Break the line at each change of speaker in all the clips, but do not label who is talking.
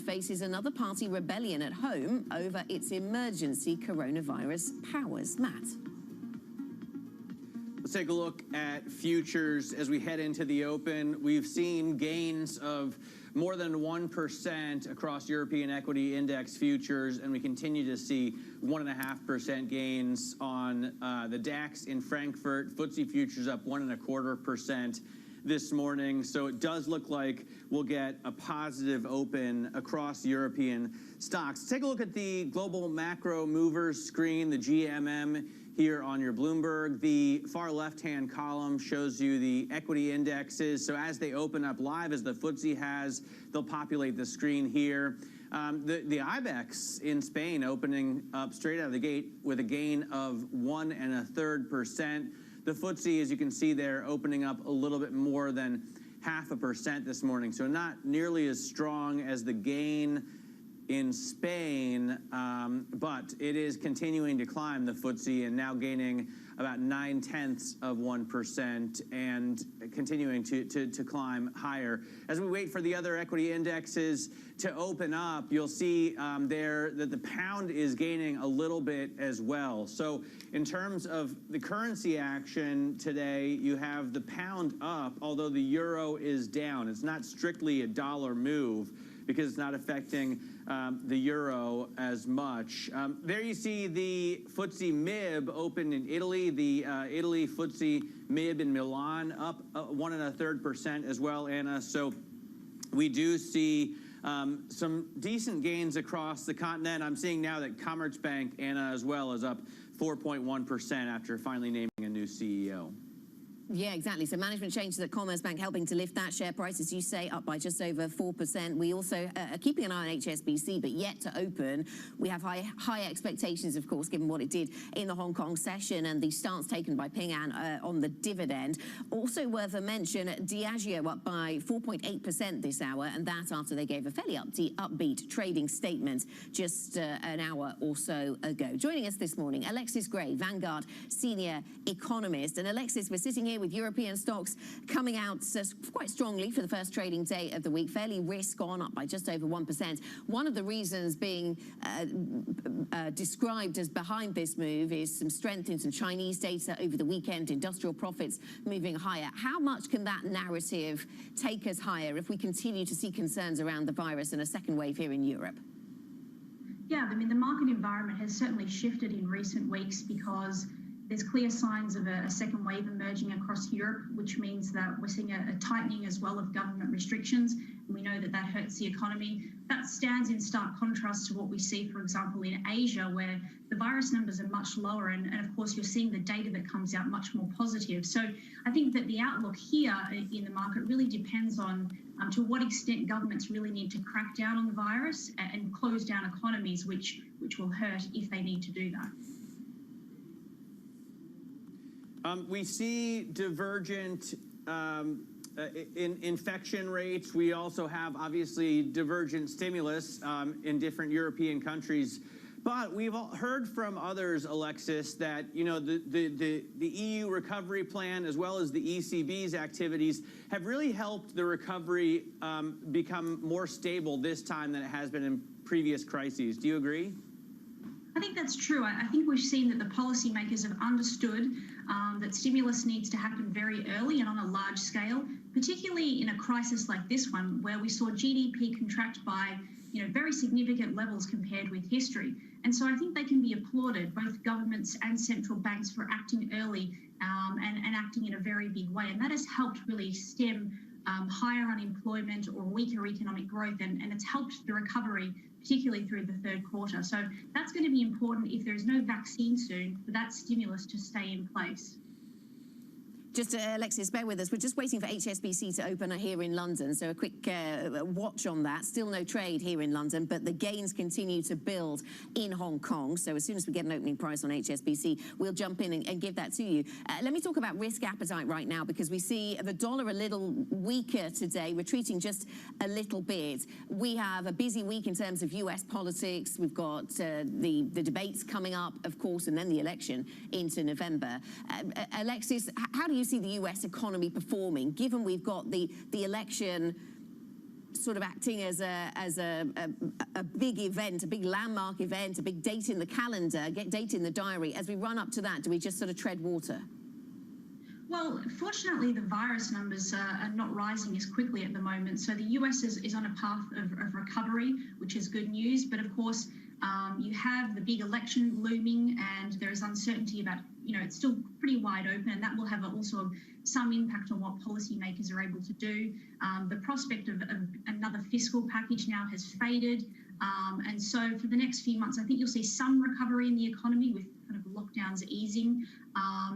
Faces another party rebellion at home over its emergency coronavirus powers. Matt.
Let's take a look at futures as we head into the open. We've seen gains of more than 1% across European equity index futures, and we continue to see 1.5% gains on the DAX in Frankfurt. FTSE futures up 1.25% this morning. So it does look like we'll get a positive open across European stocks. Take a look at the global macro movers screen, the GMM here on your Bloomberg. The far left-hand column shows you the equity indexes. So as they open up live, as the FTSE has, they'll populate the screen here. The IBEX in Spain opening up straight out of the gate with a gain of 1.33%. The FTSE, as you can see there, opening up a little bit more than 0.5% this morning. So not nearly as strong as the gain in Spain, but it is continuing to climb, the FTSE, and now gaining about 0.9% and continuing to climb higher. As we wait for the other equity indexes to open up, you'll see there that the pound is gaining a little bit as well. So in terms of the currency action today, you have the pound up, although the euro is down. It's not strictly a dollar move because it's not affecting the euro as much. There you see the FTSE MIB open in Italy. The Italy FTSE MIB in Milan up 1.33% as well, Anna. So we do see some decent gains across the continent. I'm seeing now that Commerzbank, Anna, as well, is up 4.1% after finally naming a new CEO.
Yeah, exactly. So management changes at Commerzbank helping to lift that share price, as you say, up by just over 4%. We also are keeping an eye on HSBC, but yet to open. We have high expectations, of course, given what it did in the Hong Kong session and the stance taken by Ping An on the dividend. Also worth a mention, Diageo up by 4.8% this hour, and that after they gave a fairly upbeat trading statement just an hour or so ago. Joining us this morning, Alexis Gray, Vanguard senior economist. And Alexis, we're sitting here with European stocks coming out quite strongly for the first trading day of the week, fairly risk on, up by just over 1%. One of the reasons being described as behind this move is some strength in some Chinese data over the weekend, industrial profits moving higher. How much can that narrative take us higher if we continue to see concerns around the virus and a second wave here in Europe?
Yeah, I mean, the market environment has certainly shifted in recent weeks because there's clear signs of a second wave emerging across Europe, which means that we're seeing a tightening as well of government restrictions. And we know that that hurts the economy. That stands in stark contrast to what we see, for example, in Asia, where the virus numbers are much lower. And of course, you're seeing the data that comes out much more positive. So I think that the outlook here in the market really depends on to what extent governments really need to crack down on the virus and close down economies, which will hurt if they need to do that.
We see divergent infection rates. We also have, obviously, divergent stimulus in different European countries. But we've all heard from others, Alexis, that the EU recovery plan as well as the ECB's activities have really helped the recovery become more stable this time than it has been in previous crises. Do you agree?
I think that's true. I think we've seen that the policymakers have understood that stimulus needs to happen very early and on a large scale, particularly in a crisis like this one, where we saw GDP contract by very significant levels compared with history. And so I think they can be applauded, both governments and central banks, for acting early and acting in a very big way. And that has helped really stem higher unemployment or weaker economic growth, and it's helped the recovery, particularly through the third quarter. So that's going to be important if there is no vaccine soon for that stimulus to stay in place.
Just, Alexis, bear with us. We're just waiting for HSBC to open here in London, so a quick watch on that. Still no trade here in London, but the gains continue to build in Hong Kong. So as soon as we get an opening price on HSBC, we'll jump in and give that to you. Let me talk about risk appetite right now, because we see the dollar a little weaker today, retreating just a little bit. We have a busy week in terms of US politics. We've got the debates coming up, of course, and then the election into November. Alexis, how do you see the US economy performing, given we've got the election sort of acting as a big event, a big landmark event, a big date in the calendar, date in the diary? As we run up to that, do we just sort of tread water?
Well, fortunately, the virus numbers are not rising as quickly at the moment. So the US is on a path of recovery, which is good news. But of course, you have the big election looming, and there is uncertainty about, it's still pretty wide open, and that will have also some impact on what policymakers are able to do. The prospect of another fiscal package now has faded. And so for the next few months, I think you'll see some recovery in the economy with kind of lockdowns easing.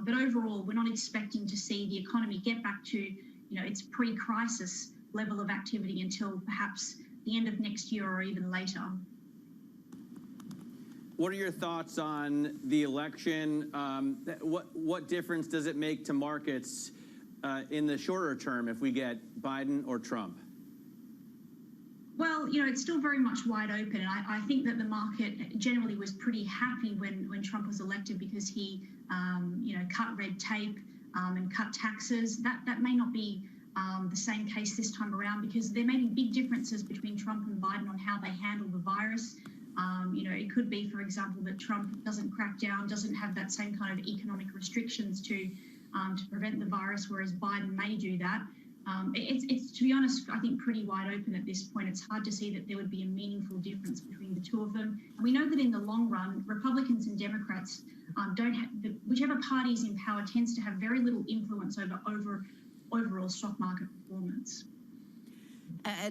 But overall, we're not expecting to see the economy get back to, its pre-crisis level of activity until perhaps the end of next year or even later.
What are your thoughts on the election? What difference does it make to markets in the shorter term if we get Biden or Trump?
Well, it's still very much wide open. And I think that the market generally was pretty happy when Trump was elected, because he, cut red tape and cut taxes. That may not be the same case this time around, because there may be big differences between Trump and Biden on how they handle the virus. It could be, for example, that Trump doesn't crack down, doesn't have that same kind of economic restrictions to prevent the virus, whereas Biden may do that. It's, to be honest, I think pretty wide open at this point. It's hard to see that there would be a meaningful difference between the two of them. And we know that in the long run, Republicans and Democrats whichever party is in power tends to have very little influence over overall stock market performance.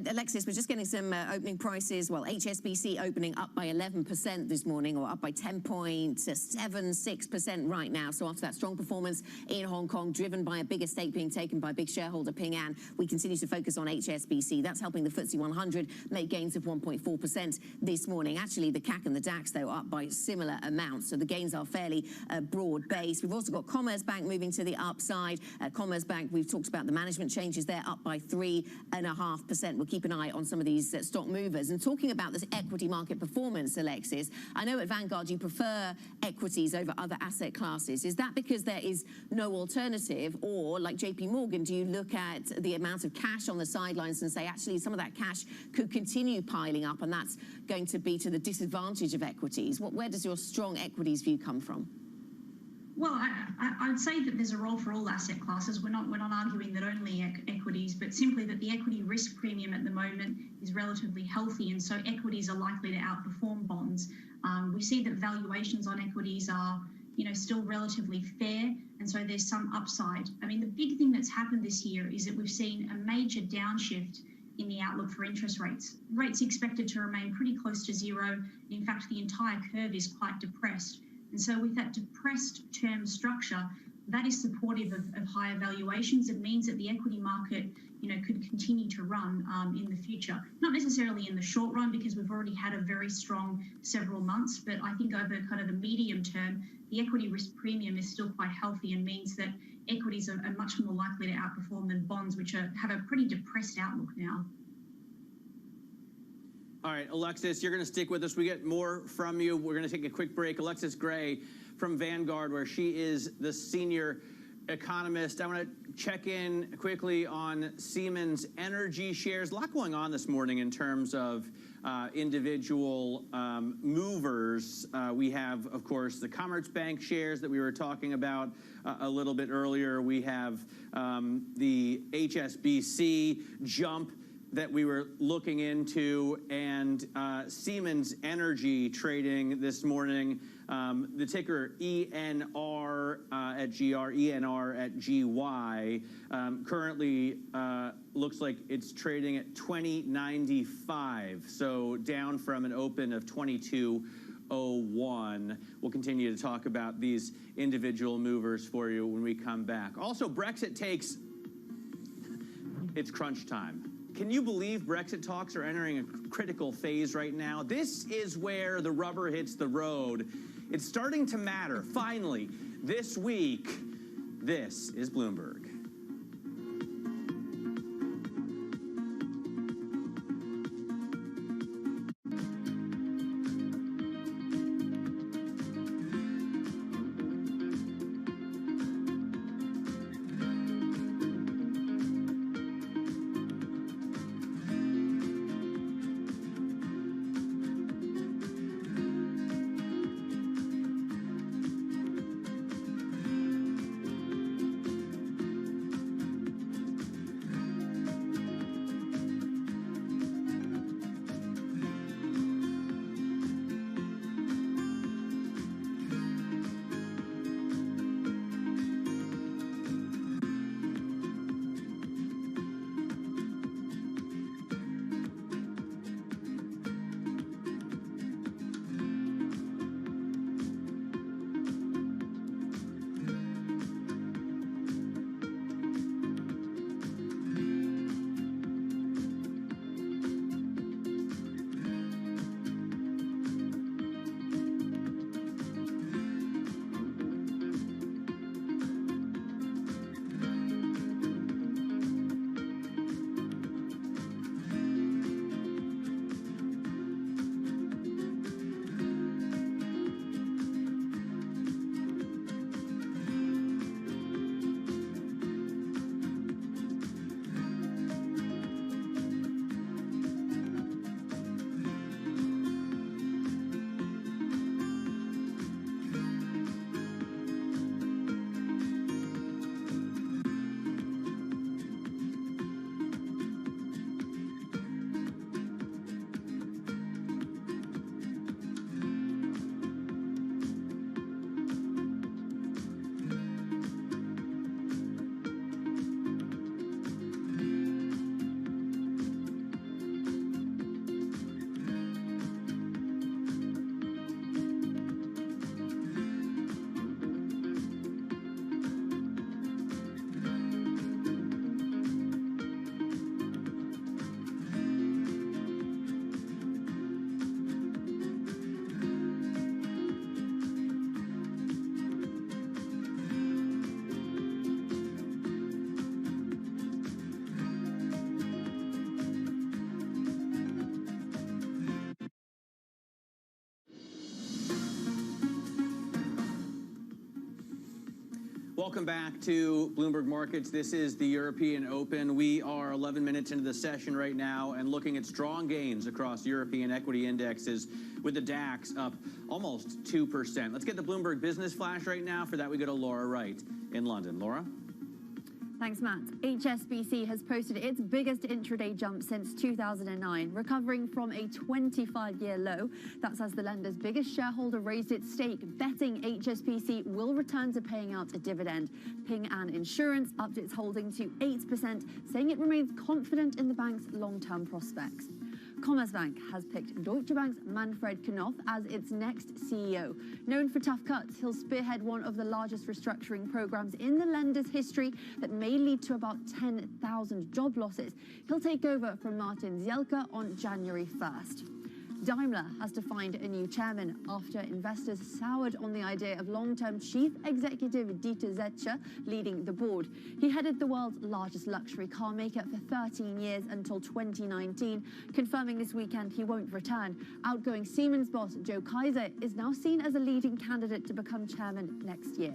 Alexis, we're just getting some opening prices. Well, HSBC opening up by 11% this morning, or up by 10.76% right now. So after that strong performance in Hong Kong, driven by a bigger stake being taken by big shareholder Ping An, we continue to focus on HSBC. That's helping the FTSE 100 make gains of 1.4% this morning. Actually, the CAC and the DAX, though, up by similar amounts. So the gains are fairly broad-based. We've also got Commerzbank moving to the upside. Commerzbank, we've talked about the management changes there, up by 3.5%. We'll keep an eye on some of these stock movers. And talking about this equity market performance, Alexis, I know at Vanguard you prefer equities over other asset classes. Is that because there is no alternative, or like JP Morgan, do you look at the amount of cash on the sidelines and say, actually, some of that cash could continue piling up, and that's going to be to the disadvantage of equities? Where does your strong equities view come from?
Well, I'd say that there's a role for all asset classes. We're not arguing that only equities, but simply that the equity risk premium at the moment is relatively healthy, and so equities are likely to outperform bonds. We see that valuations on equities are, still relatively fair, and so there's some upside. I mean, the big thing that's happened this year is that we've seen a major downshift in the outlook for interest rates. Rates expected to remain pretty close to zero. In fact, the entire curve is quite depressed. And so with that depressed term structure, that is supportive of higher valuations. It means that the equity market, could continue to run in the future. Not necessarily in the short run, because we've already had a very strong several months, but I think over kind of the medium term, the equity risk premium is still quite healthy, and means that equities are much more likely to outperform than bonds, which have a pretty depressed outlook now.
All right, Alexis, you're going to stick with us. We get more from you. We're going to take a quick break. Alexis Gray from Vanguard, where she is the senior economist. I want to check in quickly on Siemens Energy shares. A lot going on this morning in terms of individual movers. We have, of course, the Commerzbank shares that we were talking about a little bit earlier. We have the HSBC jump that we were looking into, and Siemens Energy trading this morning. The ticker ENR at GR, ENR at GY. Currently looks like it's trading at 20.95, so down from an open of 22.01. We'll continue to talk about these individual movers for you when we come back. Also, Brexit takes, it's crunch time. Can you believe Brexit talks are entering a critical phase right now? This is where the rubber hits the road. It's starting to matter, finally, this week. This is Bloomberg. Welcome back to Bloomberg Markets. This is the European Open. We are 11 minutes into the session right now and looking at strong gains across European equity indexes, with the DAX up almost 2%. Let's get the Bloomberg Business Flash right now. For that, we go to Laura Wright in London. Laura?
Thanks, Matt. HSBC has posted its biggest intraday jump since 2009, recovering from a 25-year low. That's as the lender's biggest shareholder raised its stake, betting HSBC will return to paying out a dividend. Ping An Insurance upped its holding to 8%, saying it remains confident in the bank's long-term prospects. Commerzbank has picked Deutsche Bank's Manfred Knof as its next CEO. Known for tough cuts, he'll spearhead one of the largest restructuring programs in the lender's history that may lead to about 10,000 job losses. He'll take over from Martin Zielke on January 1st. Daimler has to find a new chairman after investors soured on the idea of long-term chief executive Dieter Zetsche leading the board. He headed the world's largest luxury car maker for 13 years until 2019, confirming this weekend he won't return. Outgoing Siemens boss Joe Kaiser is now seen as a leading candidate to become chairman next year.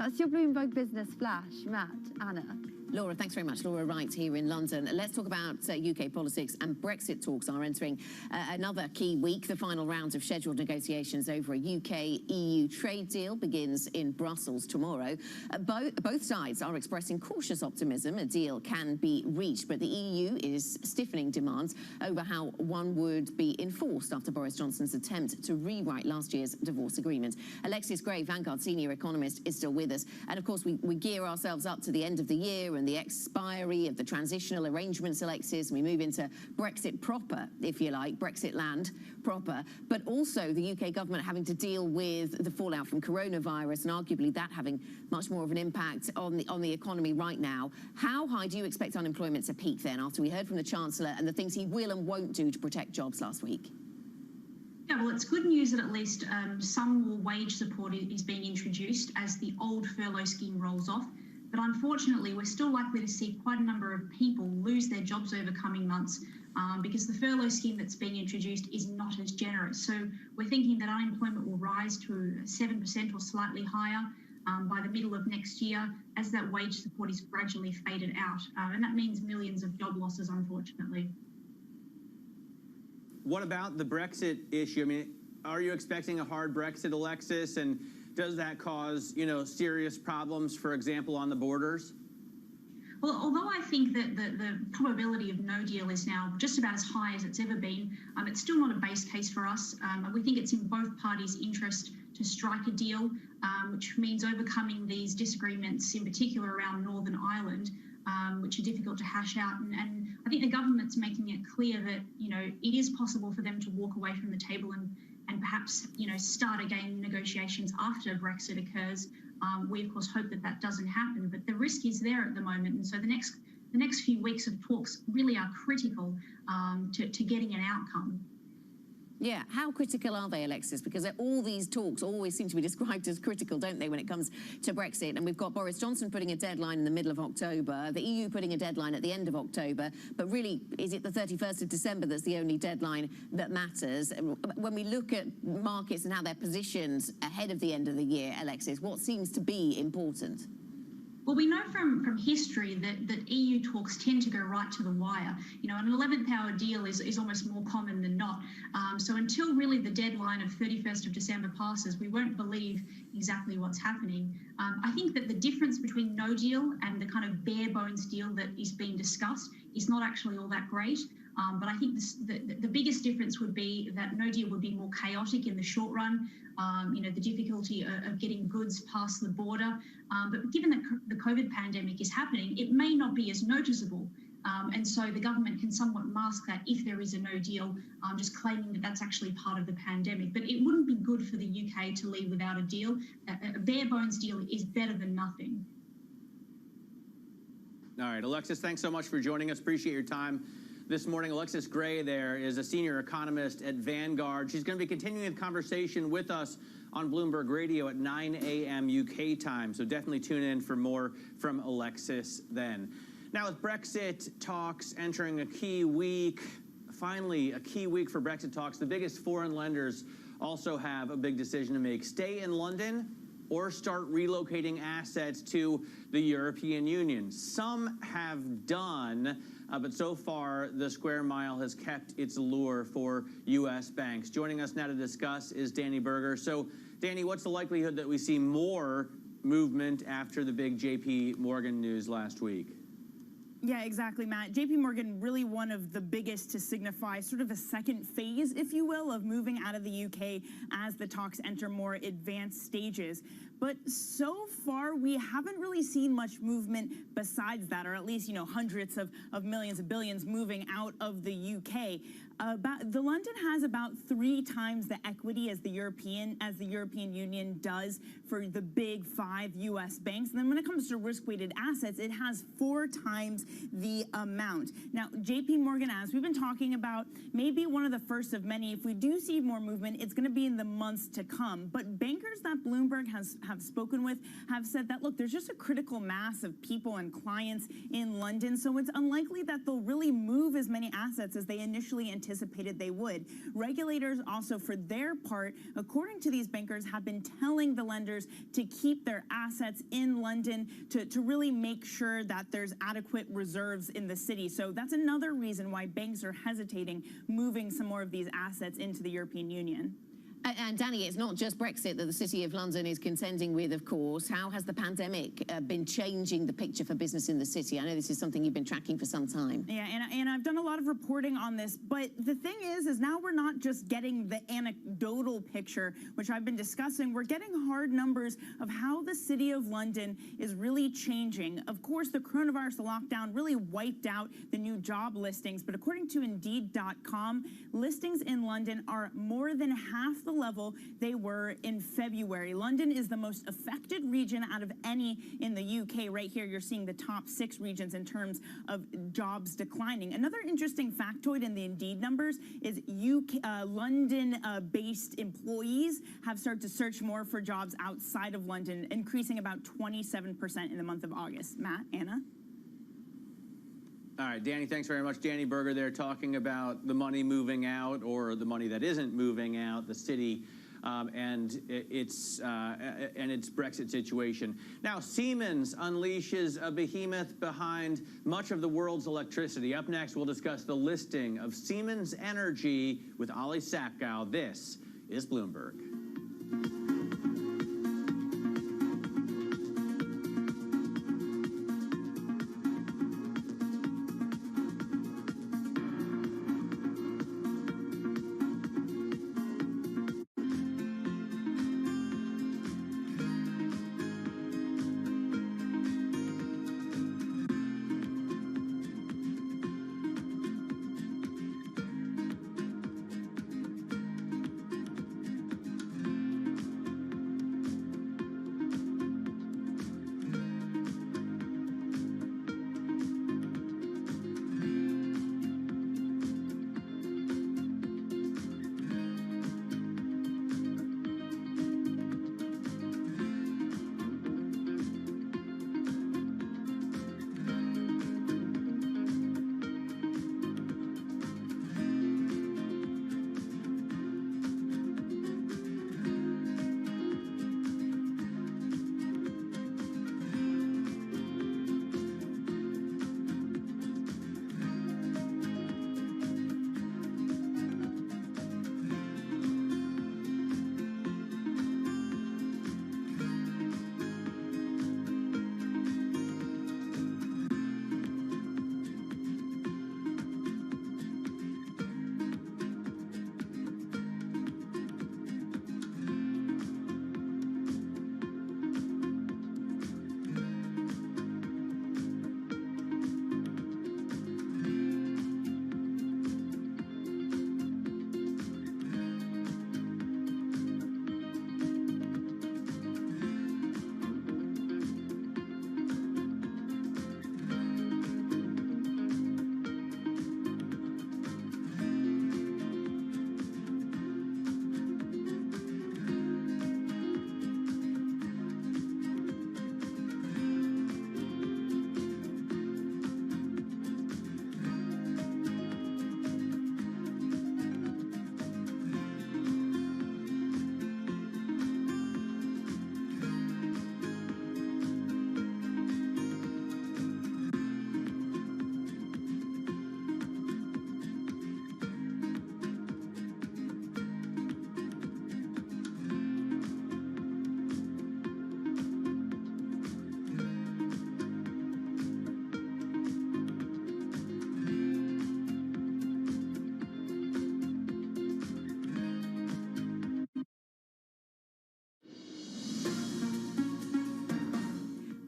That's your Bloomberg Business Flash. Matt, Anna.
Laura, thanks very much. Laura Wright here in London. Let's talk about UK politics, and Brexit talks are entering another key week. The final round of scheduled negotiations over a UK-EU trade deal begins in Brussels tomorrow. Both sides are expressing cautious optimism a deal can be reached, but the EU is stiffening demands over how one would be enforced after Boris Johnson's attempt to rewrite last year's divorce agreement. Alexis Gray, Vanguard senior economist, is still with us. And of course, we gear ourselves up to the end of the year and the expiry of the transitional arrangements, Alexis. We move into Brexit proper, if you like, Brexit land proper, but also the UK government having to deal with the fallout from coronavirus and arguably that having much more of an impact on the economy right now. How high do you expect unemployment to peak then, after we heard from the Chancellor and the things he will and won't do to protect jobs last week?
Yeah, well, it's good news that at least some more wage support is being introduced as the old furlough scheme rolls off. But unfortunately, we're still likely to see quite a number of people lose their jobs over coming months because the furlough scheme that's being introduced is not as generous. So we're thinking that unemployment will rise to 7% or slightly higher by the middle of next year as that wage support is gradually faded out. And that means millions of job losses, unfortunately.
What about the Brexit issue? I mean, are you expecting a hard Brexit, Alexis? And does that cause, serious problems, for example, on the borders?
Well, although I think that the probability of no deal is now just about as high as it's ever been, it's still not a base case for us. We think it's in both parties' interest to strike a deal, which means overcoming these disagreements, in particular around Northern Ireland, which are difficult to hash out. And I think the government's making it clear that, it is possible for them to walk away from the table and perhaps, start again negotiations after Brexit occurs. We, of course, hope that that doesn't happen, but the risk is there at the moment. And so the next few weeks of talks really are critical to getting an outcome.
Yeah, how critical are they, Alexis? Because all these talks always seem to be described as critical, don't they, when it comes to Brexit? And we've got Boris Johnson putting a deadline in the middle of October, the EU putting a deadline at the end of October, but really, is it the 31st of December that's the only deadline that matters? When we look at markets and how they're positioned ahead of the end of the year, Alexis, what seems to be important?
Well, we know from history that EU talks tend to go right to the wire. An 11th hour deal is almost more common than not. So until really the deadline of 31st of December passes, we won't believe exactly what's happening. I think that the difference between no deal and the kind of bare bones deal that is being discussed is not actually all that great. But I think the biggest difference would be that no deal would be more chaotic in the short run. The difficulty of getting goods past the border. But given that the COVID pandemic is happening, it may not be as noticeable. And so the government can somewhat mask that if there is a no deal, just claiming that that's actually part of the pandemic. But it wouldn't be good for the UK to leave without a deal. A bare bones deal is better than nothing.
All right, Alexis, thanks so much for joining us. Appreciate your time this morning. Alexis Gray there is a senior economist at Vanguard. She's going to be continuing the conversation with us on Bloomberg Radio at 9 a.m. UK time. So definitely tune in for more from Alexis then. Now, with Brexit talks entering a key week, finally a key week for Brexit talks, the biggest foreign lenders also have a big decision to make. Stay in London or start relocating assets to the European Union. Some have done, but so far the square mile has kept its allure for U.S. banks. Joining us now to discuss is Danny Berger. So, Danny, what's the likelihood that we see more movement after the big J.P. Morgan news last week?
Yeah, exactly, Matt. JP Morgan really one of the biggest to signify sort of a second phase, if you will, of moving out of the UK as the talks enter more advanced stages. But so far, we haven't really seen much movement besides that, or at least, hundreds of millions of billions moving out of the UK. The London has about 3 times the equity as the European Union does for the big 5 U.S. banks. And then when it comes to risk-weighted assets, it has 4 times the amount. Now, JP Morgan, as we've been talking about, may be one of the first of many. If we do see more movement, it's going to be in the months to come. But bankers that Bloomberg have spoken with have said that, look, there's just a critical mass of people and clients in London, so it's unlikely that they'll really move as many assets as they initially anticipated they would. Regulators also, for their part, according to these bankers, have been telling the lenders to keep their assets in London to really make sure that there's adequate reserves in the city. So that's another reason why banks are hesitating moving some more of these assets into the European Union.
And Danny, it's not just Brexit that the City of London is contending with, of course. How has the pandemic been changing the picture for business in the city? I know this is something you've been tracking for some time.
Yeah, and I've done a lot of reporting on this, but the thing is now we're not just getting the anecdotal picture, which I've been discussing. We're getting hard numbers of how the City of London is really changing. Of course, the coronavirus lockdown really wiped out the new job listings, but according to Indeed.com, listings in London are more than half the level they were in February. London is the most affected region out of any in the UK. Right here, you're seeing the top 6 regions in terms of jobs declining. Another interesting factoid in the Indeed numbers is London-based employees have started to search more for jobs outside of London, increasing about 27% in the month of August. Matt, Anna?
All right, Danny, thanks very much. Danny Berger there talking about the money moving out, or the money that isn't moving out, the city and its Brexit situation. Now, Siemens unleashes a behemoth behind much of the world's electricity. Up next, we'll discuss the listing of Siemens Energy with Ali Sakkow. This is Bloomberg.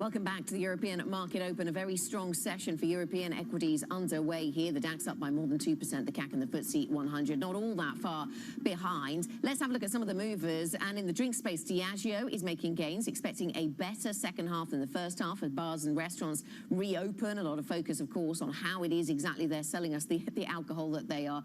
Welcome back to the European Market Open. A very strong session for European equities underway here. The DAX up by more than 2%, the CAC and the FTSE 100 not all that far behind. Let's have a look at some of the movers. And in the drink space, Diageo is making gains, expecting a better second half than the first half as bars and restaurants reopen. A lot of focus, of course, on how it is exactly they're selling us the alcohol that they are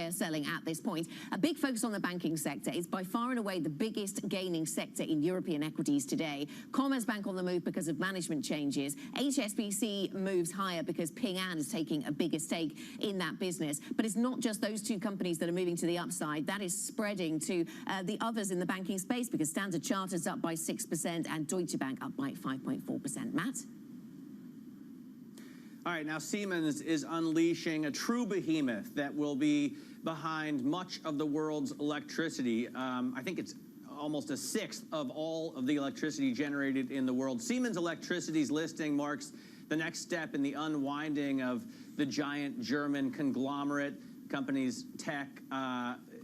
selling at this point. A big focus on the banking sector. It's by far and away the biggest gaining sector in European equities today. Commerzbank on the move because of management changes. HSBC moves higher because Ping An is taking a bigger stake in that business. But it's not just those two companies that are moving to the upside. That is spreading to the others in the banking space because Standard Chartered's up by 6% and Deutsche Bank up by 5.4%. Matt?
All right, now Siemens is unleashing a true behemoth that will be behind much of the world's electricity. I think it's almost a sixth of all of the electricity generated in the world. Siemens Electricity's listing marks the next step in the unwinding of the giant German conglomerate. Company's tech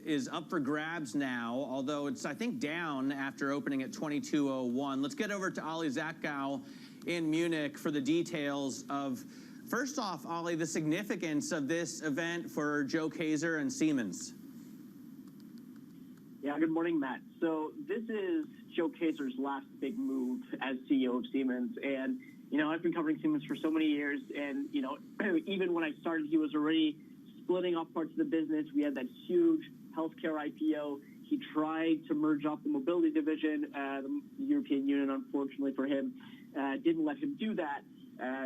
is up for grabs now, although it's, I think, down after opening at 22.01. Let's get over to Ali Zachkow in Munich for the details of, first off, Ali, the significance of this event for Joe Kaeser and Siemens.
Yeah, good morning, Matt. So this is Joe Kaeser's last big move as CEO of Siemens. And, you know, I've been covering Siemens for so many years. And, you know, even when I started, he was already splitting off parts of the business. We had that huge healthcare IPO. He tried to merge up the mobility division. The European Union, unfortunately for him, didn't let him do that.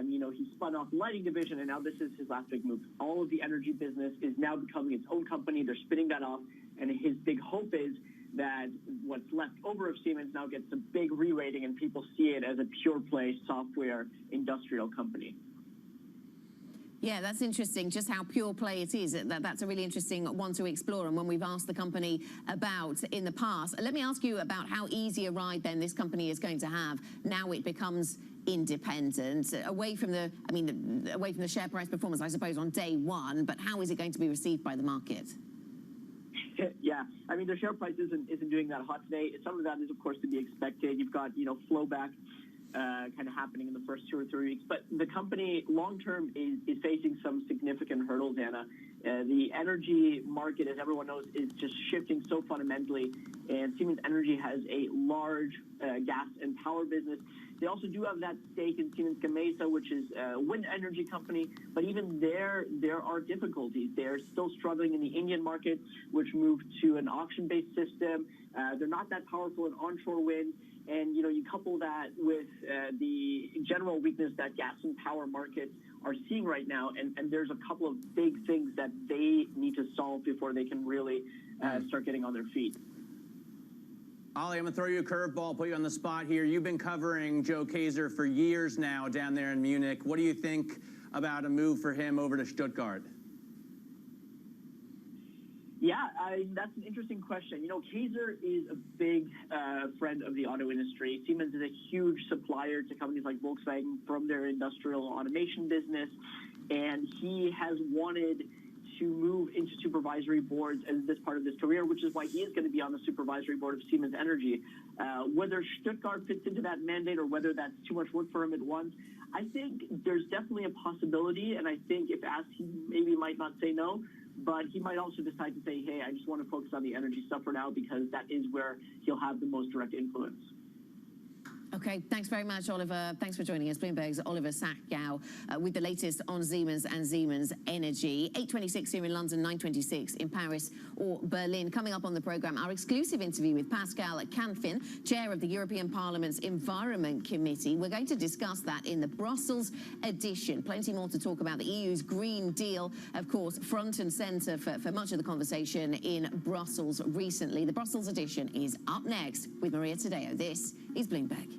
You know, he spun off the lighting division, and now this is his last big move. All of the energy business is now becoming its own company. They're spinning that off, and his big hope is that what's left over of Siemens now gets a big re-rating, and people see it as a pure-play software industrial company.
Yeah, that's interesting, just how pure play it is. That's a really interesting one to explore and one we've asked the company about in the past. Let me ask you about how easy a ride then this company is going to have now it becomes independent, away from the share price performance, I suppose, on day one, but how is it going to be received by the market?
Yeah, I mean, the share price isn't doing that hot today. Some of that is, of course, to be expected. You've got, you know, flow back kind of happening in the first 2 or 3 weeks. But the company long-term is facing some significant hurdles, Anna. The energy market, as everyone knows, is just shifting so fundamentally. And Siemens Energy has a large gas and power business. They also do have that stake in Siemens Gamesa, which is a wind energy company. But even there are difficulties. They're still struggling in the Indian market, which moved to an auction-based system. They're not that powerful in onshore wind. And, you know, you couple that with the general weakness that gas and power markets are seeing right now, and there's a couple of big things that they need to solve before they can really start getting on their feet.
Ali, I'm going to throw you a curveball, put you on the spot here. You've been covering Joe Kaeser for years now down there in Munich. What do you think about a move for him over to Stuttgart?
Yeah, that's an interesting question. You know, Kaeser is a big friend of the auto industry. Siemens is a huge supplier to companies like Volkswagen from their industrial automation business, and he has wanted to move into supervisory boards as this part of his career, which is why he is going to be on the supervisory board of Siemens Energy. Whether Stuttgart fits into that mandate or whether that's too much work for him at once, I think there's definitely a possibility, and I think if asked, he maybe might not say no. But he might also decide to say, hey, I just want to focus on the energy stuff for now because that is where he'll have the most direct influence.
Okay, thanks very much, Oliver. Thanks for joining us. Bloomberg's Oliver Zachkow with the latest on Siemens and Siemens Energy. 8:26 here in London, 9:26 in Paris or Berlin. Coming up on the programme, our exclusive interview with Pascal Canfin, chair of the European Parliament's Environment Committee. We're going to discuss that in the Brussels edition. Plenty more to talk about. The EU's Green Deal, of course, front and centre for much of the conversation in Brussels recently. The Brussels edition is up next with Maria Tadeo. This is Bloomberg.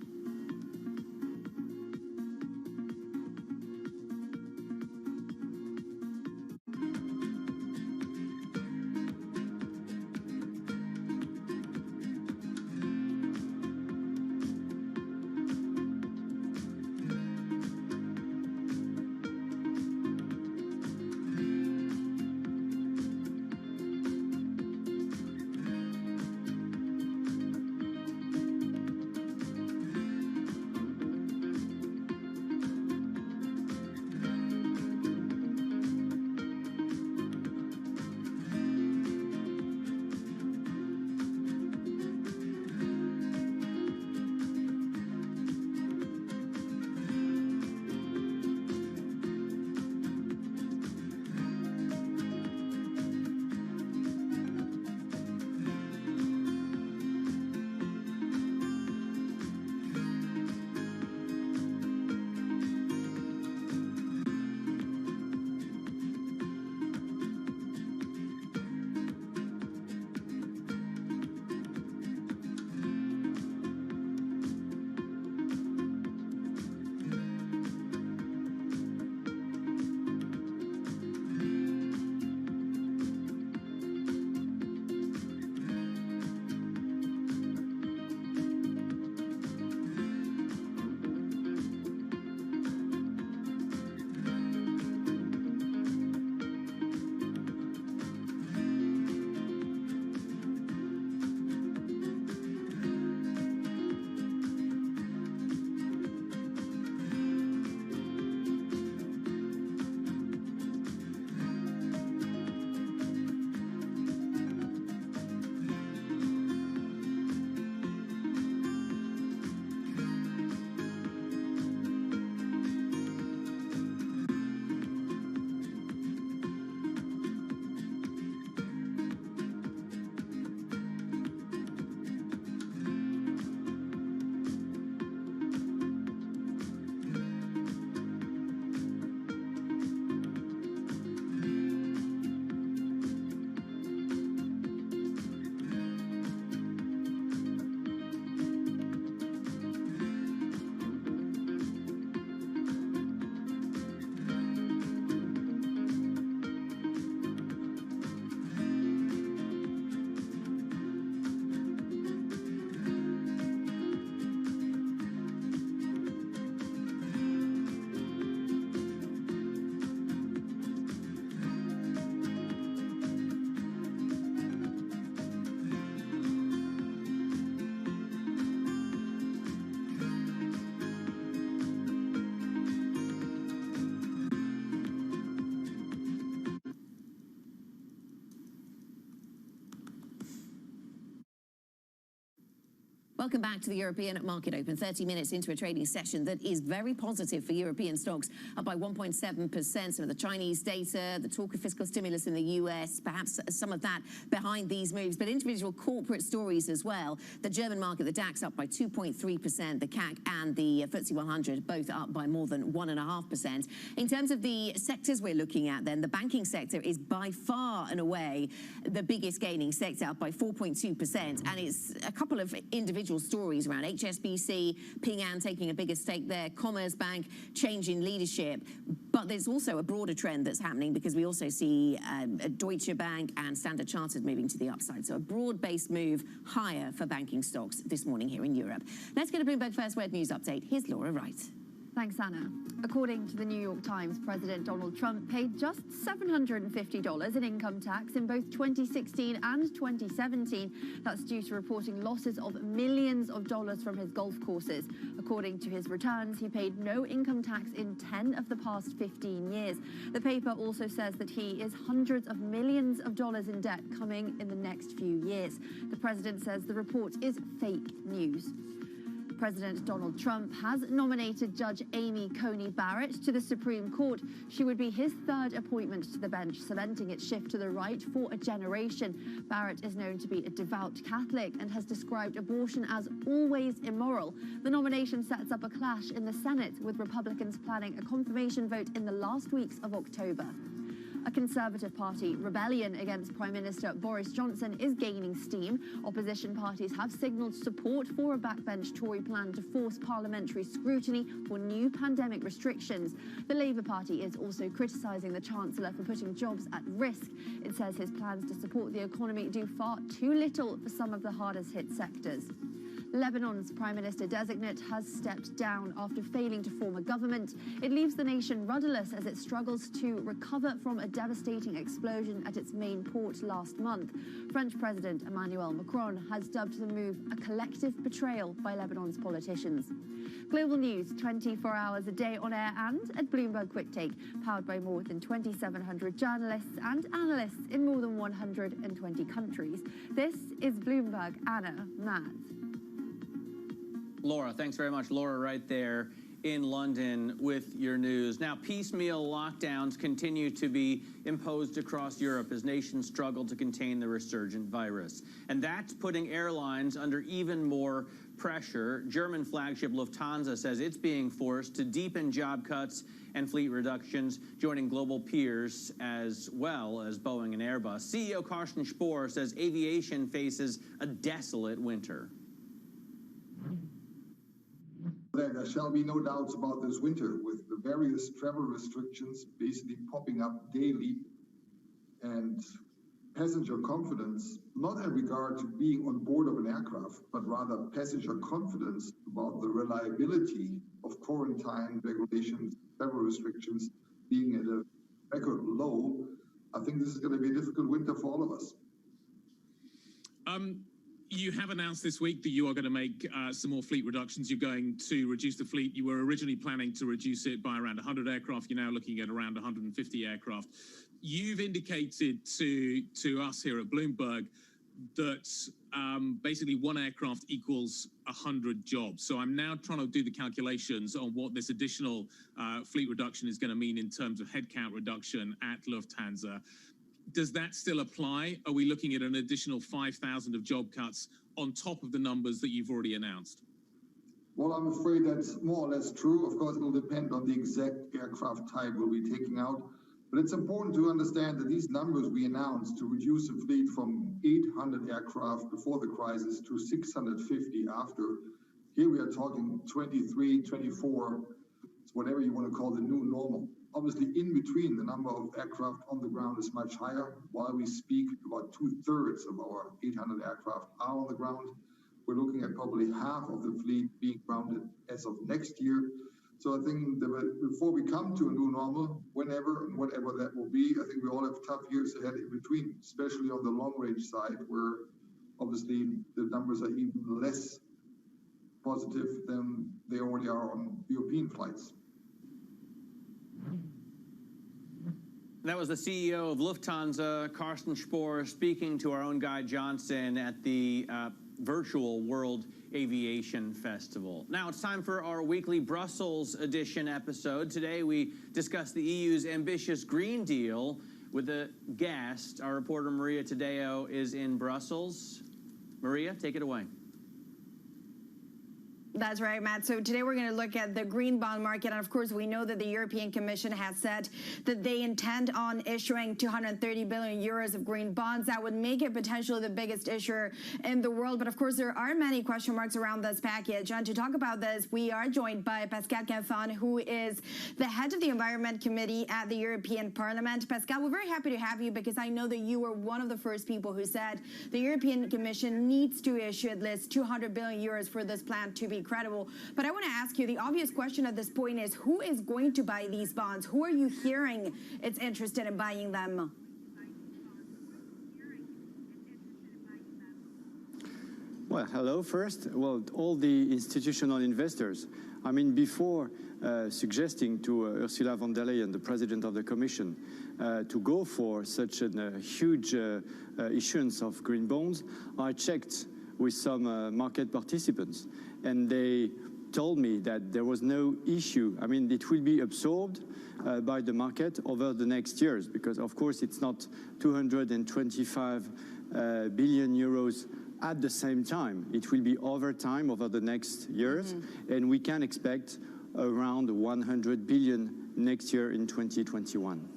Welcome back to the European Market Open. 30 minutes into a trading session that is very positive for European stocks, up by 1.7%. Some of the Chinese data, the talk of fiscal stimulus in the US, perhaps some of that behind these moves, but individual corporate stories as well. The German market, the DAX up by 2.3%, the CAC and the FTSE 100 both up by more than 1.5%. In terms of the sectors we're looking at then, the banking sector is by far and away the biggest gaining sector, up by 4.2%, and it's a couple of individual stories around HSBC, Ping An taking a bigger stake there, Commerzbank changing leadership. But there's also a broader trend that's happening because we also see Deutsche Bank and Standard Chartered moving to the upside. So a broad-based move higher for banking stocks this morning here in Europe. Let's get a Bloomberg First Word News update. Here's Laura Wright.
Thanks, Anna. According to the New York Times, President Donald Trump paid just $750 in income tax in both 2016 and 2017. That's due to reporting losses of millions of dollars from his golf courses. According to his returns, he paid no income tax in 10 of the past 15 years. The paper also says that he is hundreds of millions of dollars in debt coming in the next few years. The president says the report is fake news. President Donald Trump has nominated Judge Amy Coney Barrett to the Supreme Court. She would be his third appointment to the bench, cementing its shift to the right for a generation. Barrett is known to be a devout Catholic and has described abortion as always immoral. The nomination sets up a clash in the Senate, with Republicans planning a confirmation vote in the last weeks of October. A Conservative Party rebellion against Prime Minister Boris Johnson is gaining steam. Opposition parties have signalled support for a backbench Tory plan to force parliamentary scrutiny for new pandemic restrictions. The Labour Party is also criticising the Chancellor for putting jobs at risk. It says his plans to support the economy do far too little for some of the hardest hit sectors. Lebanon's Prime Minister-designate has stepped down after failing to form a government. It leaves the nation rudderless as it struggles to recover from a devastating explosion at its main port last month. French President Emmanuel Macron has dubbed the move a collective betrayal by Lebanon's politicians. Global news 24 hours a day on air and at Bloomberg Quick Take, powered by more than 2,700 journalists and analysts in more than 120 countries. This is Bloomberg. Anna, Matt.
Laura, thanks very much. Laura right there in London with your news. Now, piecemeal lockdowns continue to be imposed across Europe as nations struggle to contain the resurgent virus. And that's putting airlines under even more pressure. German flagship Lufthansa says it's being forced to deepen job cuts and fleet reductions, joining global peers as well as Boeing and Airbus. CEO Carsten Spohr says aviation faces a desolate winter.
There shall be no doubts about this winter, with the various travel restrictions basically popping up daily, and passenger confidence, not in regard to being on board of an aircraft, but rather passenger confidence about the reliability of quarantine regulations, travel restrictions being at a record low. I think this is going to be a difficult winter for all of us.
You have announced this week that you are going to make some more fleet reductions. You're going to reduce the fleet. You were originally planning to reduce it by around 100 aircraft. You're now looking at around 150 aircraft. You've indicated to us here at Bloomberg that basically one aircraft equals 100 jobs. So I'm now trying to do the calculations on what this additional fleet reduction is going to mean in terms of headcount reduction at Lufthansa. Does that still apply? Are we looking at an additional 5,000 of job cuts on top of the numbers that you've already announced?
Well, I'm afraid that's more or less true. Of course, it will depend on the exact aircraft type we'll be taking out. But it's important to understand that these numbers we announced to reduce the fleet from 800 aircraft before the crisis to 650 after, here we are talking 23, 24, whatever you want to call the new normal. Obviously, in between, the number of aircraft on the ground is much higher. While we speak, about 2/3 of our 800 aircraft are on the ground. We're looking at probably half of the fleet being grounded as of next year. So I think that before we come to a new normal, whenever and whatever that will be, I think we all have tough years ahead in between, especially on the long-range side, where obviously the numbers are even less positive than they already are on European flights.
That was the CEO of Lufthansa, Carsten Spohr, speaking to our own Guy Johnson at the virtual World Aviation Festival. Now it's time for our weekly Brussels edition episode. Today we discuss the EU's ambitious Green Deal with a guest. Our reporter Maria Tadeo is in Brussels. Maria, take it away.
That's right, Matt. So today we're going to look at the green bond market. And of course, we know that the European Commission has said that they intend on issuing 230 billion euros of green bonds. That would make it potentially the biggest issuer in the world. But of course, there are many question marks around this package. And to talk about this, we are joined by Pascal Canfin, who is the head of the Environment Committee at the European Parliament. Pascal, we're very happy to have you because I know that you were one of the first people who said the European Commission needs to issue at least 200 billion euros for this plan to be credible. But I want to ask you, the obvious question at this point is, who is going to buy these bonds? Who are you hearing is interested in buying them?
Well, hello first. Well, all the institutional investors. I mean, before suggesting to Ursula von der Leyen, the president of the Commission, to go for such a huge issuance of green bonds, I checked with some market participants, and they told me that there was no issue. I mean, it will be absorbed by the market over the next years, because of course it's not 225 billion euros at the same time. It will be over time, over the next years, and we can expect around 100 billion next year in 2021.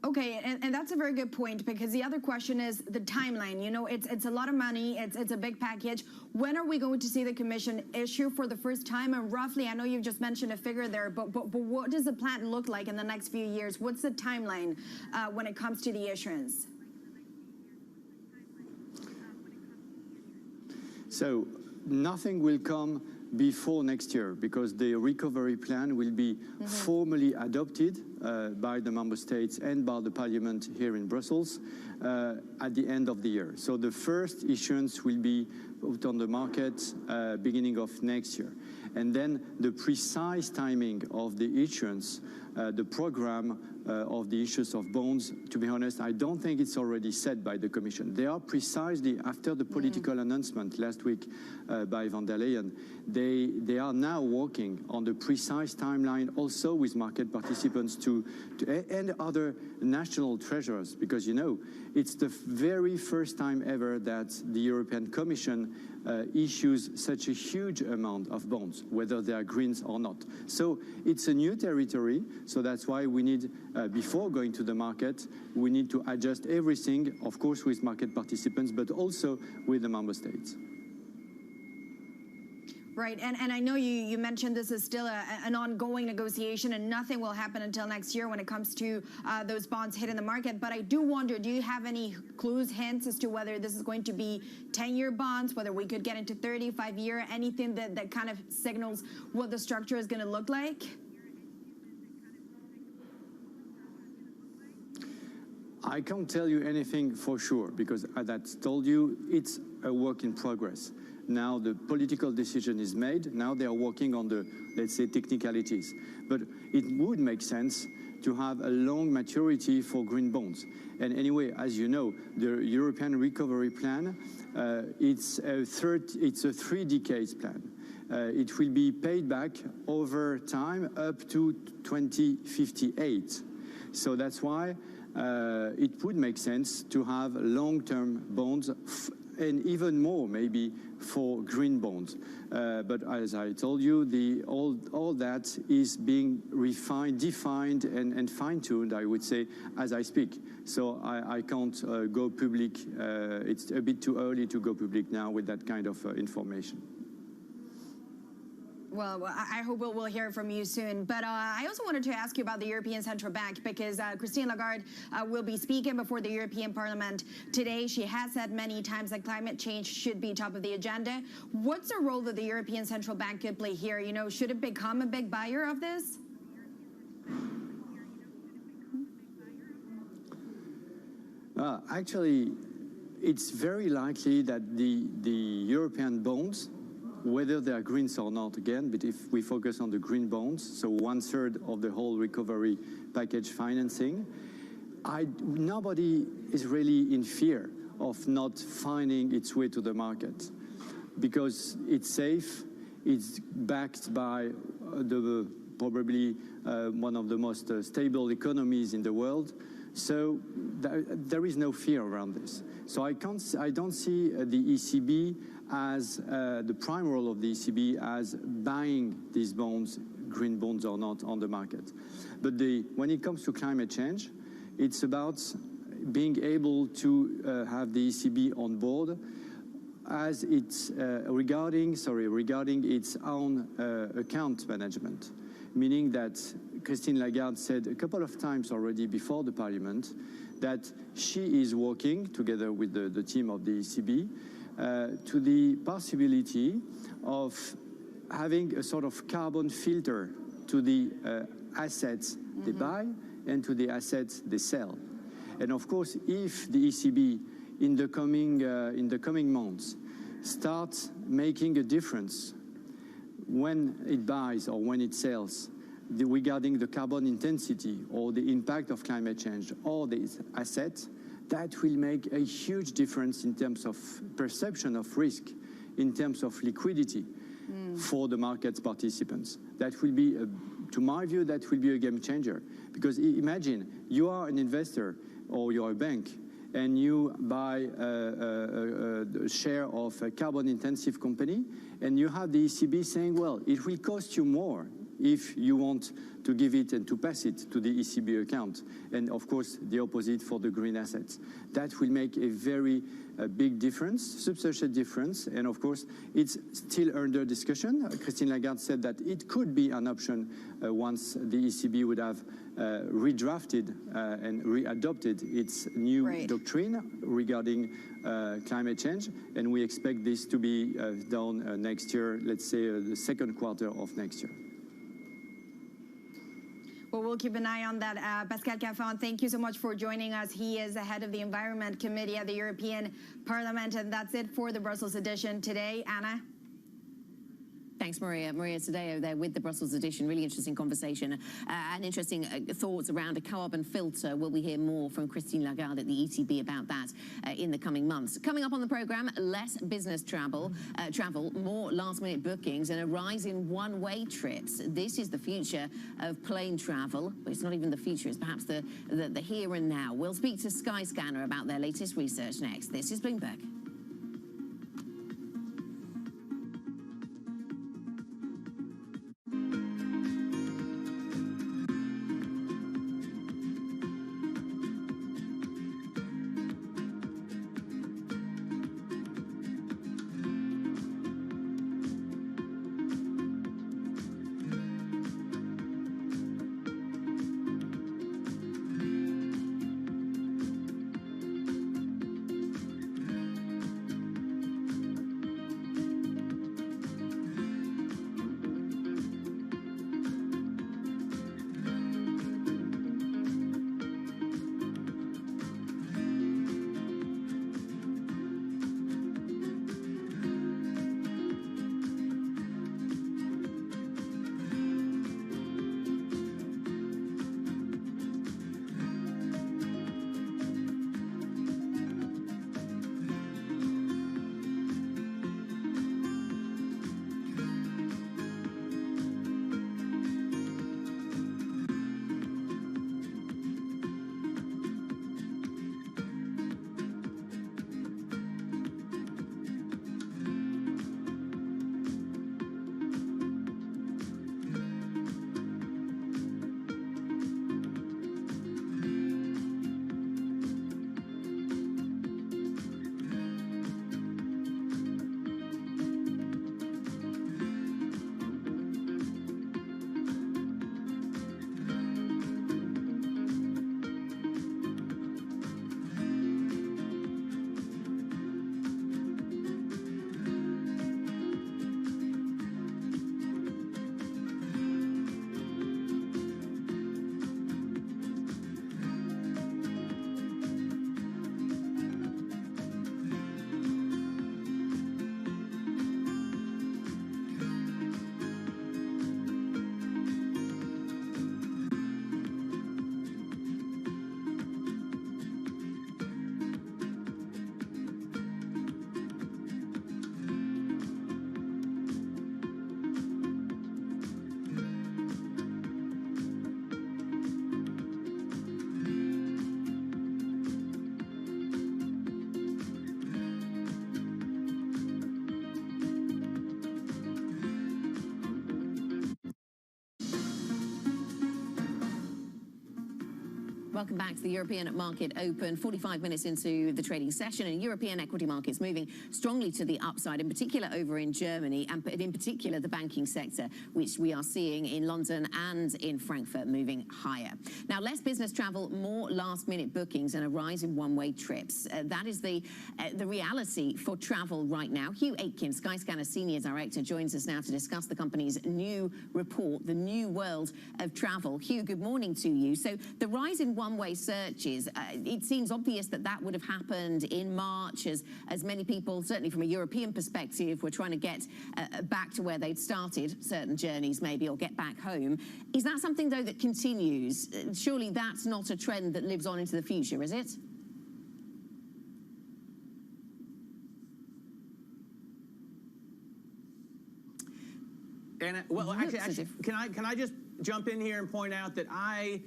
Okay, and that's a very good point, because the other question is the timeline. You know, it's a lot of money, it's a big package. When are we going to see the Commission issue for the first time? And roughly, I know you've just mentioned a figure there, but what does the plan look like in the next few years? What's the timeline when it comes to the issuance?
So nothing will come before next year, because the recovery plan will be formally adopted by the member states and by the parliament here in Brussels at the end of the year. So the first issuance will be put on the market beginning of next year. And then the precise timing of the issuance, the program of the issues of bonds, to be honest, I don't think it's already set by the Commission. They are precisely after the political announcement last week by von der Leyen. They are now working on the precise timeline, also with market participants and other national treasurers, because, you know, it's the very first time ever that the European Commission issues such a huge amount of bonds, whether they are greens or not. So it's a new territory, so that's why we need, before going to the market, we need to adjust everything, of course, with market participants, but also with the member states.
Right, and I know you mentioned this is still an ongoing negotiation, and nothing will happen until next year when it comes to those bonds hitting the market. But I do wonder, do you have any clues, hints as to whether this is going to be 10-year bonds, whether we could get into 35-year, anything that kind of signals what the structure is going to look like?
I can't tell you anything for sure, because as I told you, it's a work in progress. Now the political decision is made. Now they are working on the, let's say, technicalities. But it would make sense to have a long maturity for green bonds. And anyway, as you know, the European Recovery Plan, it's a 3 decades plan. It will be paid back over time up to 2058. So that's why it would make sense to have long-term bonds, and even more maybe for green bonds. But as I told you, all that is being refined, defined, and fine-tuned, I would say, as I speak. So I can't go public. It's a bit too early to go public now with that kind of information.
Well, I hope we'll hear from you soon. But I also wanted to ask you about the European Central Bank, because Christine Lagarde will be speaking before the European Parliament today. She has said many times that climate change should be top of the agenda. What's the role that the European Central Bank could play here? You know, should it become a big buyer of this?
Actually, it's very likely that the European bonds, whether they are greens or not, again, but if we focus on the green bonds, so 1/3 of the whole recovery package financing, nobody is really in fear of not finding its way to the market, because it's safe, it's backed by probably one of the most stable economies in the world. So there is no fear around this. So I don't see the ECB as the prime role of the ECB as buying these bonds, green bonds or not, on the market. But when it comes to climate change, it's about being able to have the ECB on board as it's regarding its own account management, meaning that Christine Lagarde said a couple of times already before the Parliament that she is working together with the team of the ECB to the possibility of having a sort of carbon filter to the assets they buy and to the assets they sell. And of course, if the ECB in the coming months starts making a difference when it buys or when it sells regarding the carbon intensity or the impact of climate change or these assets, that will make a huge difference in terms of perception of risk, in terms of liquidity for the market participants. That will be, to my view, that will be a game changer. Because imagine you are an investor or you're a bank and you buy a share of a carbon intensive company and you have the ECB saying, well, it will cost you more if you want to give it and to pass it to the ECB account. And of course, the opposite for the green assets. That will make a very big difference, substantial difference. And of course, it's still under discussion. Christine Lagarde said that it could be an option once the ECB would have redrafted and readopted its new doctrine regarding climate change. And we expect this to be done next year, let's say the second quarter of next year.
Well, we'll keep an eye on that. Pascal Caffon, thank you so much for joining us. He is the head of the Environment Committee at the European Parliament. And that's it for the Brussels edition today. Anna?
Thanks, Maria. Maria Tadeo there with the Brussels edition. Really interesting conversation and interesting thoughts around a carbon filter. Will we hear more from Christine Lagarde at the ECB about that in the coming months? Coming up on the programme, less business travel, more last-minute bookings and a rise in one-way trips. This is the future of plane travel. But it's not even the future. It's perhaps the here and now. We'll speak to Skyscanner about their latest research next. This is Bloomberg. Welcome back to the European market open. 45 minutes into the trading session, and European equity markets moving strongly to the upside, in particular over in Germany, and in particular the banking sector, which we are seeing in London and in Frankfurt moving higher. Now, less business travel, more last-minute bookings, and a rise in one-way trips. That is the reality for travel right now. Hugh Aitken, Skyscanner Senior Director, joins us now to discuss the company's new report, The New World of Travel. Hugh, good morning to you. So the rise in one-way searches, it seems obvious that that would have happened in March as many people, certainly from a European perspective, were trying to get back to where they'd started, certain journeys maybe, or get back home. Is that something, though, that continues? Surely that's not a trend that lives on into the future, is it?
And well, actually, can I just jump in here and point out that I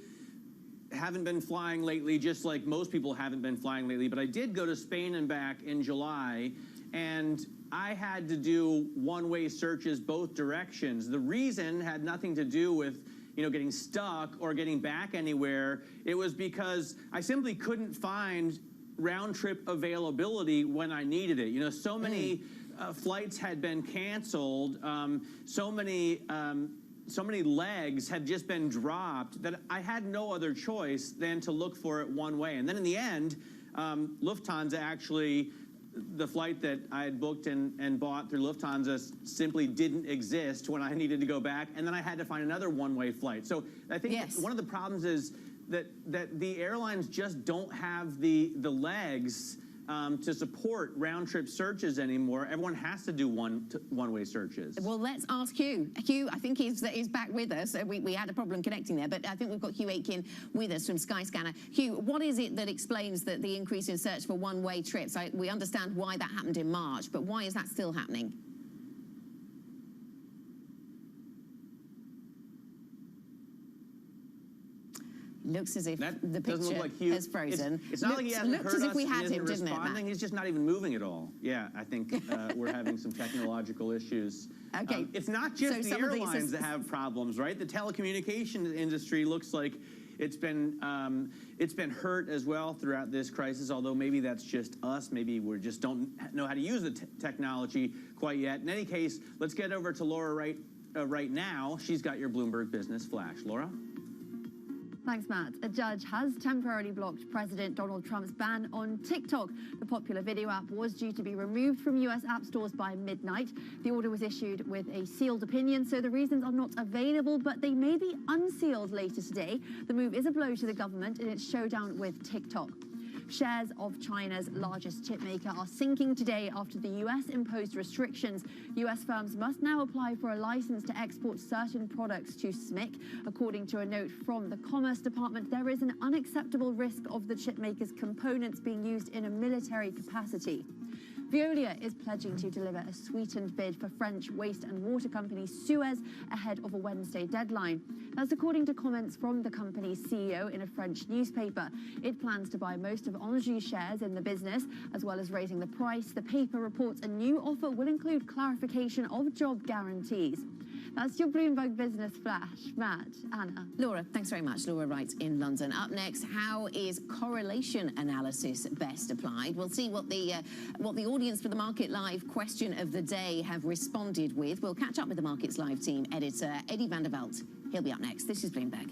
haven't been flying lately, just like most people haven't been flying lately, but I did go to Spain and back in July, and I had to do one-way searches both directions. The reason had nothing to do with, you know, getting stuck or getting back anywhere. It was because I simply couldn't find round-trip availability when I needed it. You know, so many flights had been canceled, so many legs had just been dropped that I had no other choice than to look for it one way. And then in the end, Lufthansa actually, the flight that I had booked and bought through Lufthansa simply didn't exist when I needed to go back, and then I had to find another one-way flight. So I think one of the problems is that the airlines just don't have the legs to support round-trip searches anymore. Everyone has to do one-way searches.
Well, let's ask Hugh. Hugh, I think he's back with us. We had a problem connecting there, but I think we've got Hugh Aitken with us from Skyscanner. Hugh, what is it that explains the increase in search for one-way trips? We understand why that happened in March, but why is that still happening? Looks as if the picture has frozen.
It's not like he hasn't heard us
as if we had
and
him,
isn't
didn't
responding.
it,
He's just not even moving at all. Yeah, I think we're having some technological issues.
Okay.
It's not just the airlines that have problems, right? The telecommunication industry looks like it's been hurt as well throughout this crisis, although maybe that's just us. Maybe we just don't know how to use the technology quite yet. In any case, let's get over to Laura right now. She's got your Bloomberg Business Flash. Laura?
Thanks, Matt. A judge has temporarily blocked President Donald Trump's ban on TikTok. The popular video app was due to be removed from U.S. app stores by midnight. The order was issued with a sealed opinion, so the reasons are not available, but they may be unsealed later today. The move is a blow to the government in its showdown with TikTok. Shares of China's largest chipmaker are sinking today after the U.S. imposed restrictions. U.S. firms must now apply for a license to export certain products to SMIC. According to a note from the Commerce Department, there is an unacceptable risk of the chipmaker's components being used in a military capacity. Veolia is pledging to deliver a sweetened bid for French waste and water company Suez ahead of a Wednesday deadline. That's according to comments from the company's CEO in a French newspaper. It plans to buy most of Engie's shares in the business, as well as raising the price. The paper reports a new offer will include clarification of job guarantees. That's your Bloomberg Business Flash. Matt, Anna.
Laura, thanks very much. Laura Wright in London. Up next, how is correlation analysis best applied? We'll see what the audience for the Market Live question of the day have responded with. We'll catch up with the Markets Live team editor, Eddie van der Welt. He'll be up next. This is Bloomberg.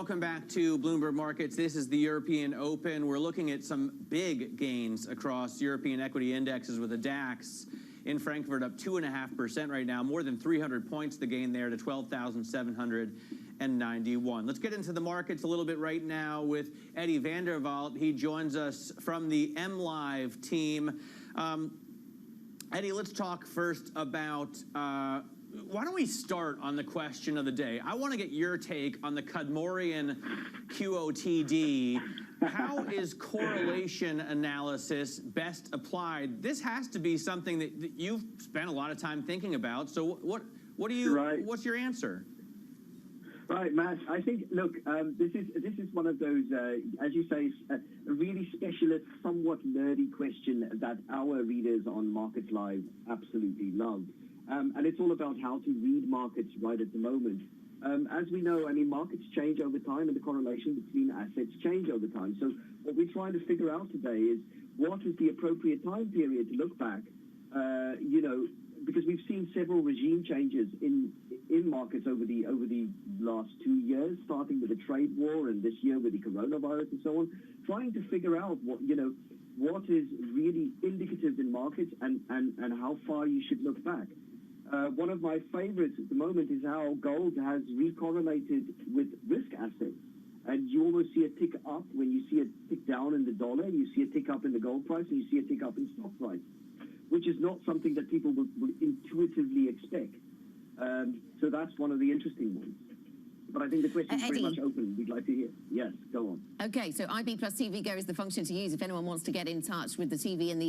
Welcome back to Bloomberg Markets. This is the European Open. We're looking at some big gains across European equity indexes with the DAX in Frankfurt up 2.5% right now, more than 300 points the gain there to 12,791. Let's get into the markets a little bit right now with Eddie Vanderwalt. He joins us from the MLive team. Eddie, let's talk first about why don't we start on the question of the day? I want to get your take on the Cudmorian QOTD. How is correlation analysis best applied? This has to be something that you've spent a lot of time thinking about. So what do you?
Right.
What's your answer?
Right, Matt. I think, look, this is one of those, as you say, a really specialist, somewhat nerdy question that our readers on Markets Live absolutely love. And it's all about how to read markets right at the moment. As we know, I mean, markets change over time and the correlation between assets change over time. So what we're trying to figure out today is what is the appropriate time period to look back, because we've seen several regime changes in markets over the last 2 years, starting with the trade war and this year with the coronavirus and so on, trying to figure out what is really indicative in markets and how far you should look back. One of my favorites at the moment is how gold has recorrelated with risk assets. And you almost see a tick up when you see a tick down in the dollar, you see a tick up in the gold price, and you see a tick up in stock price, which is not something that people would intuitively expect. So that's one of the interesting ones. But I think the question is pretty much open. We'd like to hear. Yes, go on.
Okay, so IB plus TV Go is the function to use if anyone wants to get in touch with the TV and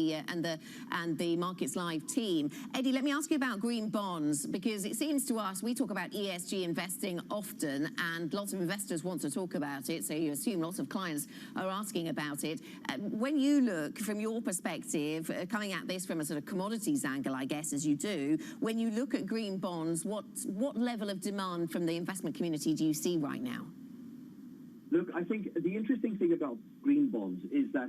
the Markets Live team. Eddie, let me ask you about green bonds, because it seems to us, we talk about ESG investing often, and lots of investors want to talk about it, so you assume lots of clients are asking about it. When you look from your perspective, coming at this from a sort of commodities angle, I guess, as you do, when you look at green bonds, what level of demand from the investment community do you see right now?
Look, I think the interesting thing about green bonds is that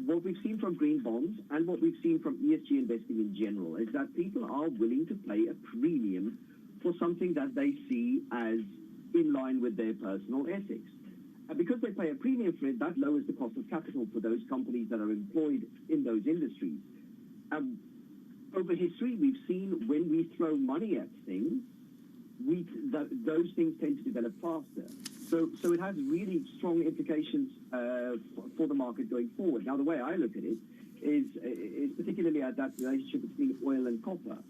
what we've seen from green bonds and what we've seen from ESG investing in general is that people are willing to pay a premium for something that they see as in line with their personal ethics. And because they pay a premium for it, that lowers the cost of capital for those companies that are employed in those industries. Over history, we've seen when we throw money at things, those things tend to develop faster. So it has really strong implications for the market going forward. Now, the way I look at it is particularly at that relationship between oil and copper.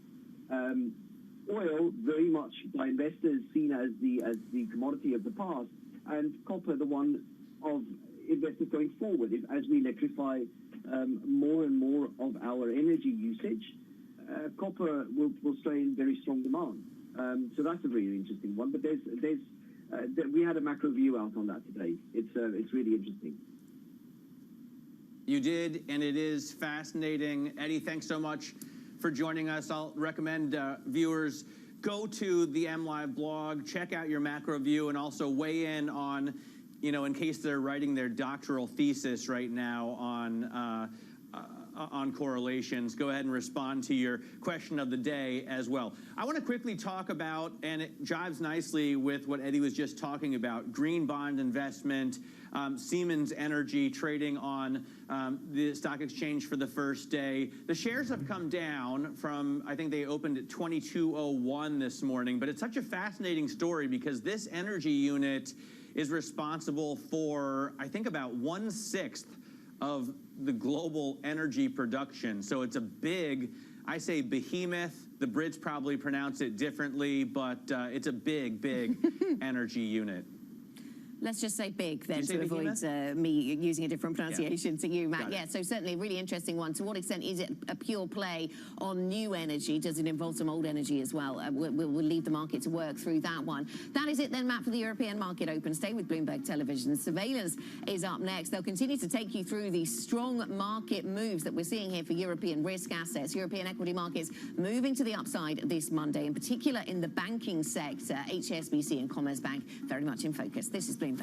Oil, very much by investors seen as the commodity of the past, and copper, the one of investors going forward. As we electrify more and more of our energy usage, copper will stay in very strong demand. So that's a really interesting one. But we had a macro view out on that today. It's really interesting.
You did, and it is fascinating. Eddie, thanks so much for joining us. I'll recommend viewers go to the MLive blog, check out your macro view, and also weigh in on, in case they're writing their doctoral thesis right now on correlations, go ahead and respond to your question of the day as well. I want to quickly talk about, and it jives nicely with what Eddie was just talking about, green bond investment, Siemens Energy trading on the stock exchange for the first day. The shares have come down from, I think they opened at 22.01 this morning, but it's such a fascinating story because this energy unit is responsible for, I think, about 1/6 of the global energy production. So it's a big, I say behemoth. The Brits probably pronounce it differently, but it's a big energy unit.
Let's just say big then to avoid me using a different pronunciation to you, Matt. Yeah, so certainly a really interesting one. To what extent is it a pure play on new energy? Does it involve some old energy as well? We'll leave the market to work through that one. That is it then, Matt, for the European Market Open. Stay with Bloomberg Television. Surveillance is up next. They'll continue to take you through the strong market moves that we're seeing here for European risk assets. European equity markets moving to the upside this Monday, in particular in the banking sector. HSBC and Commerzbank very much in focus. This is Bloomberg.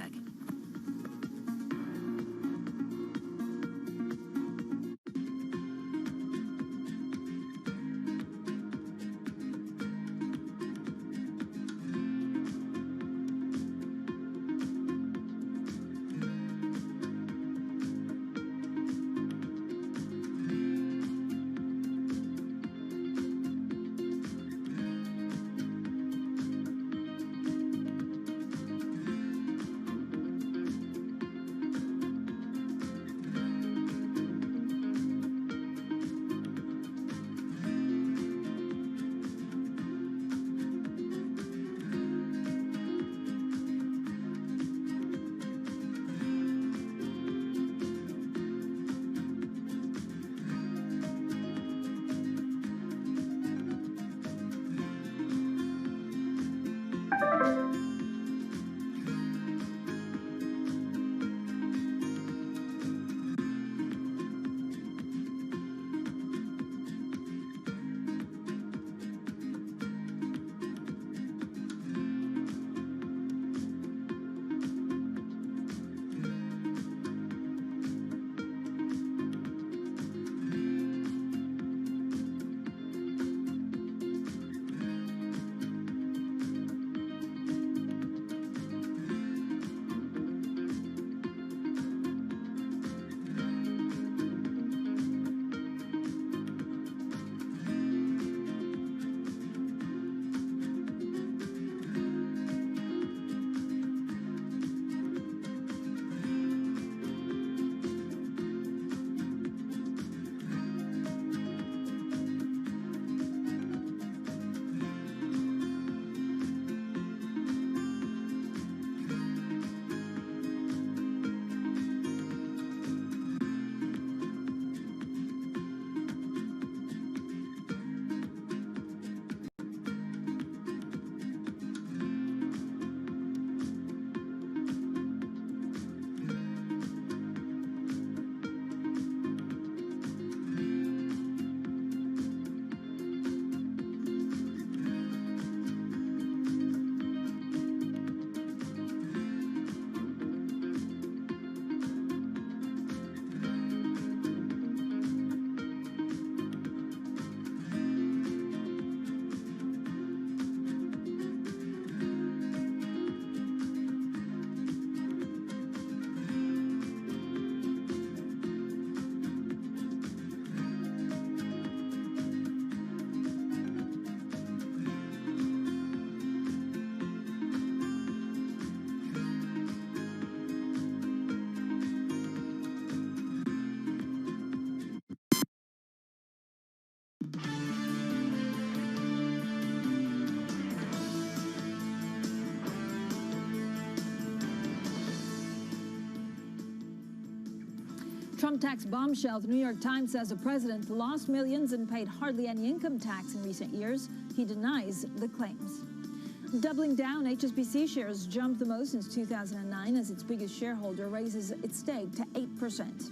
Trump tax bombshell. The New York Times says the president lost millions and paid hardly any income tax in recent years. He denies the claims. Doubling down, HSBC shares jumped the most since 2009 as its biggest shareholder raises its stake to 8%.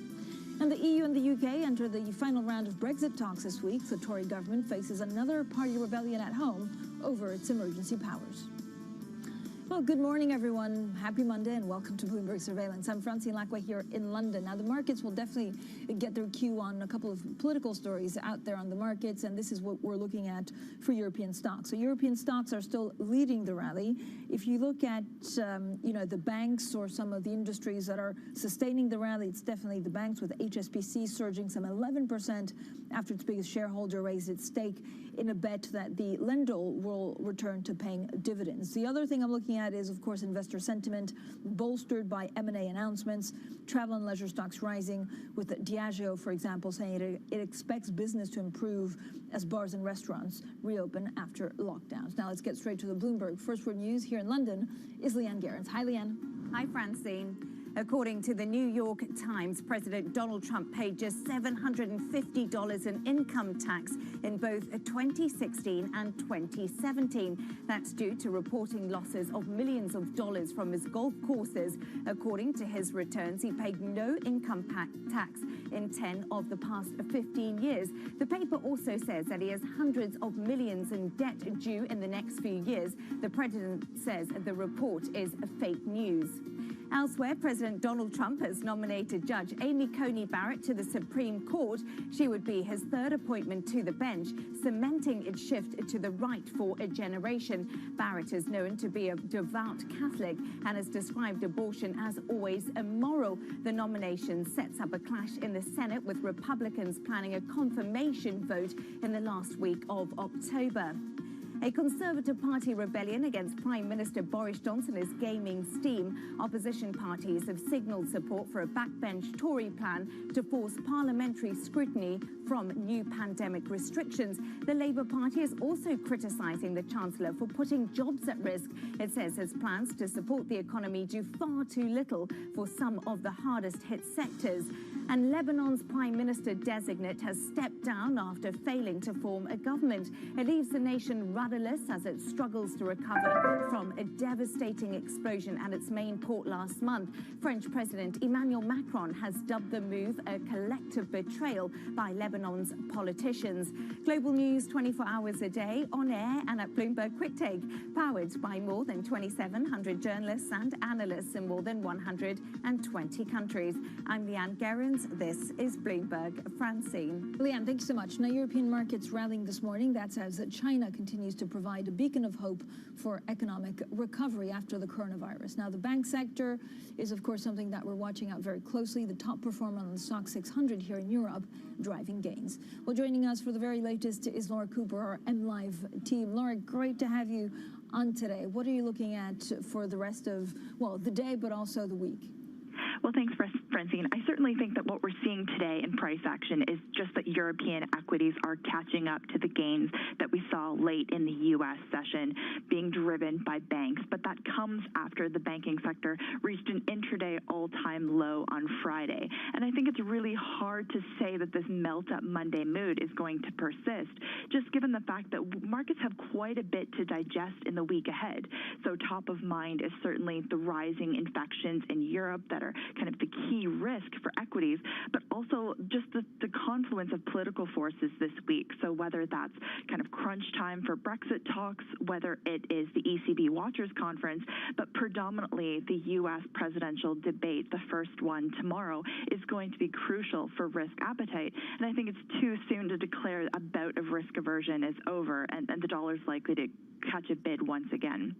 And the EU and the UK enter the final round of Brexit talks this week. The Tory government faces another party rebellion at home over its emergency powers. Well, good morning, everyone. Happy Monday and welcome to Bloomberg Surveillance. I'm Francine Lacqua here in London. Now, the markets will definitely get their cue on a couple of political stories out there on the markets, and this is what we're looking at for European stocks. So European stocks are still leading the rally. If you look at, the banks or some of the industries that are sustaining the rally, it's definitely the banks, with HSBC surging some 11% after its biggest shareholder raised its stake in a bet that the lender will return to paying dividends. The other thing I'm looking at is, of course, investor sentiment bolstered by M&A announcements, travel and leisure stocks rising, with Diageo, for example, saying it expects business to improve as bars and restaurants reopen after lockdowns. Now let's get straight to the Bloomberg First Word News. Here in London is Leanne Gerrans. Hi, Leanne.
Hi, Francine. According to the New York Times, President Donald Trump paid just $750 in income tax in both 2016 and 2017. That's due to reporting losses of millions of dollars from his golf courses. According to his returns, he paid no income tax in 10 of the past 15 years. The paper also says that he has hundreds of millions in debt due in the next few years. The president says the report is fake news. Elsewhere, President Donald Trump has nominated Judge Amy Coney Barrett to the Supreme Court. She would be his third appointment to the bench, cementing its shift to the right for a generation. Barrett is known to be a devout Catholic and has described abortion as always immoral. The nomination sets up a clash in the Senate, with Republicans planning a confirmation vote in the last week of October. A Conservative Party rebellion against Prime Minister Boris Johnson is gaining steam. Opposition parties have signalled support for a backbench Tory plan to force parliamentary scrutiny from new pandemic restrictions. The Labour Party is also criticising the Chancellor for putting jobs at risk. It says his plans to support the economy do far too little for some of the hardest hit sectors. And Lebanon's Prime Minister-designate has stepped down after failing to form a government. It leaves the nation rudderless as it struggles to recover from a devastating explosion at its main port last month. French President Emmanuel Macron has dubbed the move a collective betrayal by Lebanon's politicians. Global news 24 hours a day, on air and at Bloomberg Quick Take, powered by more than 2,700 journalists and analysts in more than 120 countries. I'm Leanne Gerrans. This is Bloomberg. Francine.
Leanne, thank you so much. Now, European markets rallying this morning. That's as China continues to provide a beacon of hope for economic recovery after the coronavirus. Now, the bank sector is, of course, something that we're watching out very closely. The top performer on the stock 600 here in Europe, driving gains. Well, joining us for the very latest is Laura Cooper, our MLive team. Laura, great to have you on today. What are you looking at for the rest of, the day, but also the week?
Well, thanks, Francine. I certainly think that what we're seeing today in price action is just that European equities are catching up to the gains that we saw late in the U.S. session, being driven by banks. But that comes after the banking sector reached an intraday all-time low on Friday. And I think it's really hard to say that this melt-up Monday mood is going to persist, just given the fact that markets have quite a bit to digest in the week ahead. So top of mind is certainly the rising infections in Europe that are kind of the key risk for equities, but also just the confluence of political forces this week. So whether that's kind of crunch time for Brexit talks, whether it is the ECB Watchers Conference, but predominantly the U.S. presidential debate, the first one tomorrow, is going to be crucial for risk appetite. And I think it's too soon to declare a bout of risk aversion is over, and the dollar's likely to catch a bid once again.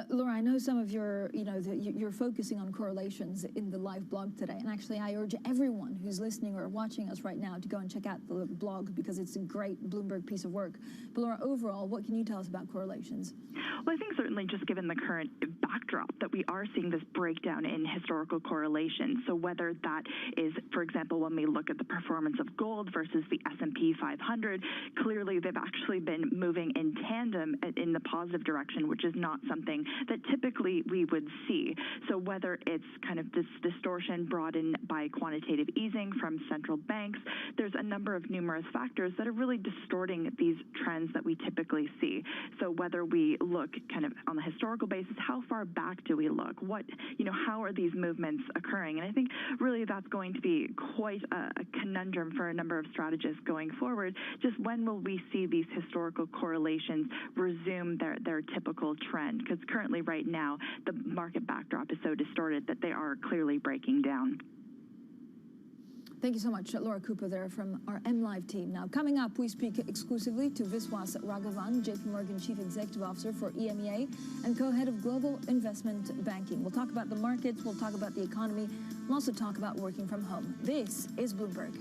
Laura, I know some of your, you're focusing on correlations in the live blog today. And actually, I urge everyone who's listening or watching us right now to go and check out the blog because it's a great Bloomberg piece of work. But Laura, overall, what can you tell us about correlations?
Well, I think certainly just given the current backdrop that we are seeing this breakdown in historical correlation. So whether that is, for example, when we look at the performance of gold versus the S&P 500, clearly they've actually been moving in tandem in the positive direction, which is not something that typically we would see. So whether it's kind of this distortion brought in by quantitative easing from central banks, there's a number of numerous factors that are really distorting these trends that we typically see. So whether we look kind of on the historical basis, how far back do we look? How are these movements occurring? And I think really that's going to be quite a conundrum for a number of strategists going forward. Just when will we see these historical correlations resume their typical trend? Because currently right now, the market backdrop is so distorted that they are clearly breaking down.
Thank you so much, Laura Cooper there from our MLive team. Now, coming up, we speak exclusively to Viswas Raghavan, JP Morgan Chief Executive Officer for EMEA and co-head of Global Investment Banking. We'll talk about the markets, we'll talk about the economy, we'll also talk about working from home. This is Bloomberg.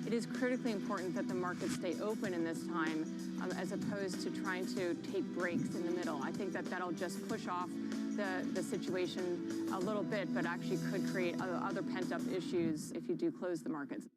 It is critically important that the markets stay open in this time as opposed to trying to take breaks in the middle. I think that that'll just push off the situation a little bit, but actually could create other pent-up issues if you do close the markets.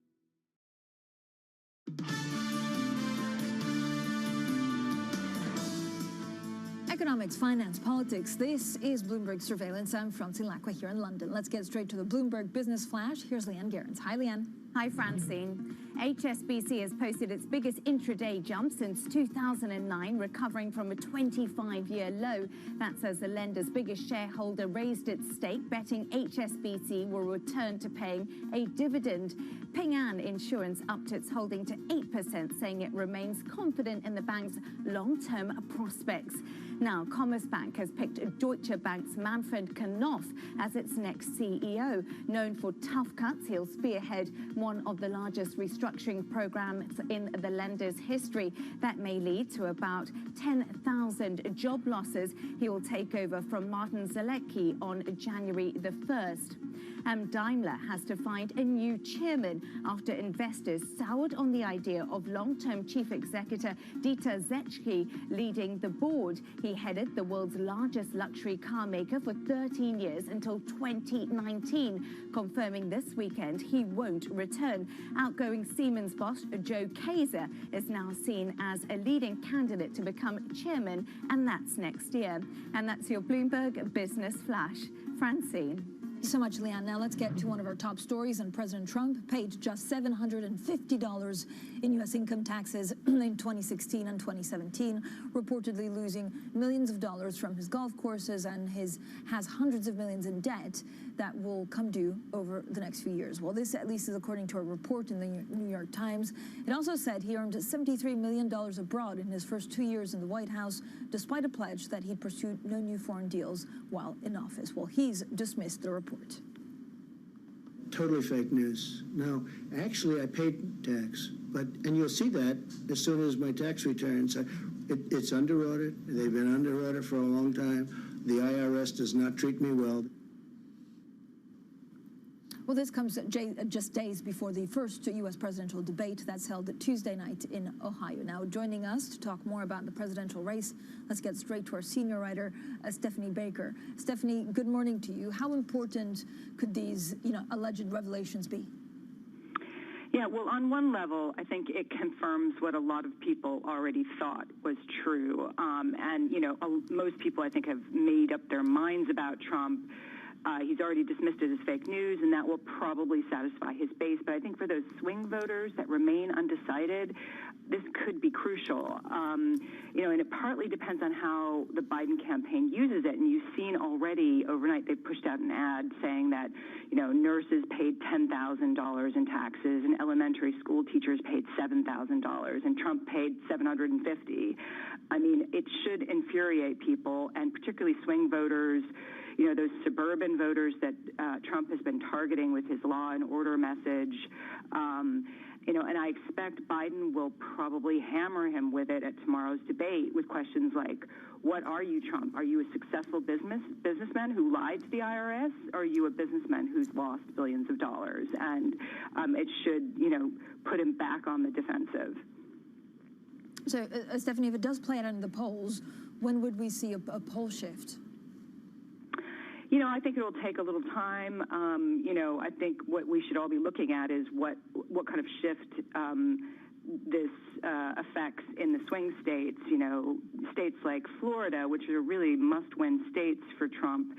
Economics, finance, politics. This is Bloomberg Surveillance. I'm Francine Lacqua here in London. Let's get straight to the Bloomberg Business Flash. Here's Leanne Gerrans. Hi, Leanne.
Hi, Francine. HSBC has posted its biggest intraday jump since 2009, recovering from a 25-year low. That's as the lender's biggest shareholder raised its stake, betting HSBC will return to paying a dividend. Ping An Insurance upped its holding to 8%, saying it remains confident in the bank's long-term prospects. Now, Commerzbank has picked Deutsche Bank's Manfred Knof as its next CEO. Known for tough cuts, he'll spearhead one of the largest restructuring programs in the lender's history. That may lead to about 10,000 job losses. He will take over from Martin Zielecki on January the 1st. Daimler has to find a new chairman after investors soured on the idea of long-term chief executive Dieter Zetsche leading the board. He headed the world's largest luxury car maker for 13 years until 2019, confirming this weekend he won't return. Outgoing Siemens boss Joe Kaiser is now seen as a leading candidate to become chairman, and that's next year. And that's your Bloomberg Business Flash. Francine.
So much, Leanne. Now let's get to one of our top stories. And President Trump paid just $750 in U.S. income taxes in 2016 and 2017, reportedly losing millions of dollars from his golf courses, and has hundreds of millions in debt that will come due over the next few years. Well, this at least is according to a report in the New York Times. It also said he earned $73 million abroad in his first 2 years in the White House, despite a pledge that he'd pursued no new foreign deals while in office. Well, he's dismissed the report.
Totally fake news. No, actually, I paid tax, and you'll see that as soon as my tax returns. It's under audit. They've been under audit for a long time. The IRS does not treat me well.
Well, this comes just days before the first U.S. presidential debate that's held Tuesday night in Ohio. Now, joining us to talk more about the presidential race, let's get straight to our senior writer, Stephanie Baker. Stephanie, good morning to you. How important could these, alleged revelations be?
Yeah, well, on one level, I think it confirms what a lot of people already thought was true. Most people, I think, have made up their minds about Trump. He's already dismissed it as fake news, and that will probably satisfy his base. But I think for those swing voters that remain undecided, this could be crucial. And it partly depends on how the Biden campaign uses it. And you've seen already overnight, they pushed out an ad saying that, nurses paid $10,000 in taxes and elementary school teachers paid $7,000 and Trump paid $750. I mean, it should infuriate people, and particularly swing voters, those suburban voters that Trump has been targeting with his law and order message. And I expect Biden will probably hammer him with it at tomorrow's debate with questions like, what are you, Trump? Are you a successful businessman who lied to the IRS? Or are you a businessman who's lost billions of dollars? And it should, put him back on the defensive.
So, Stephanie, if it does play out in the polls, when would we see a poll shift?
I think it will take a little time. I think what we should all be looking at is what kind of shift this affects in the swing states. States like Florida, which are really must-win states for Trump.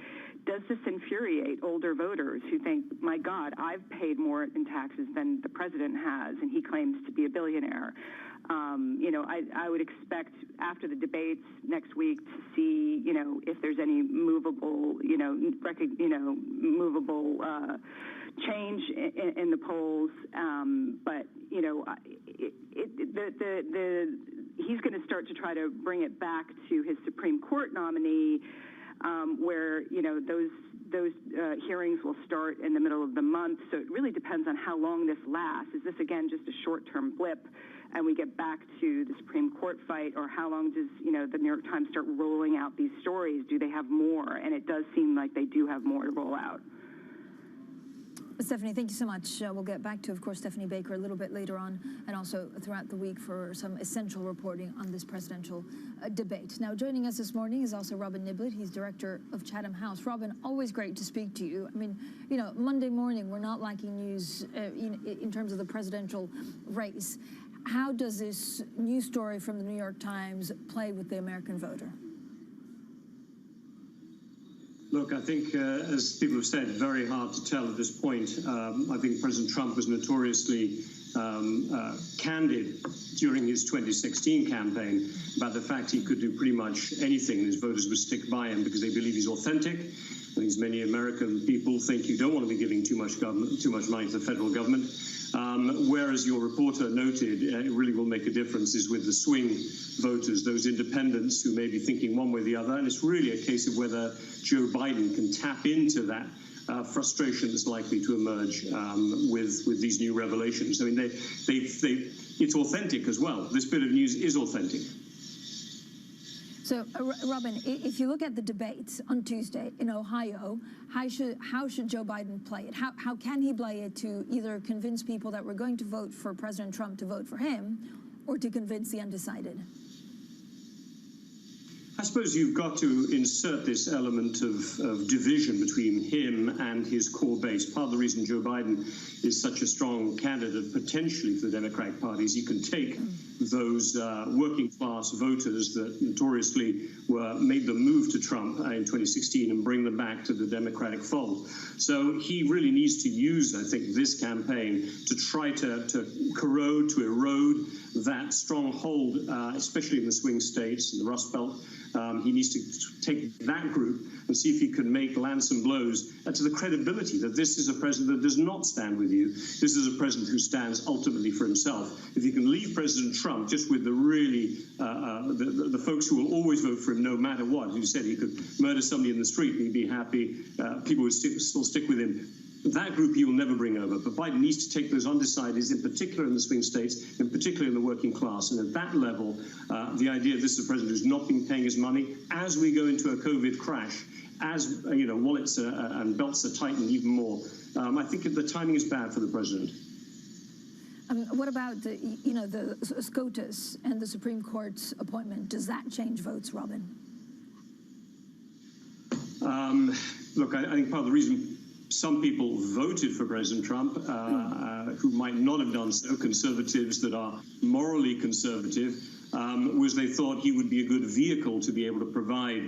Does this infuriate older voters who think, my God, I've paid more in taxes than the president has, and he claims to be a billionaire? I would expect after the debates next week to see, if there's any movable, change in the polls. But he's going to start to try to bring it back to his Supreme Court nominee, where those hearings will start in the middle of the month. So it really depends on how long this lasts. Is this, again, just a short-term blip and we get back to the Supreme Court fight, or how long does, the New York Times start rolling out these stories? Do they have more? And it does seem like they do have more to roll out.
Stephanie, thank you so much. We'll get back to, of course, Stephanie Baker a little bit later on, and also throughout the week for some essential reporting on this presidential debate. Now, joining us this morning is also Robin Niblett. He's director of Chatham House. Robin, always great to speak to you. I mean, Monday morning, we're not lacking news in terms of the presidential race. How does this news story from the New York Times play with the American voter?
Look, I think, as people have said, very hard to tell at this point. I think President Trump was notoriously candid during his 2016 campaign about the fact he could do pretty much anything and his voters would stick by him because they believe he's authentic. I think many American people think you don't want to be giving too much money to the federal government. Whereas your reporter noted, it really will make a difference is with the swing voters, those independents who may be thinking one way or the other. And it's really a case of whether Joe Biden can tap into that frustration that's likely to emerge with these new revelations. I mean, it's authentic as well. This bit of news is authentic.
So, Robin, if you look at the debates on Tuesday in Ohio, how should Joe Biden play it? How can he play it to either convince people that we're going to vote for President Trump to vote for him, or to convince the undecided?
suppose you've got to insert this element of division between him and his core base. Part of the reason Joe Biden is such a strong candidate potentially for the Democratic Party is he can take those working class voters that notoriously made the move to Trump in 2016 and bring them back to the Democratic fold. So he really needs to use, I think, this campaign to try to corrode, to erode that stronghold, especially in the swing states and the Rust Belt. He needs to take that group and see if he can land some blows to the credibility that this is a president that does not stand with you. This is a president who stands ultimately for himself. If you can leave President Trump just with the really, the folks who will always vote for him no matter what, who said he could murder somebody in the street and he'd be happy, people would still stick with him. That group he will never bring over. But Biden needs to take those undecideds, in particular in the swing states, in particular in the working class. And at that level, the idea this is a president who's not been paying his money as we go into a COVID crash, as wallets and belts are tightened even more. I think the timing is bad for the president.
What about the SCOTUS and the Supreme Court's appointment? Does that change votes, Robin?
Look, I think part of the reason some people voted for President Trump who might not have done so, conservatives that are morally conservative, was they thought he would be a good vehicle to be able to provide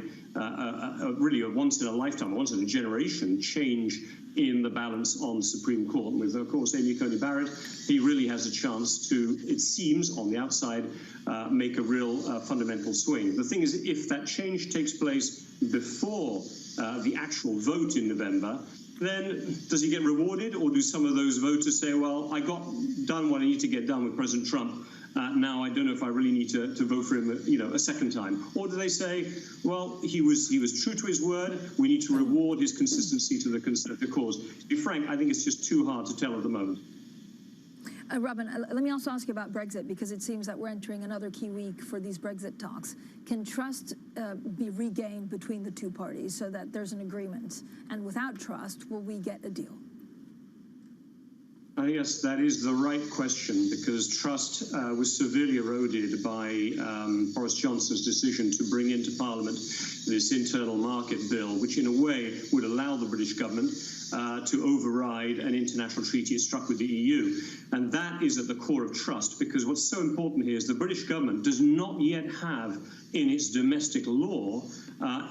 really a once-in-a-lifetime, once-in-a-generation change in the balance on the Supreme Court. With, of course, Amy Coney Barrett, he really has a chance to, it seems, on the outside, make a real fundamental swing. The thing is, if that change takes place before the actual vote in November, then does he get rewarded, or do some of those voters say, well, I got done what I need to get done with President Trump, now I don't know if I really need to vote for him a second time? Or do they say, well, he was true to his word, we need to reward his consistency to the conservative cause? To be frank, I think it's just too hard to tell at the moment.
Robin, let me also ask you about Brexit, because it seems that we're entering another key week for these Brexit talks. Can trust be regained between the two parties so that there's an agreement? And without trust, will we get a deal?
Yes, that is the right question, because trust was severely eroded by Boris Johnson's decision to bring into Parliament this internal market bill, which in a way would allow the British government to override an international treaty struck with the EU. And that is at the core of trust, because what's so important here is the British government does not yet have in its domestic law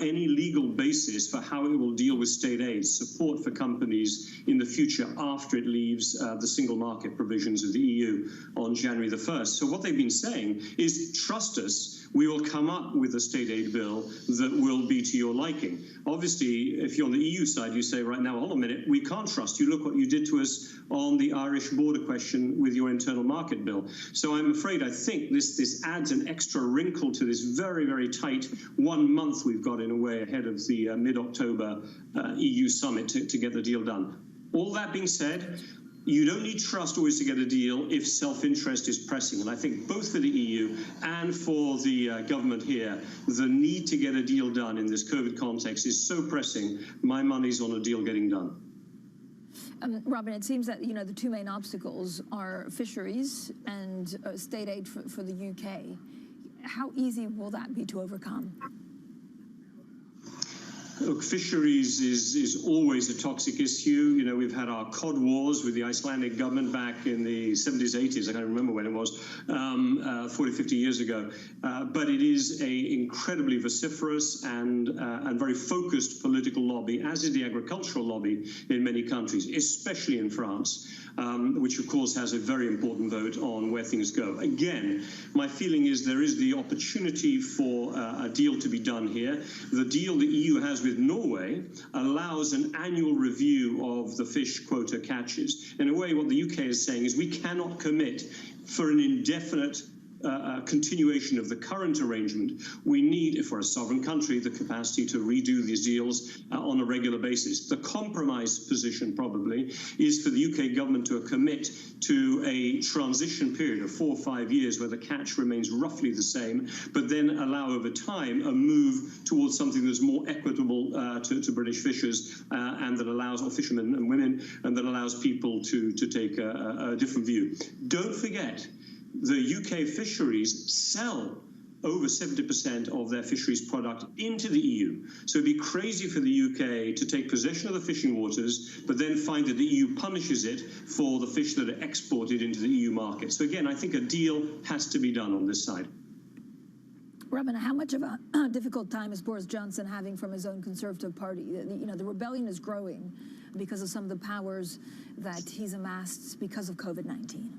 any legal basis for how it will deal with state aid, support for companies in the future after it leaves the single market provisions of the EU on January the 1st. So what they've been saying is, trust us, we will come up with a state aid bill that will be to your liking. Obviously, if you're on the EU side, you say right now, hold on a minute, we can't trust you. Look what you did to us on the Irish border question with your internal market bill. So I'm afraid I think this adds an extra wrinkle to this very, very tight 1 month we've got in a way ahead of the mid-October EU summit to get the deal done. All that being said, you don't need trust always to get a deal if self-interest is pressing. And I think both for the EU and for the government here, the need to get a deal done in this COVID context is so pressing, my money's on a deal getting done.
Robin, it seems that, the two main obstacles are fisheries and state aid for the UK. How easy will that be to overcome?
Look, fisheries is always a toxic issue. We've had our cod wars with the Icelandic government back in the 70s, 80s. I can't remember when it was, 40, 50 years ago. But it is an incredibly vociferous and very focused political lobby, as is the agricultural lobby in many countries, especially in France, which, of course, has a very important vote on where things go. Again, my feeling is there is the opportunity for a deal to be done here. The deal the EU has with Norway allows an annual review of the fish quota catches. In a way, what the UK is saying is we cannot commit for an indefinite continuation of the current arrangement. We need, if we're a sovereign country, the capacity to redo these deals on a regular basis. The compromise position probably is for the UK government to commit to a transition period of 4 or 5 years where the catch remains roughly the same, but then allow over time a move towards something that's more equitable to British fishers and that allows, or fishermen and women, and that allows people to take a different view. Don't forget, the UK fisheries sell over 70% of their fisheries product into the EU. So it'd be crazy for the UK to take possession of the fishing waters, but then find that the EU punishes it for the fish that are exported into the EU market. So again, I think a deal has to be done on this side.
Robin, how much of a difficult time is Boris Johnson having from his own Conservative Party? The rebellion is growing because of some of the powers that he's amassed because of COVID-19.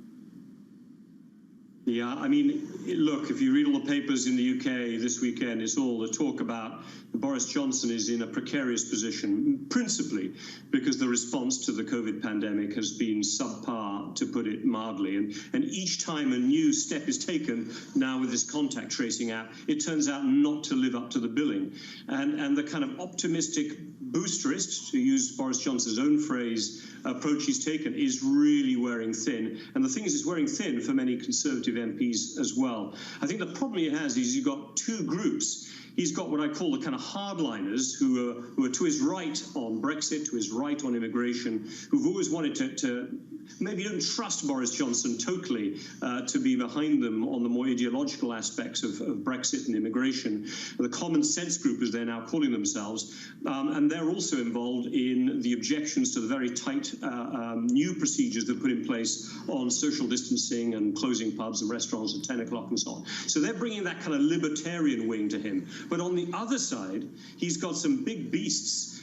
Yeah, I mean, look, if you read all the papers in the UK this weekend, it's all the talk about Boris Johnson is in a precarious position, principally because the response to the COVID pandemic has been subpar, to put it mildly. And each time a new step is taken, now with this contact tracing app, it turns out not to live up to the billing. And the kind of optimistic boosterist, to use Boris Johnson's own phrase, approach he's taken is really wearing thin. And the thing is, it's wearing thin for many Conservative MPs as well. I think the problem he has is you've got two groups. He's got what I call the kind of hardliners who are to his right on Brexit, to his right on immigration, who've always wanted to maybe don't trust Boris Johnson totally to be behind them on the more ideological aspects of Brexit and immigration. The common sense group, as they're now calling themselves, and they're also involved in the objections to the very tight new procedures that are put in place on social distancing and closing pubs and restaurants at 10 o'clock and so on. So they're bringing that kind of libertarian wing to him. But on the other side, he's got some big beasts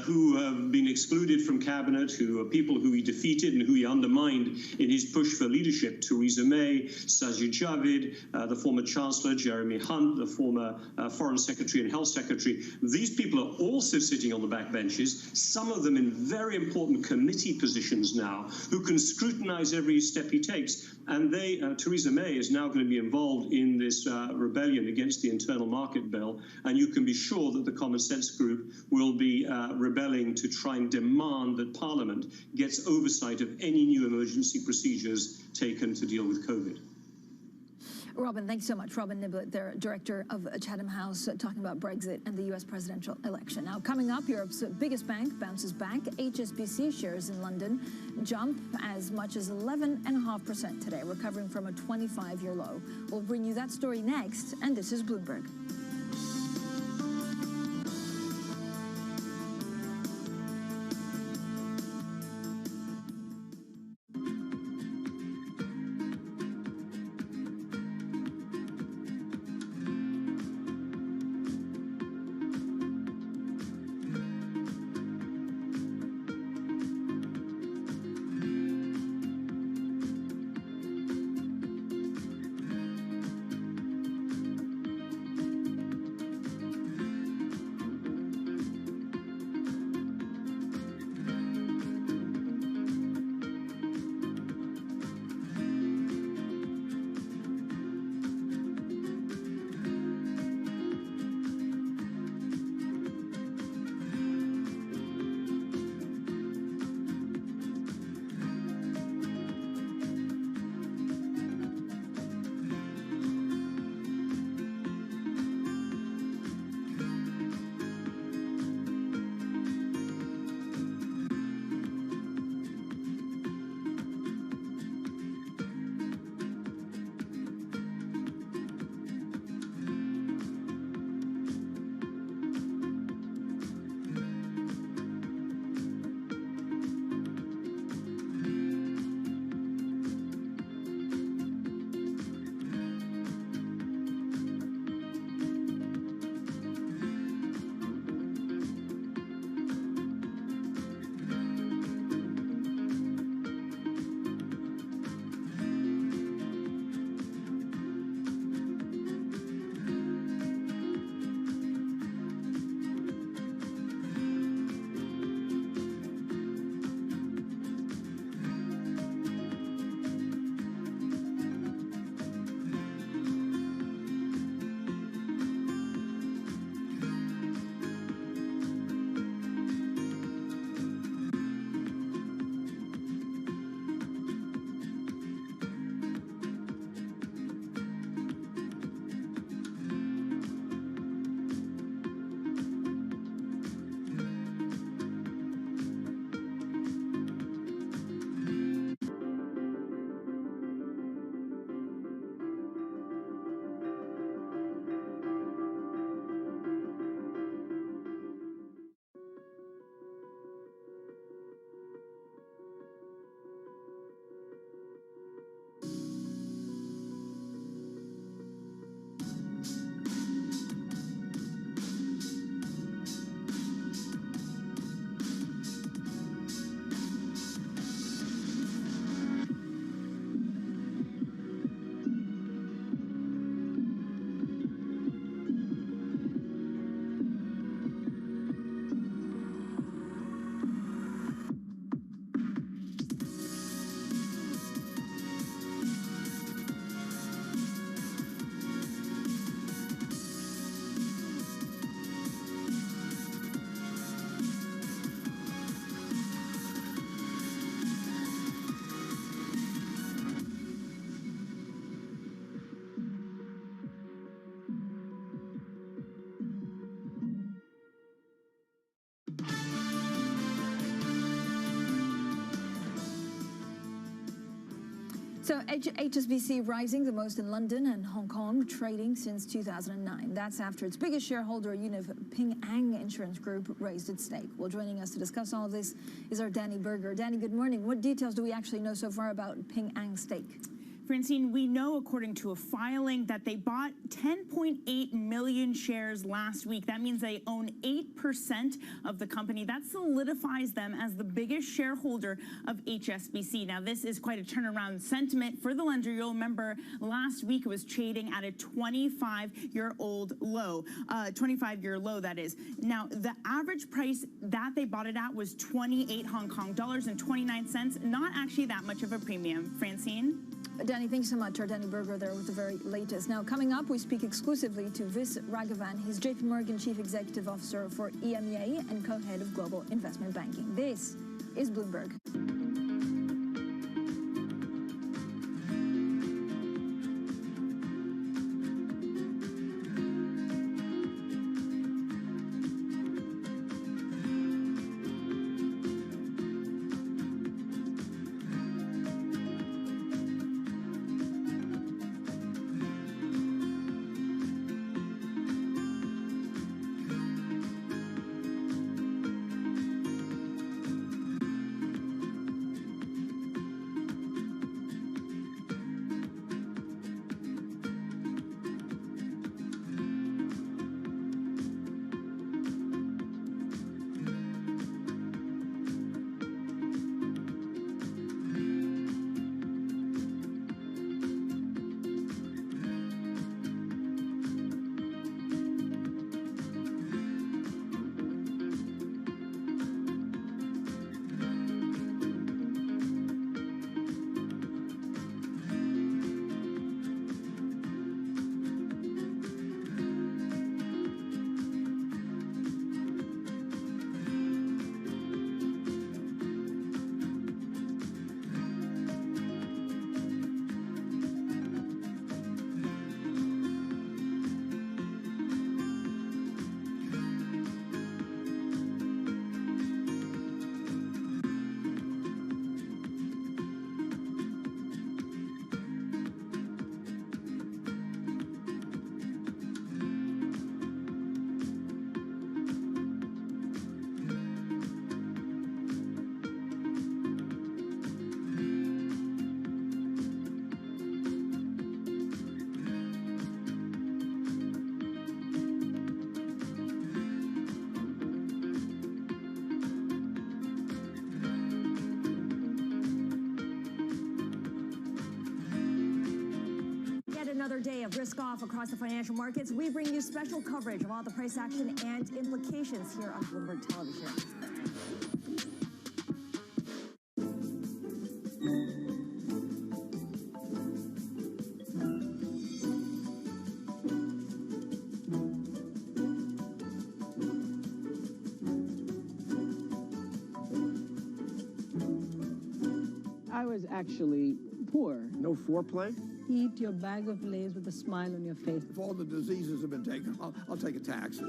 who have been excluded from cabinet, who are people who he defeated and who he undermined in his push for leadership. Theresa May, Sajid Javid, the former Chancellor, Jeremy Hunt, the former Foreign Secretary and Health Secretary. These people are also sitting on the backbenches, some of them in very important committee positions now, who can scrutinize every step he takes. And Theresa May is now going to be involved in this rebellion against the internal market bill. And you can be sure that the Common Sense Group will be rebelling to try and demand that Parliament gets oversight of any new emergency procedures taken to deal with COVID.
Robin, thanks so much. Robin Niblett, the director of Chatham House, talking about Brexit and the U.S. presidential election. Now, coming up, Europe's biggest bank bounces back. HSBC shares in London jump as much as 11.5% today, recovering from a 25-year low. We'll bring you that story next, and this is Bloomberg. So HSBC rising the most in London and Hong Kong, trading since 2009. That's after its biggest shareholder, Ping An Insurance Group, raised its stake. Well, joining us to discuss all of this is our Danny Berger. Danny, good morning. What details do we actually know so far about Ping An's stake?
Francine, we know, according to a filing, that they bought 10.8 million shares last week. That means they own 8% of the company. That solidifies them as the biggest shareholder of HSBC. Now, this is quite a turnaround sentiment for the lender. You'll remember last week it was trading at a 25-year low, that is. Now, the average price that they bought it at was 28 Hong Kong dollars and 29 cents. Not actually that much of a premium. Francine?
Danny, thank you so much. Our Danny Berger there with the very latest. Now, coming up, we speak exclusively to Vis Raghavan. He's JP Morgan Chief Executive Officer for EMEA and co-head of Global Investment Banking. This is Bloomberg.
Another day of risk off across the financial markets. We bring you special coverage of all the price action and implications here on Bloomberg Television.
I was actually poor.
No foreplay?
Eat your bag of Lay's with a smile on your face.
If all the diseases have been taken, I'll take a tax.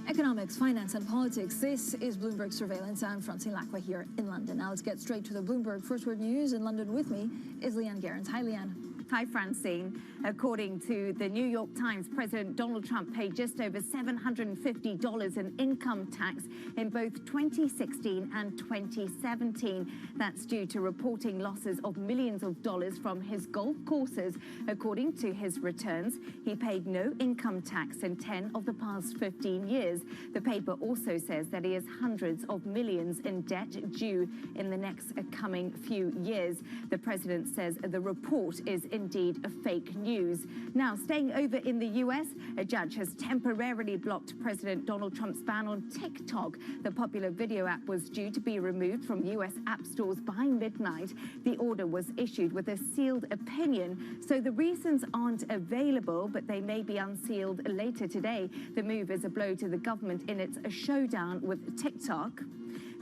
Economics, finance, and politics. This is Bloomberg Surveillance. I'm Francine Lacqua here in London. Now let's get straight to the Bloomberg First Word News. In London with me is Leanne Gerrans. Hi, Leanne.
Hi, Francine. According to the New York Times, President Donald Trump paid just over $750 in income tax in both 2016 and 2017. That's due to reporting losses of millions of dollars from his golf courses. According to his returns, he paid no income tax in 10 of the past 15 years. The paper also says that he has hundreds of millions in debt due in the next coming few years. The president says the report is in indeed fake news. Now, staying over in the US, a judge has temporarily blocked President Donald Trump's ban on TikTok. The popular video app was due to be removed from US app stores by midnight. The order was issued with a sealed opinion, so the reasons aren't available, but they may be unsealed later today. The move is a blow to the government in its showdown with TikTok.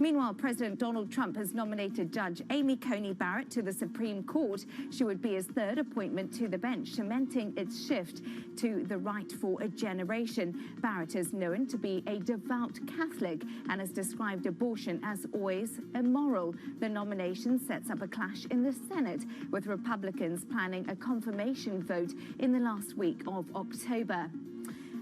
Meanwhile, President Donald Trump has nominated Judge Amy Coney Barrett to the Supreme Court. She would be his third appointment to the bench, cementing its shift to the right for a generation. Barrett is known to be a devout Catholic and has described abortion as always immoral. The nomination sets up a clash in the Senate, with Republicans planning a confirmation vote in the last week of October.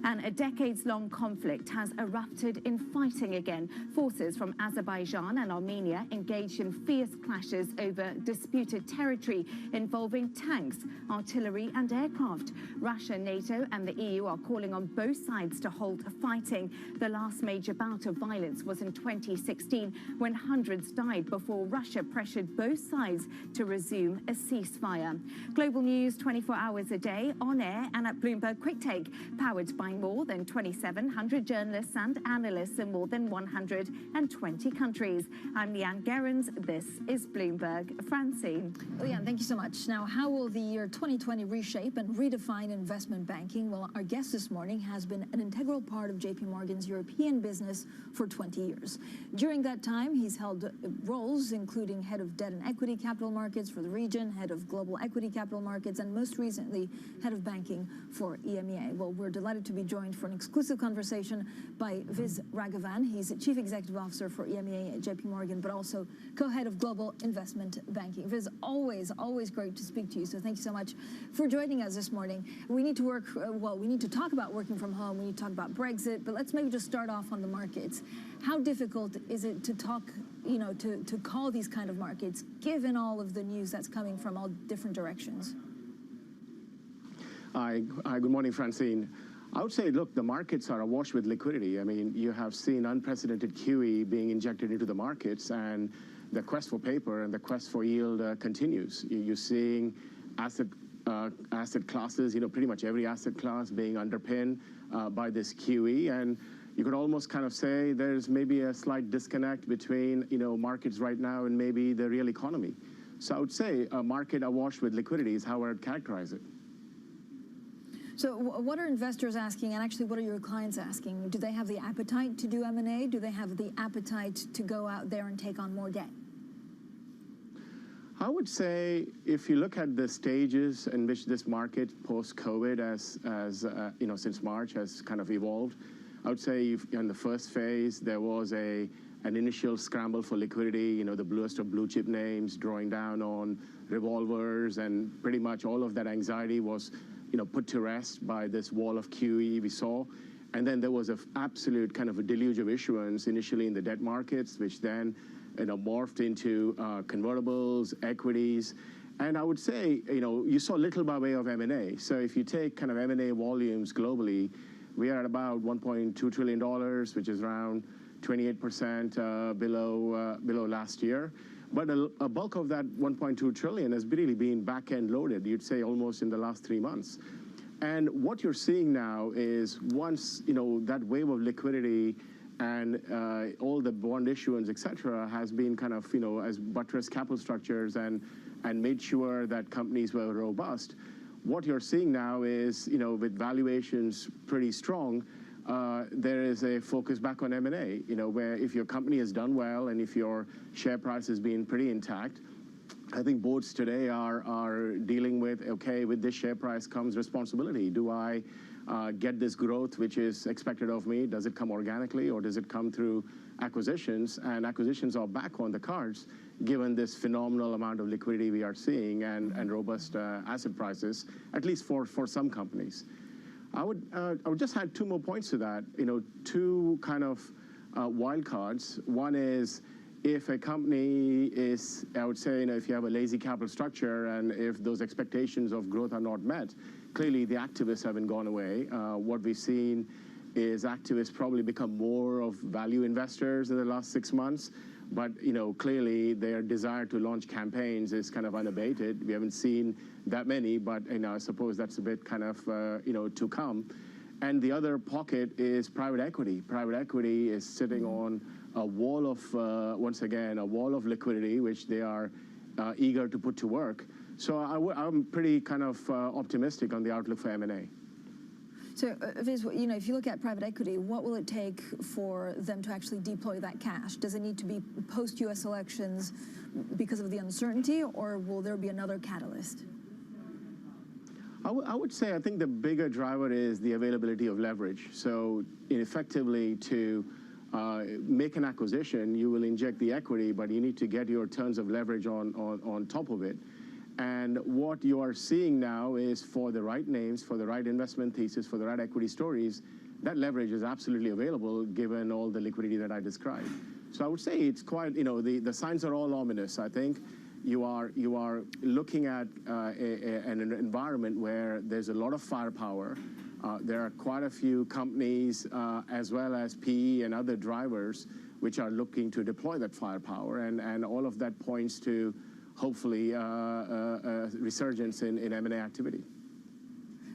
And a decades-long conflict has erupted in fighting again. Forces from Azerbaijan and Armenia engaged in fierce clashes over disputed territory involving tanks, artillery and aircraft. Russia, NATO and the EU are calling on both sides to halt fighting. The last major bout of violence was in 2016, when hundreds died before Russia pressured both sides to resume a ceasefire. Global news 24 hours a day, on air and at Bloomberg Quick Take, powered by more than 2,700 journalists and analysts in more than 120 countries. I'm Leanne Gerrans. This is Bloomberg. Francine.
Leanne, thank you so much. Now, how will the year 2020 reshape and redefine investment banking? Well, our guest this morning has been an integral part of JP Morgan's European business for 20 years. During that time, he's held roles including head of debt and equity capital markets for the region, head of global equity capital markets, and most recently, head of banking for EMEA. Well, we're delighted to be joined for an exclusive conversation by Viz Raghavan. He's Chief Executive Officer for EMEA at JP Morgan, but also co-head of global investment banking. Viz, always great to speak to you. So thank you so much for joining us this morning. We need to we need to talk about working from home. We need to talk about Brexit, but let's maybe just start off on the markets. How difficult is it to talk, to call these kind of markets, given all of the news that's coming from all different directions?
Hi, good morning, Francine. I would say, look, the markets are awash with liquidity. I mean, you have seen unprecedented QE being injected into the markets, and the quest for paper and the quest for yield continues. You're seeing asset classes, pretty much every asset class being underpinned by this QE, and you could almost kind of say there's maybe a slight disconnect between, markets right now and maybe the real economy. So I would say a market awash with liquidity is how I would characterize it.
So what are investors asking, and actually what are your clients asking? Do they have the appetite to do M&A? Do they have the appetite to go out there and take on more debt?
I would say if you look at the stages in which this market post-COVID since March has kind of evolved, I would say in the first phase there was an initial scramble for liquidity, the bluest of blue chip names drawing down on revolvers, and pretty much all of that anxiety was put to rest by this wall of QE we saw. And then there was an absolute kind of a deluge of issuance initially in the debt markets, which then morphed into convertibles, equities. And I would say, you saw little by way of M&A. So if you take kind of M&A volumes globally, we are at about $1.2 trillion, which is around 28% below last year. But a bulk of that 1.2 trillion has really been back-end loaded, you'd say almost in the last 3 months. And what you're seeing now is once, that wave of liquidity and all the bond issuance, et cetera, has been kind of, as buttressed capital structures and made sure that companies were robust, what you're seeing now is, with valuations pretty strong, there is a focus back on M&A, where if your company has done well and if your share price has been pretty intact, I think boards today are dealing with, okay, with this share price comes responsibility. Do I get this growth which is expected of me? Does it come organically or does it come through acquisitions? And acquisitions are back on the cards given this phenomenal amount of liquidity we are seeing and robust asset prices, at least for some companies. I would just add two more points to that. Two kind of wild cards. One is if a company is, I would say, if you have a lazy capital structure and if those expectations of growth are not met, clearly the activists haven't gone away. What we've seen is activists probably become more of value investors in the last 6 months, But clearly their desire to launch campaigns is kind of unabated. We haven't seen that many, but I suppose that's a bit kind of to come. And the other pocket is private equity. Private equity is sitting on a wall of, once again, a wall of liquidity, which they are eager to put to work. So I'm pretty kind of optimistic on the outlook for M&A.
So, Viz, if you look at private equity, what will it take for them to actually deploy that cash? Does it need to be post-U.S. elections because of the uncertainty, or will there be another catalyst?
I would say I think the bigger driver is the availability of leverage. So, effectively, to make an acquisition, you will inject the equity, but you need to get your turns of leverage on top of it. And what you are seeing now is for the right names, for the right investment thesis, for the right equity stories, that leverage is absolutely available given all the liquidity that I described. So I would say it's quite, the signs are all ominous. I think you are looking at an environment where there's a lot of firepower. There are quite a few companies as well as PE and other drivers which are looking to deploy that firepower, and all of that points to hopefully a resurgence in M&A activity.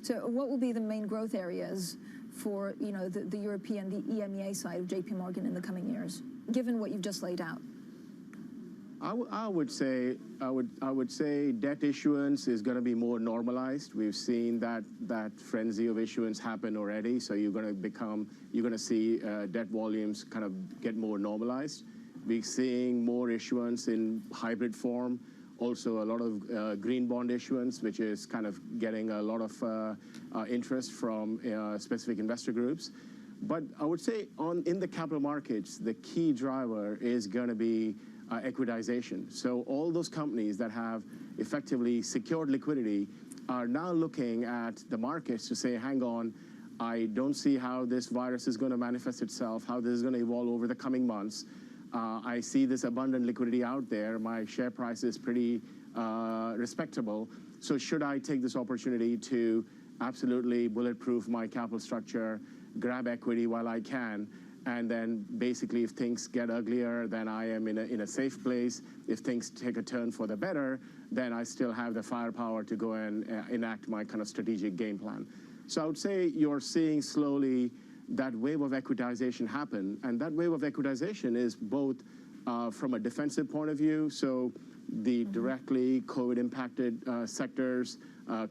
So what will be the main growth areas for the European, the EMEA side of JP Morgan in the coming years, given what you've just laid out?
I would say debt issuance is going to be more normalized. We've seen that frenzy of issuance happen already. So you're going to see debt volumes kind of get more normalized. We're seeing more issuance in hybrid form. Also a lot of green bond issuance, which is kind of getting a lot of interest from specific investor groups. But I would say in the capital markets, the key driver is going to be equitization. So all those companies that have effectively secured liquidity are now looking at the markets to say, hang on, I don't see how this virus is going to manifest itself, how this is going to evolve over the coming months. I see this abundant liquidity out there. My share price is pretty respectable. So should I take this opportunity to absolutely bulletproof my capital structure, grab equity while I can, and then basically if things get uglier, then I am in a safe place. If things take a turn for the better, then I still have the firepower to go and enact my kind of strategic game plan. So I would say you're seeing slowly that wave of equitization happen, and that wave of equitization is both from a defensive point of view, so the directly COVID-impacted sectors,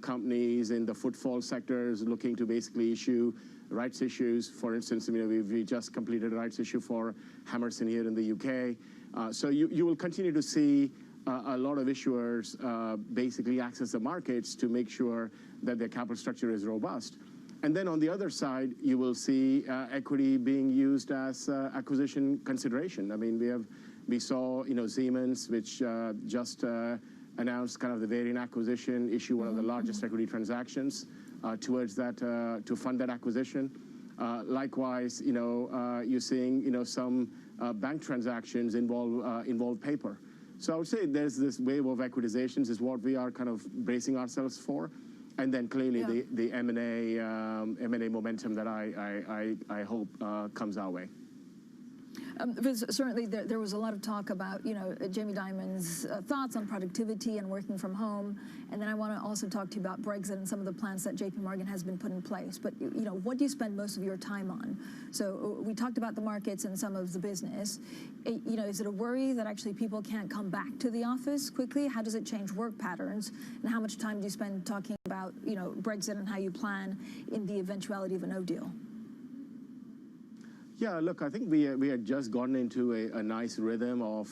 companies in the footfall sectors looking to basically issue rights issues. For instance, we just completed a rights issue for Hammerson here in the UK. So you will continue to see a lot of issuers basically access the markets to make sure that their capital structure is robust. And then on the other side, you will see equity being used as acquisition consideration. I mean, we saw Siemens, which just announced kind of the Varian acquisition, issue one of the largest equity transactions towards that to fund that acquisition. Likewise, you're seeing some bank transactions involve paper. So I would say there's this wave of equitizations is what we are kind of bracing ourselves for. And then clearly the M&A momentum that I hope comes our way.
Certainly, there was a lot of talk about, Jamie Dimon's thoughts on productivity and working from home. And then I want to also talk to you about Brexit and some of the plans that JP Morgan has been put in place. But, what do you spend most of your time on? So we talked about the markets and some of the business. Is it a worry that actually people can't come back to the office quickly? How does it change work patterns? And how much time do you spend talking about, Brexit and how you plan in the eventuality of a no deal?
Yeah, look, I think we had just gotten into a nice rhythm of,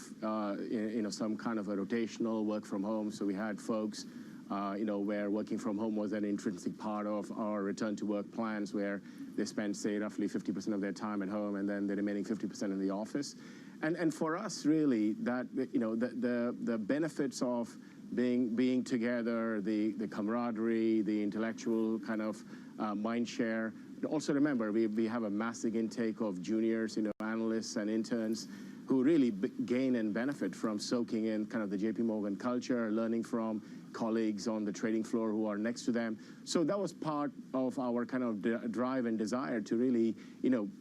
some kind of a rotational work from home. So we had folks, where working from home was an intrinsic part of our return to work plans, where they spend, say, roughly 50% of their time at home and then the remaining 50% in the office. And for us, really, that, the benefits of being together, the camaraderie, the intellectual kind of mind share. Also remember, we have a massive intake of juniors, analysts and interns who really gain and benefit from soaking in kind of the JP Morgan culture, learning from colleagues on the trading floor who are next to them. So that was part of our kind of drive and desire to really,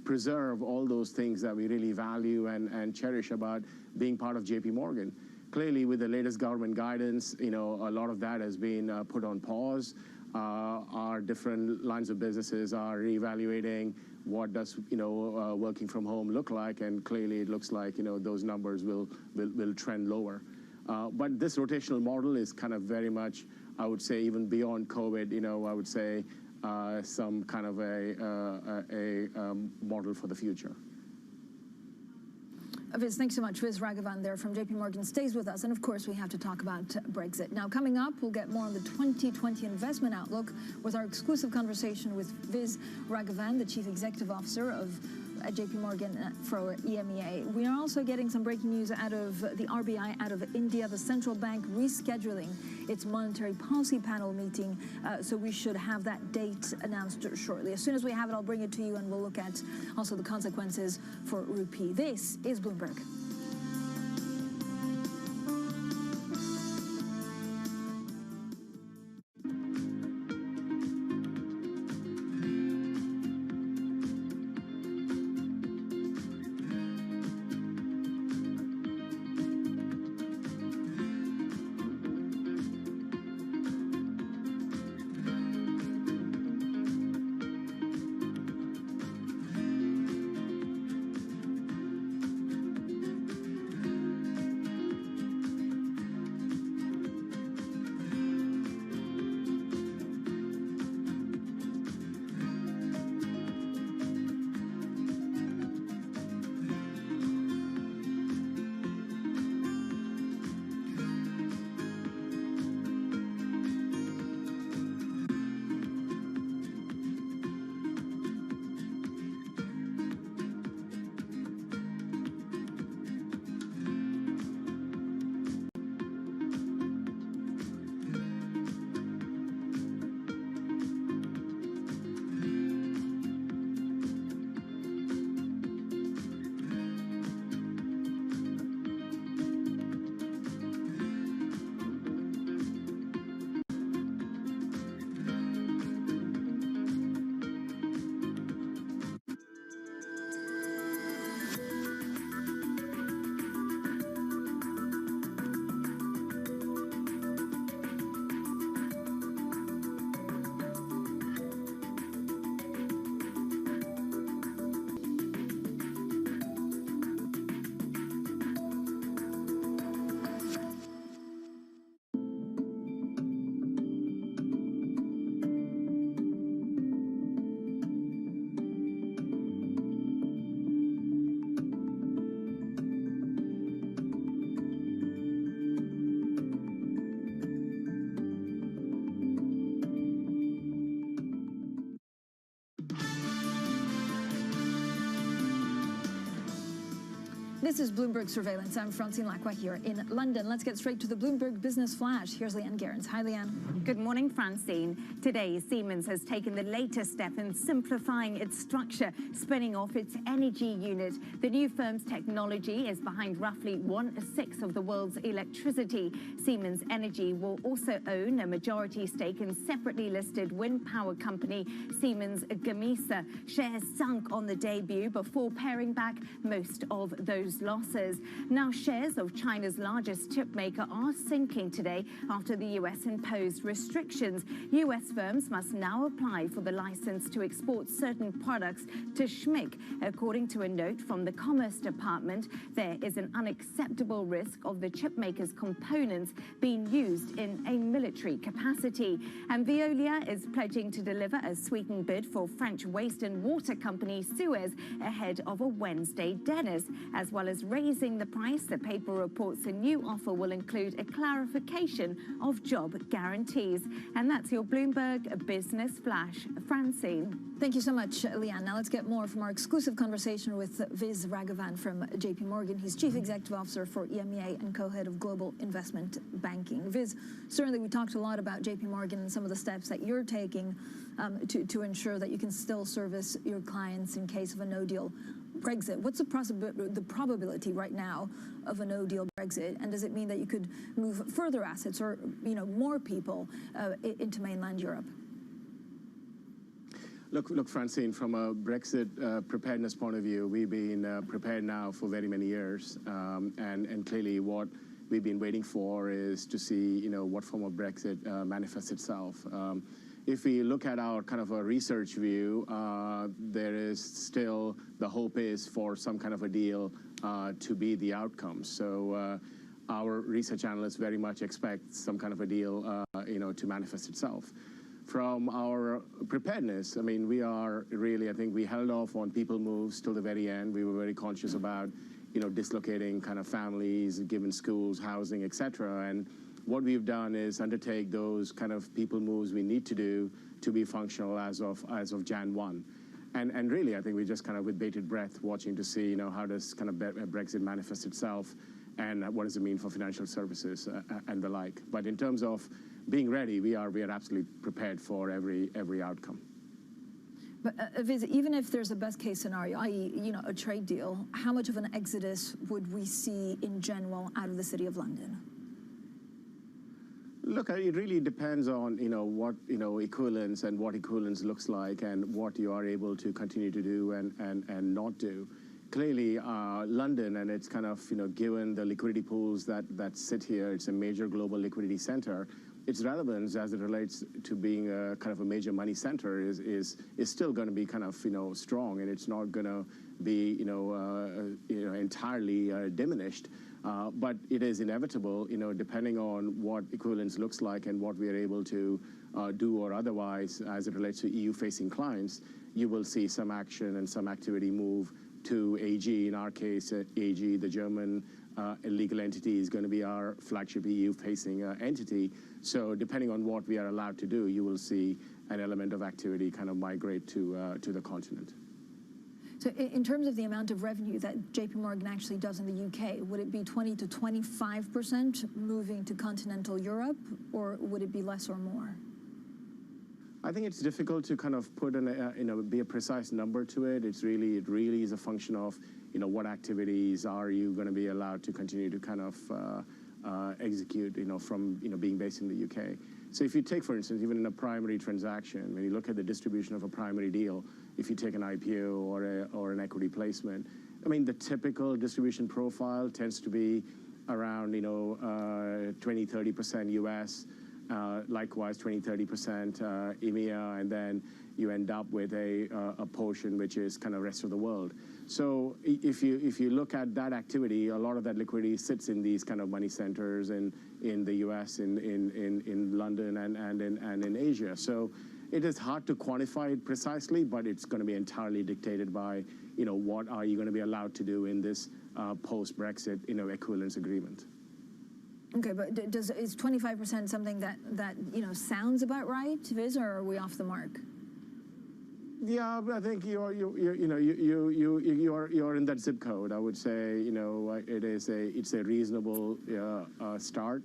preserve all those things that we really value and cherish about being part of JP Morgan. Clearly, with the latest government guidance, a lot of that has been put on pause. Our different lines of businesses are reevaluating what does working from home look like, and clearly it looks like those numbers will trend lower. But this rotational model is kind of very much, I would say, even beyond COVID. I would say some kind of a model for the future.
Viz, thanks so much. Viz Raghavan there from JP Morgan stays with us. And of course, we have to talk about Brexit. Now, coming up, we'll get more on the 2020 investment outlook with our exclusive conversation with Viz Raghavan, the Chief Executive Officer of JP Morgan for EMEA. We are also getting some breaking news out of the RBI out of India, the central bank rescheduling its monetary policy panel meeting. So we should have that date announced shortly. As soon as we have it, I'll bring it to you, and we'll look at also the consequences for rupee. This is Bloomberg. This is Bloomberg Surveillance. I'm Francine Lacqua here in London. Let's get straight to the Bloomberg Business Flash. Here's Leanne Gerrans. Hi, Leanne.
Good morning, Francine. Today, Siemens has taken the latest step in simplifying its structure, spinning off its energy unit. The new firm's technology is behind roughly 1/6 of the world's electricity. Siemens Energy will also own a majority stake in separately listed wind power company Siemens Gamesa. Shares sunk on the debut before paring back most of those losses. Now, shares of China's largest chip maker are sinking today after the U.S. imposed restrictions. U.S. firms must now apply for the license to export certain products to SMIC. According to a note from the Commerce Department, there is an unacceptable risk of the chip maker's components being used in a military capacity. And Veolia is pledging to deliver a sweetened bid for French waste and water company Suez ahead of a Wednesday dentist. As well as raising the price, the paper reports a new offer will include a clarification of job guarantees. And that's your Bloomberg Business Flash. Francine.
Thank you so much, Leanne. Now let's get more from our exclusive conversation with Viz Raghavan from JP Morgan. He's Chief Executive Officer for EMEA and co-head of Global Investment Banking. Viz, certainly we talked a lot about JP Morgan and some of the steps that you're taking to ensure that you can still service your clients in case of a no deal. Brexit. What's the probability right now of a no-deal Brexit, and does it mean that you could move further assets or more people into mainland Europe?
Look, Francine, from a Brexit preparedness point of view, we've been prepared now for very many years, and clearly what we've been waiting for is to see, what form of Brexit manifests itself. If we look at our kind of a research view, there is still, the hope is for some kind of a deal to be the outcome. So our research analysts very much expect some kind of a deal, to manifest itself. From our preparedness, I mean, we are really, I think we held off on people moves till the very end. We were very conscious about, dislocating kind of families, given schools, housing, et cetera. And what we've done is undertake those kind of people moves we need to do to be functional as of Jan 1. And really, I think we just kind of with bated breath watching to see, how does kind of Brexit manifest itself and what does it mean for financial services and the like. But in terms of being ready, we are absolutely prepared for every outcome.
But even if there's a best case scenario, i.e., a trade deal, how much of an exodus would we see in general out of the City of London?
Look, it really depends on what equivalence and what equivalence looks like and what you are able to continue to do and not do. Clearly, London, and it's kind of given the liquidity pools that sit here, it's a major global liquidity center. Its relevance as it relates to being a kind of a major money center is still going to be kind of strong, and it's not going to be entirely diminished. But it is inevitable, depending on what equivalence looks like and what we are able to do or otherwise as it relates to EU-facing clients, you will see some action and some activity move to AG. In our case, AG, the German legal entity, is going to be our flagship EU-facing entity. So depending on what we are allowed to do, you will see an element of activity kind of migrate to the continent.
So in terms of the amount of revenue that JP Morgan actually does in the UK, would it be 20 to 25% moving to continental Europe, or would it be less or more?
I think it's difficult to kind of put be a precise number to it. It really is a function of, what activities are you going to be allowed to continue to kind of execute, from, being based in the UK. So if you take, for instance, even in a primary transaction, when you look at the distribution of a primary deal, if you take an IPO or an equity placement, I mean, the typical distribution profile tends to be around, 20-30% US, likewise 20-30% EMEA, and then you end up with a portion which is kind of rest of the world. So if you look at that activity, a lot of that liquidity sits in these kind of money centers in the US, in London, and in Asia. So it is hard to quantify it precisely, but it's going to be entirely dictated by, what are you going to be allowed to do in this post-Brexit, equivalence agreement.
Okay, but is 25% something that sounds about right, Viz, or are we off the mark?
Yeah, I think you're in that zip code. I would say it's a reasonable start,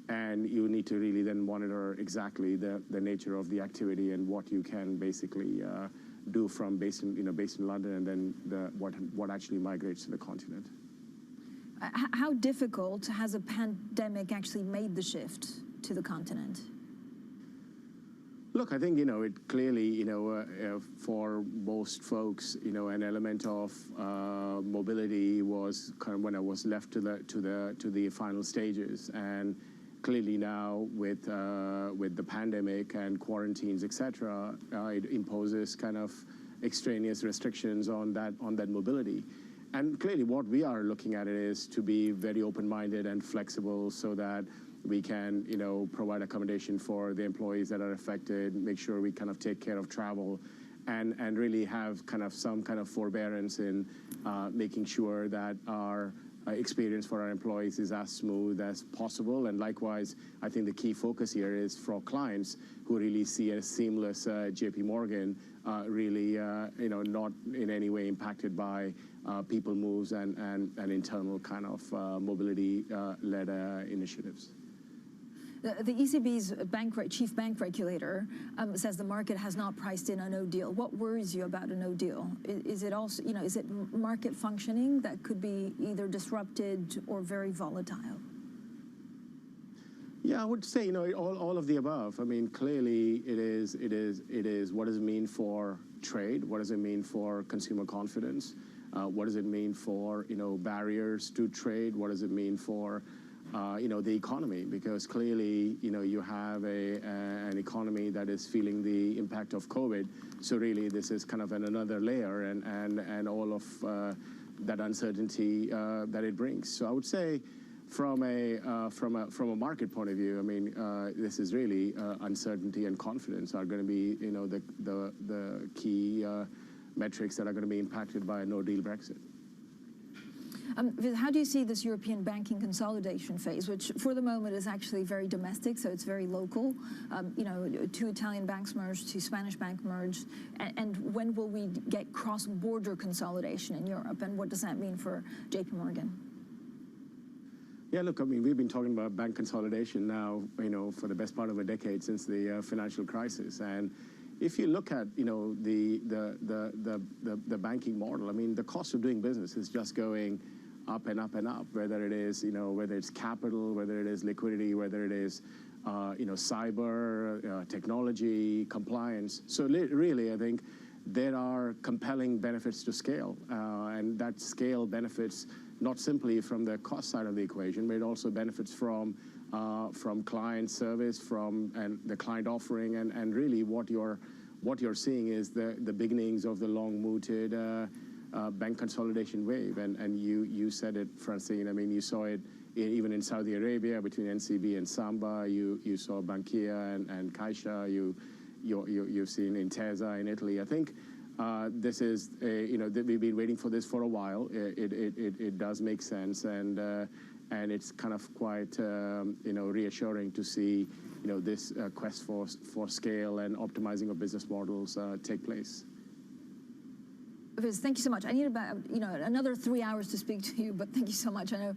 and you need to really then monitor exactly the nature of the activity and what you can basically do from based in London, and then what actually migrates to the continent.
How difficult has a pandemic actually made the shift to the continent?
Look, I think, it clearly, for most folks, an element of mobility was kind of when I was left to the final stages. And clearly now with the pandemic and quarantines, et cetera, it imposes kind of extraneous restrictions on that mobility. And clearly what we are looking at it is to be very open-minded and flexible so that we can, provide accommodation for the employees that are affected, make sure we kind of take care of travel, and really have kind of some kind of forbearance in making sure that our experience for our employees is as smooth as possible. And likewise, I think the key focus here is for clients who really see a seamless JP Morgan, really, not in any way impacted by people moves and internal kind of mobility-led initiatives.
The ECB's chief bank regulator says the market has not priced in a no deal. What worries you about a no deal? Is it also, is it market functioning that could be either disrupted or very volatile?
Yeah, I would say, all of the above. I mean, clearly it is what does it mean for trade? What does it mean for consumer confidence? What does it mean for, barriers to trade? What does it mean for, the economy? Because clearly, you have an economy that is feeling the impact of COVID. So really, this is kind of another layer and all of that uncertainty that it brings. So I would say, from a market point of view, I mean, this is really uncertainty and confidence are going to be, the key metrics that are going to be impacted by a no-deal Brexit.
How do you see this European banking consolidation phase, which for the moment is actually very domestic, so it's very local? 2 Italian banks merged, 2 Spanish banks merged, and when will we get cross-border consolidation in Europe, and what does that mean for JP Morgan?
Yeah, look, I mean, we've been talking about bank consolidation now, for the best part of a decade since the financial crisis. And if you look at, the banking model, I mean, the cost of doing business is just going up and up and up, whether it is, whether it's capital, whether it is liquidity, whether it is, cyber, technology, compliance. So really, I think there are compelling benefits to scale, and that scale benefits not simply from the cost side of the equation, but it also benefits from client service, and the client offering, and really what you're seeing is the beginnings of the long-mooted bank consolidation wave. And you said it, Francine. I mean, you saw it even in Saudi Arabia between NCB and Samba. You saw Bankia and Caixa. You've seen Intesa in Italy. I think this is, we've been waiting for this for a while. It does make sense, and it's kind of quite, reassuring to see, this quest for scale and optimizing of business models take place.
Viz, thank you so much. I need about another 3 hours to speak to you, but thank you so much. I know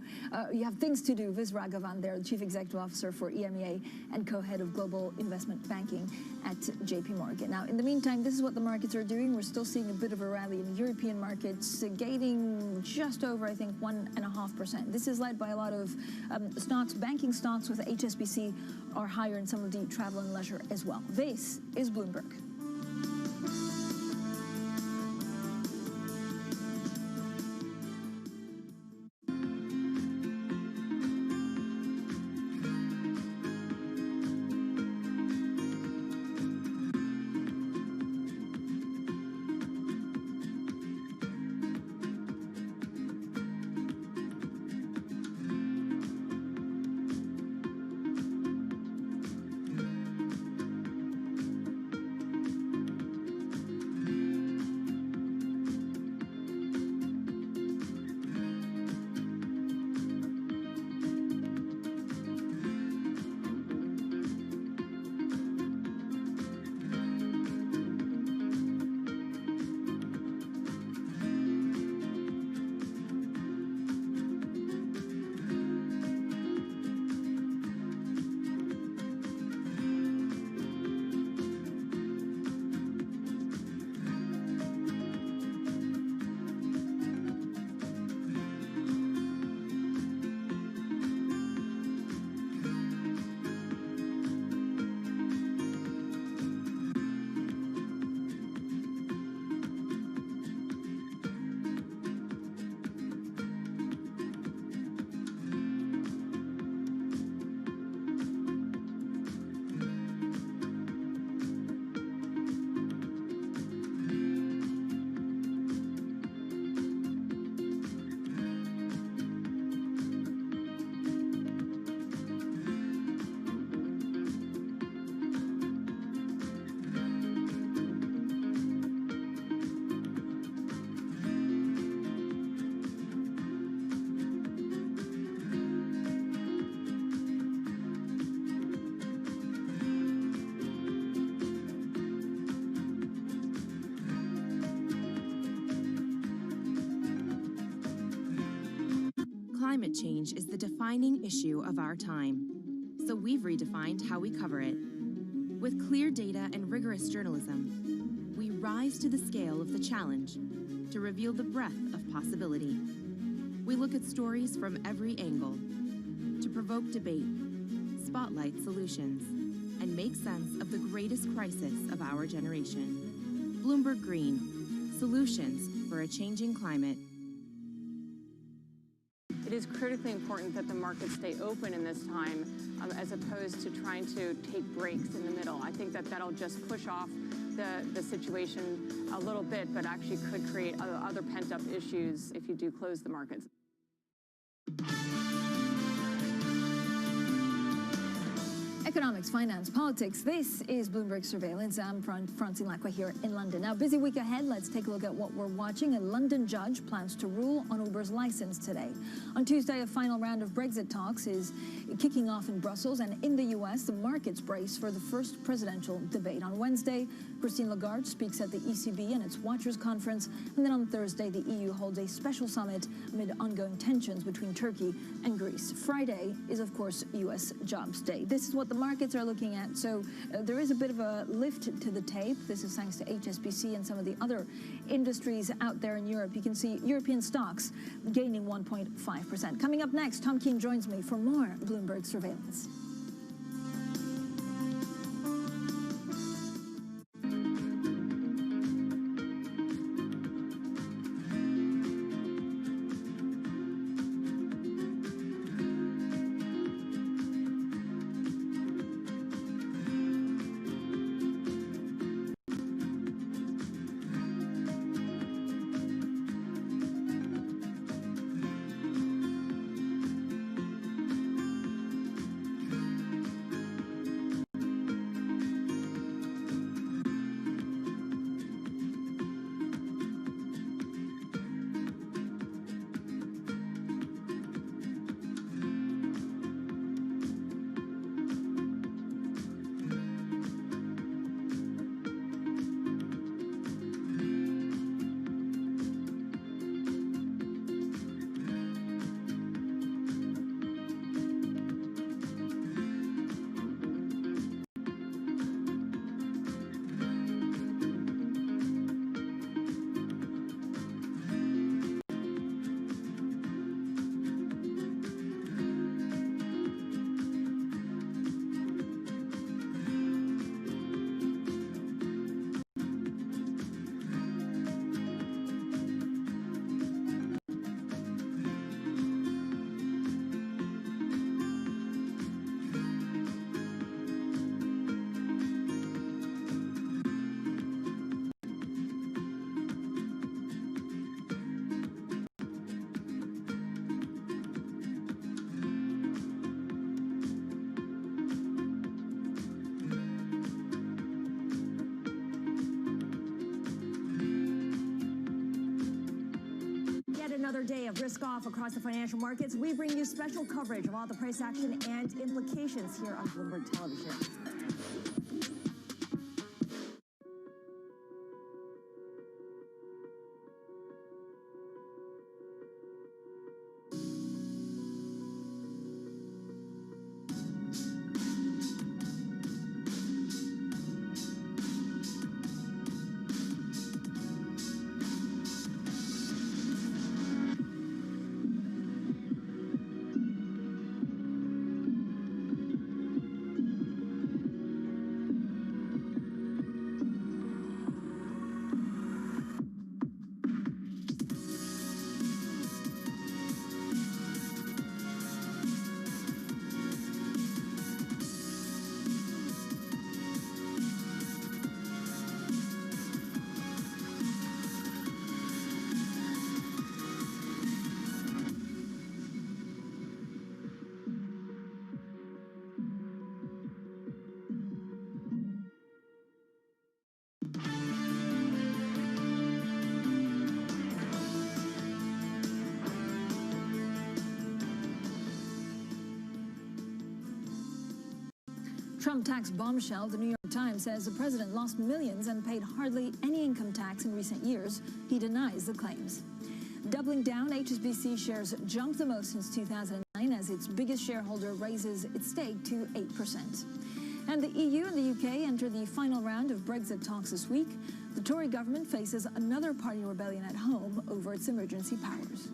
you have things to do. Viz Raghavan there, the Chief Executive Officer for EMEA and co-head of Global Investment Banking at JP Morgan. Now, in the meantime, this is what the markets are doing. We're still seeing a bit of a rally in the European markets, gaining just over, I think, 1.5%. This is led by a lot of stocks, banking stocks with HSBC are higher in some of the travel and leisure as well. This is Bloomberg.
Climate change is the defining issue of our time. So we've redefined how we cover it. With clear data and rigorous journalism, we rise to the scale of the challenge to reveal the breadth of possibility. We look at stories from every angle to provoke debate, spotlight solutions, and make sense of the greatest crisis of our generation. Bloomberg Green, solutions for a changing climate.
It is critically important that the markets stay open in this time, as opposed to trying to take breaks in the middle. I think that that'll just push off the situation a little bit, but actually could create other pent-up issues if you do close the markets.
Economics, finance, politics. This is Bloomberg Surveillance. I'm Francine Lacqua here in London. Now, busy week ahead. Let's take a look at what we're watching. A London judge plans to rule on Uber's license today. On Tuesday, a final round of Brexit talks is kicking off in Brussels, and in the U.S., the markets brace for the first presidential debate. On Wednesday, Christine Lagarde speaks at the ECB and its Watchers Conference, and then on Thursday, the EU holds a special summit amid ongoing tensions between Turkey and Greece. Friday is, of course, U.S. Jobs Day. This is what the markets are looking at. So there is a bit of a lift to the tape. This is thanks to HSBC and some of the other industries out there in Europe. You can see European stocks gaining 1.5%. Coming up next, Tom Keene joins me for more Bloomberg Surveillance.
Another day of risk off across the financial markets. We bring you special coverage of all the price action and implications here on Bloomberg Television.
Trump tax bombshell. The New York Times says the president lost millions and paid hardly any income tax in recent years. He denies the claims. Doubling down, HSBC shares jumped the most since 2009. as its biggest shareholder raises its stake to 8%. And the EU and the UK enter the final round of Brexit talks this week. The Tory government faces another party rebellion at home over its emergency powers.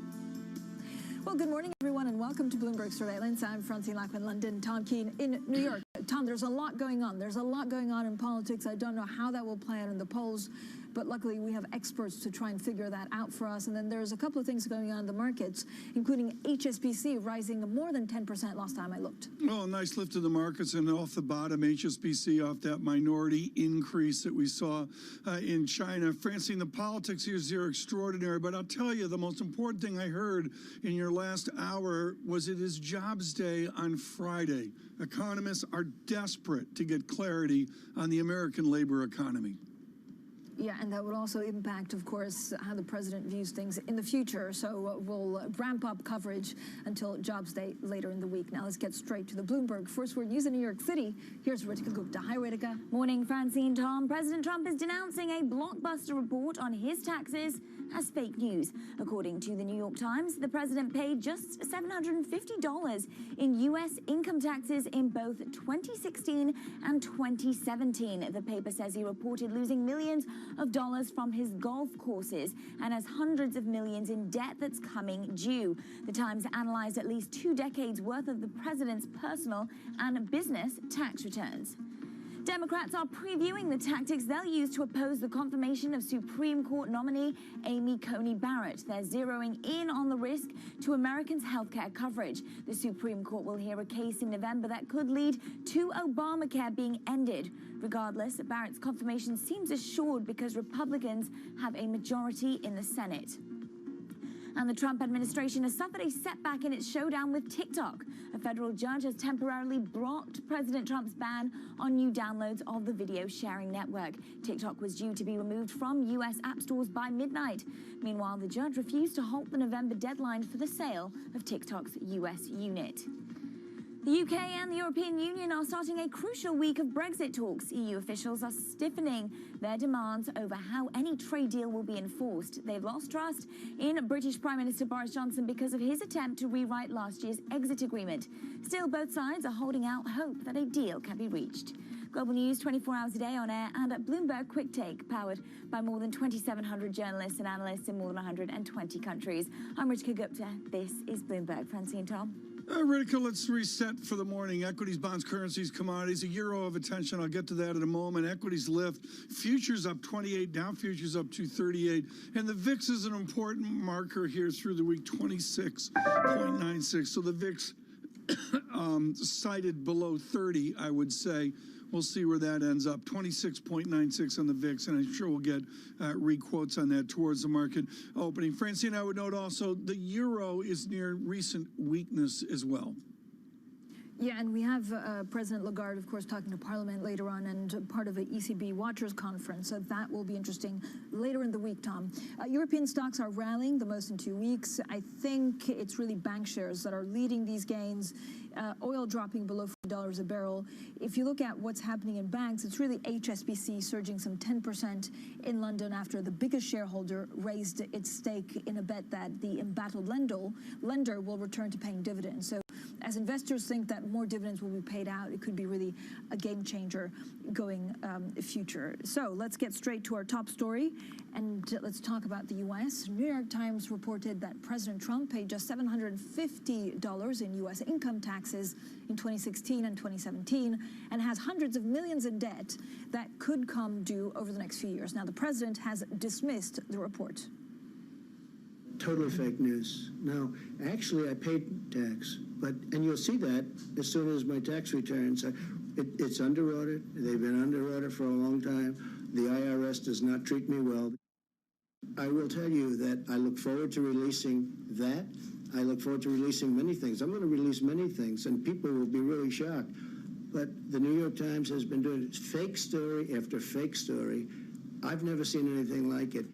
Well, good morning, everyone, and welcome to Bloomberg Surveillance. I'm Francine Lackman, London. Tom Keene in New York. Tom, there's a lot going on. There's a lot going on in politics. I don't know how that will play out in the polls, but luckily we have experts to try and figure that out for us. And then there's a couple of things going on in the markets, including HSBC rising more than 10% last time I looked.
Well, a nice lift of the markets, and off the bottom, HSBC off that minority increase that we saw in China. Francine, the politics here are extraordinary, but I'll tell you, the most important thing I heard in your last hour was it is Jobs Day on Friday. Economists are desperate to get clarity on the American labor economy.
Yeah, and that would also impact, of course, how the president views things in the future. So we'll ramp up coverage until Jobs Day later in the week. Now let's get straight to the Bloomberg First Word News in New York City. Here's Ritika Gupta. Hi, Ritika.
Morning, Francine, Tom. President Trump is denouncing a blockbuster report on his taxes as fake news. According to the New York Times, the president paid just $750 in U.S. income taxes in both 2016 and 2017. The paper says he reported losing millions of dollars from his golf courses and has hundreds of millions in debt that's coming due. The Times analyzed at least 2 decades worth of the president's personal and business tax returns. Democrats are previewing the tactics they'll use to oppose the confirmation of Supreme Court nominee Amy Coney Barrett. They're zeroing in on the risk to Americans' healthcare coverage. The Supreme Court will hear a case in November that could lead to Obamacare being ended. Regardless, Barrett's confirmation seems assured because Republicans have a majority in the Senate. And the Trump administration has suffered a setback in its showdown with TikTok. A federal judge has temporarily blocked President Trump's ban on new downloads of the video sharing network. TikTok was due to be removed from U.S. app stores by midnight. Meanwhile, the judge refused to halt the November deadline for the sale of TikTok's U.S. unit. The UK and the European Union are starting a crucial week of Brexit talks. EU officials are stiffening their demands over how any trade deal will be enforced. They've lost trust in British Prime Minister Boris Johnson because of his attempt to rewrite last year's exit agreement. Still, both sides are holding out hope that a deal can be reached. Global news 24 hours a day on air and at Bloomberg Quick Take, powered by more than 2,700 journalists and analysts in more than 120 countries. I'm Ritika Gupta. This is Bloomberg. Francine, Tom.
Ritika, let's reset for the morning. Equities, bonds, currencies, commodities, a euro of attention. I'll get to that in a moment. Equities lift. Futures up 28, Dow futures up 238. And the VIX is an important marker here through the week, 26.96. So the VIX cited below 30, I would say. We'll see where that ends up. 26.96 on the VIX, and I'm sure we'll get re-quotes on that towards the market opening. Francine, I would note also the euro is near recent weakness as well.
Yeah, and we have President Lagarde, of course, talking to Parliament later on and part of the ECB Watchers Conference. So that will be interesting later in the week, Tom. European stocks are rallying the most in 2 weeks. I think it's really bank shares that are leading these gains. Oil dropping below $4 a barrel. If you look at what's happening in banks, it's really HSBC surging some 10% in London after the biggest shareholder raised its stake in a bet that the embattled lender will return to paying dividends. So as investors think that more dividends will be paid out, it could be really a game changer going future. So let's get straight to our top story and let's talk about the U.S. New York Times reported that President Trump paid just $750 in U.S. income taxes in 2016 and 2017 and has hundreds of millions in debt that could come due over the next few years. Now, the president has dismissed the report.
Totally fake news. No, actually, I paid tax, and you'll see that as soon as my tax returns. It's under audit. They've been under audit for a long time. The IRS does not treat me well. I will tell you that I look forward to releasing that. I look forward to releasing many things. I'm going to release many things, and people will be really shocked. But the New York Times has been doing fake story after fake story. I've never seen anything like it.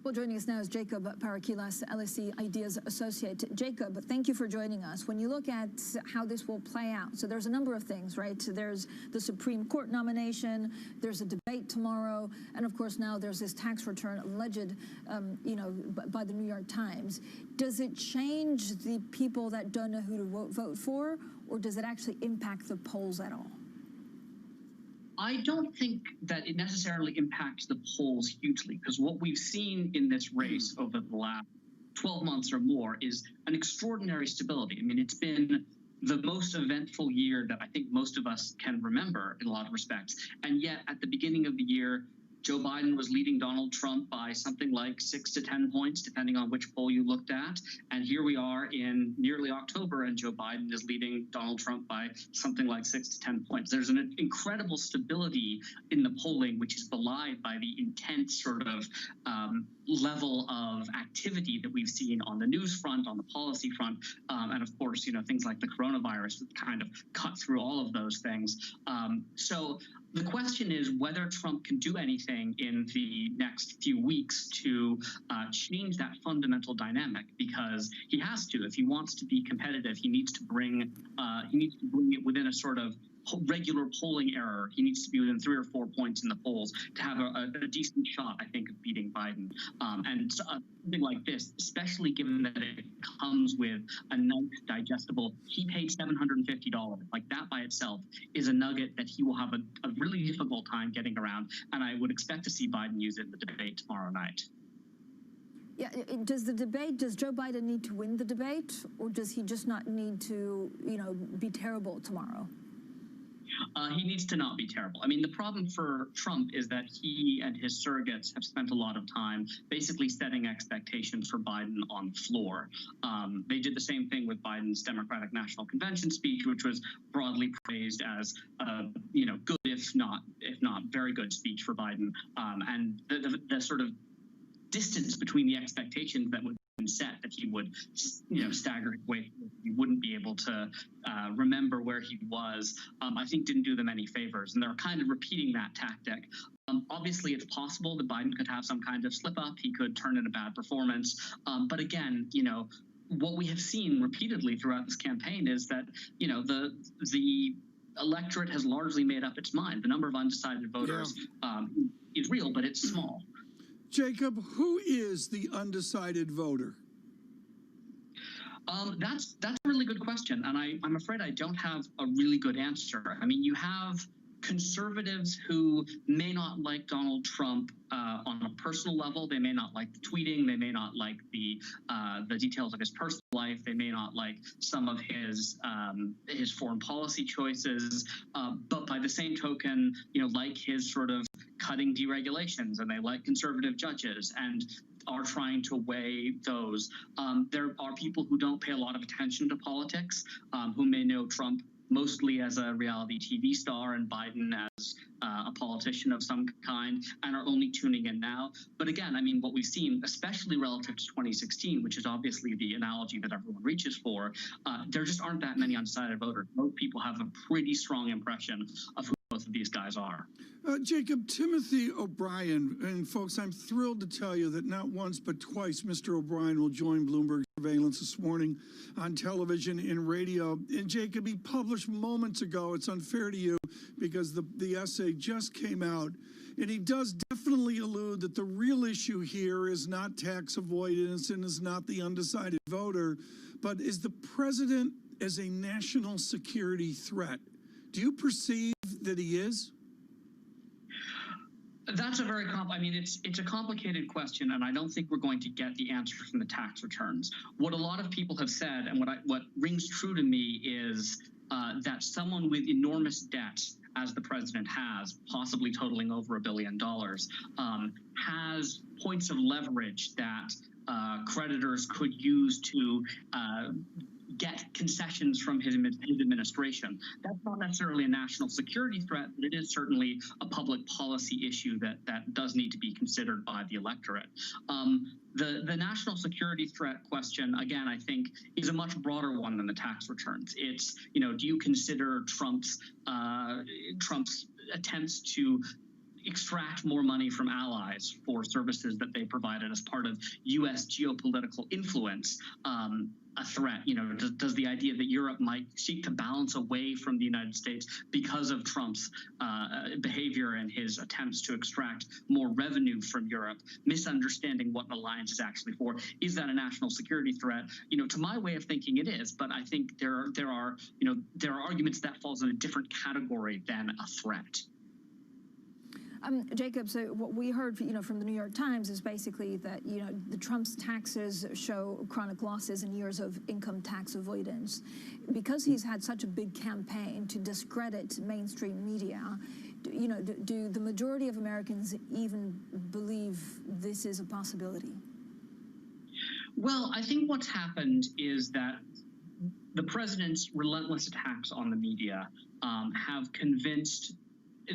Well, joining us now is Jacob Parakilas, LSE Ideas Associate. Jacob, thank you for joining us. When you look at how this will play out, so there's a number of things, right? So there's the Supreme Court nomination, there's a debate tomorrow, and of course now there's this tax return alleged, by the New York Times. Does it change the people that don't know who to vote for, or does it actually impact the polls at all?
I don't think that it necessarily impacts the polls hugely, because what we've seen in this race over the last 12 months or more is an extraordinary stability. I mean, it's been the most eventful year that I think most of us can remember in a lot of respects. And yet, at the beginning of the year, Joe Biden was leading Donald Trump by something like 6 to 10 points, depending on which poll you looked at. And here we are in nearly October, and Joe Biden is leading Donald Trump by something like 6 to 10 points. There's an incredible stability in the polling, which is belied by the intense sort of level of activity that we've seen on the news front, on the policy front, and of course, things like the coronavirus that kind of cut through all of those things. So the question is whether Trump can do anything in the next few weeks to change that fundamental dynamic, because he has to. If he wants to be competitive, he needs to bring it within a sort of regular polling error. He needs to be within 3 or 4 points in the polls to have a decent shot, I think, of beating Biden. And something like this, especially given that it comes with a nice digestible, he paid $750. Like, that by itself is a nugget that he will have a really difficult time getting around. And I would expect to see Biden use it in the debate tomorrow night.
Yeah, does Joe Biden need to win the debate, or does he just not need to, be terrible tomorrow?
He needs to not be terrible. I mean, the problem for Trump is that he and his surrogates have spent a lot of time basically setting expectations for Biden on the floor. They did the same thing with Biden's Democratic National Convention speech, which was broadly praised as good, if not very good speech for Biden. And the sort of distance between the expectations that would set that he would, stagger his way through. He wouldn't be able to remember where he was, I think didn't do them any favors. And they're kind of repeating that tactic. Obviously, it's possible that Biden could have some kind of slip up. He could turn in a bad performance. But again, what we have seen repeatedly throughout this campaign is that, the electorate has largely made up its mind. The number of undecided voters is real, but it's small.
Jacob, who is the undecided voter?
That's a really good question, and I'm afraid I don't have a really good answer. I mean, you have conservatives who may not like Donald Trump on a personal level. They may not like the tweeting. They may not like the details of his personal life. They may not like some of his foreign policy choices. But by the same token, like his sort of cutting deregulations, and they like conservative judges and are trying to weigh those. There are people who don't pay a lot of attention to politics, who may know Trump mostly as a reality TV star and Biden as a politician of some kind, and are only tuning in now. But again, I mean, what we've seen, especially relative to 2016, which is obviously the analogy that everyone reaches for, there just aren't that many undecided voters. Most people have a pretty strong impression of who both of these guys are.
Jacob, Timothy O'Brien, and folks, I'm thrilled to tell you that not once but twice Mr. O'Brien will join Bloomberg Surveillance this morning on television and radio. And Jacob, he published moments ago, it's unfair to you because the essay just came out, and he does definitely allude that the real issue here is not tax avoidance and is not the undecided voter, but is the president as a national security threat. Do you perceive that he is?
That's a very it's a complicated question, and I don't think we're going to get the answer from the tax returns. What a lot of people have said, and what rings true to me, is that someone with enormous debt, as the president has, possibly totaling over $1 billion, has points of leverage that creditors could use to get concessions from his administration. That's not necessarily a national security threat, but it is certainly a public policy issue that does need to be considered by the electorate. The national security threat question, again, I think, is a much broader one than the tax returns. It's, do you consider Trump's attempts to extract more money from allies for services that they provided as part of U.S. geopolitical influence a threat? You know, does the idea that Europe might seek to balance away from the United States because of Trump's behavior and his attempts to extract more revenue from Europe, misunderstanding what an alliance is actually for? Is that a national security threat? You know, to my way of thinking, it is, but I think there are arguments that falls in a different category than a threat.
Jacob, so what we heard, from the New York Times is basically that, the Trump's taxes show chronic losses and years of income tax avoidance. Because he's had such a big campaign to discredit mainstream media, do the majority of Americans even believe this is a possibility?
Well, I think what's happened is that the president's relentless attacks on the media have convinced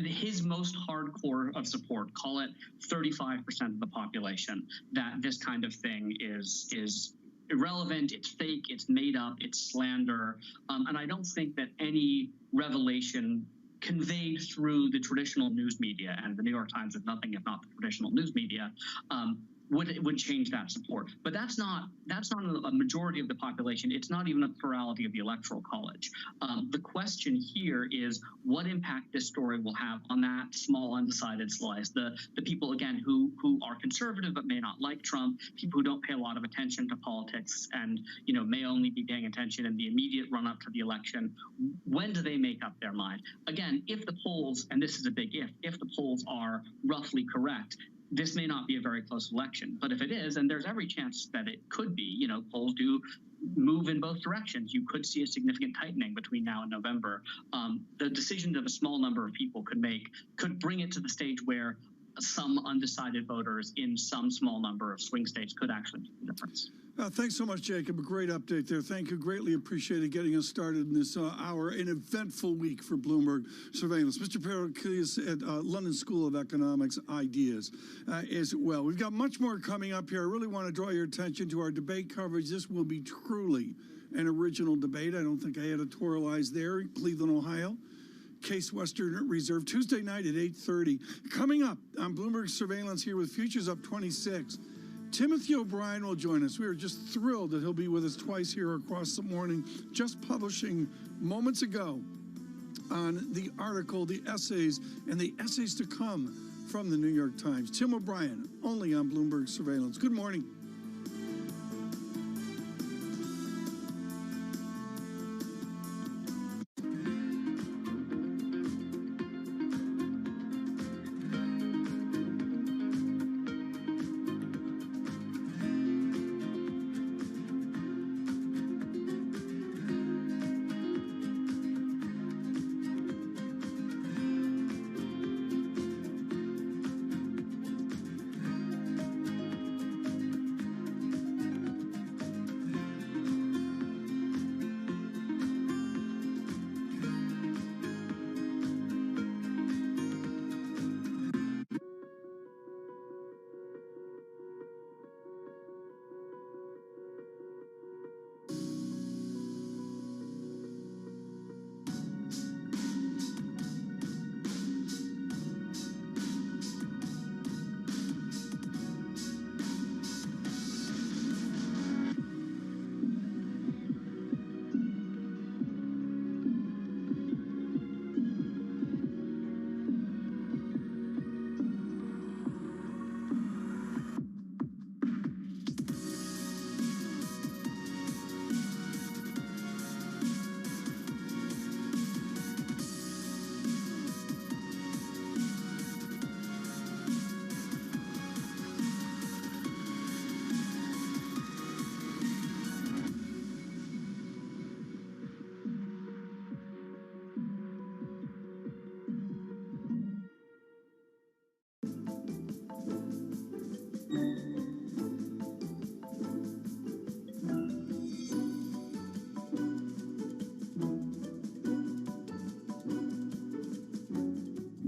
his most hardcore of support, call it 35% of the population, that this kind of thing is irrelevant, it's fake, it's made up, it's slander. And I don't think that any revelation conveyed through the traditional news media, and the New York Times is nothing if not the traditional news media, would change that support. But that's not a majority of the population. It's not even a plurality of the Electoral College. The question here is what impact this story will have on that small undecided slice, the people, again, who are conservative but may not like Trump, people who don't pay a lot of attention to politics and may only be paying attention in the immediate run-up to the election. When do they make up their mind? Again, if the polls, and this is a big if the polls are roughly correct, this may not be a very close election. But if it is, and there's every chance that it could be, polls do move in both directions. You could see a significant tightening between now and November. The decision that a small number of people could make could bring it to the stage where some undecided voters in some small number of swing states could actually make a difference.
Thanks so much, Jacob. A great update there. Thank you. Greatly appreciated getting us started in this hour. An eventful week for Bloomberg Surveillance. Mr. Pericles at London School of Economics Ideas as well. We've got much more coming up here. I really want to draw your attention to our debate coverage. This will be truly an original debate. I don't think I editorialized there. Cleveland, Ohio. Case Western Reserve, Tuesday night at 8:30. Coming up on Bloomberg Surveillance here with futures up 26. Timothy O'Brien will join us. We are just thrilled that he'll be with us twice here across the morning, just publishing moments ago on the article, the essays, and the essays to come from the New York Times. Tim O'Brien, only on Bloomberg Surveillance. Good morning.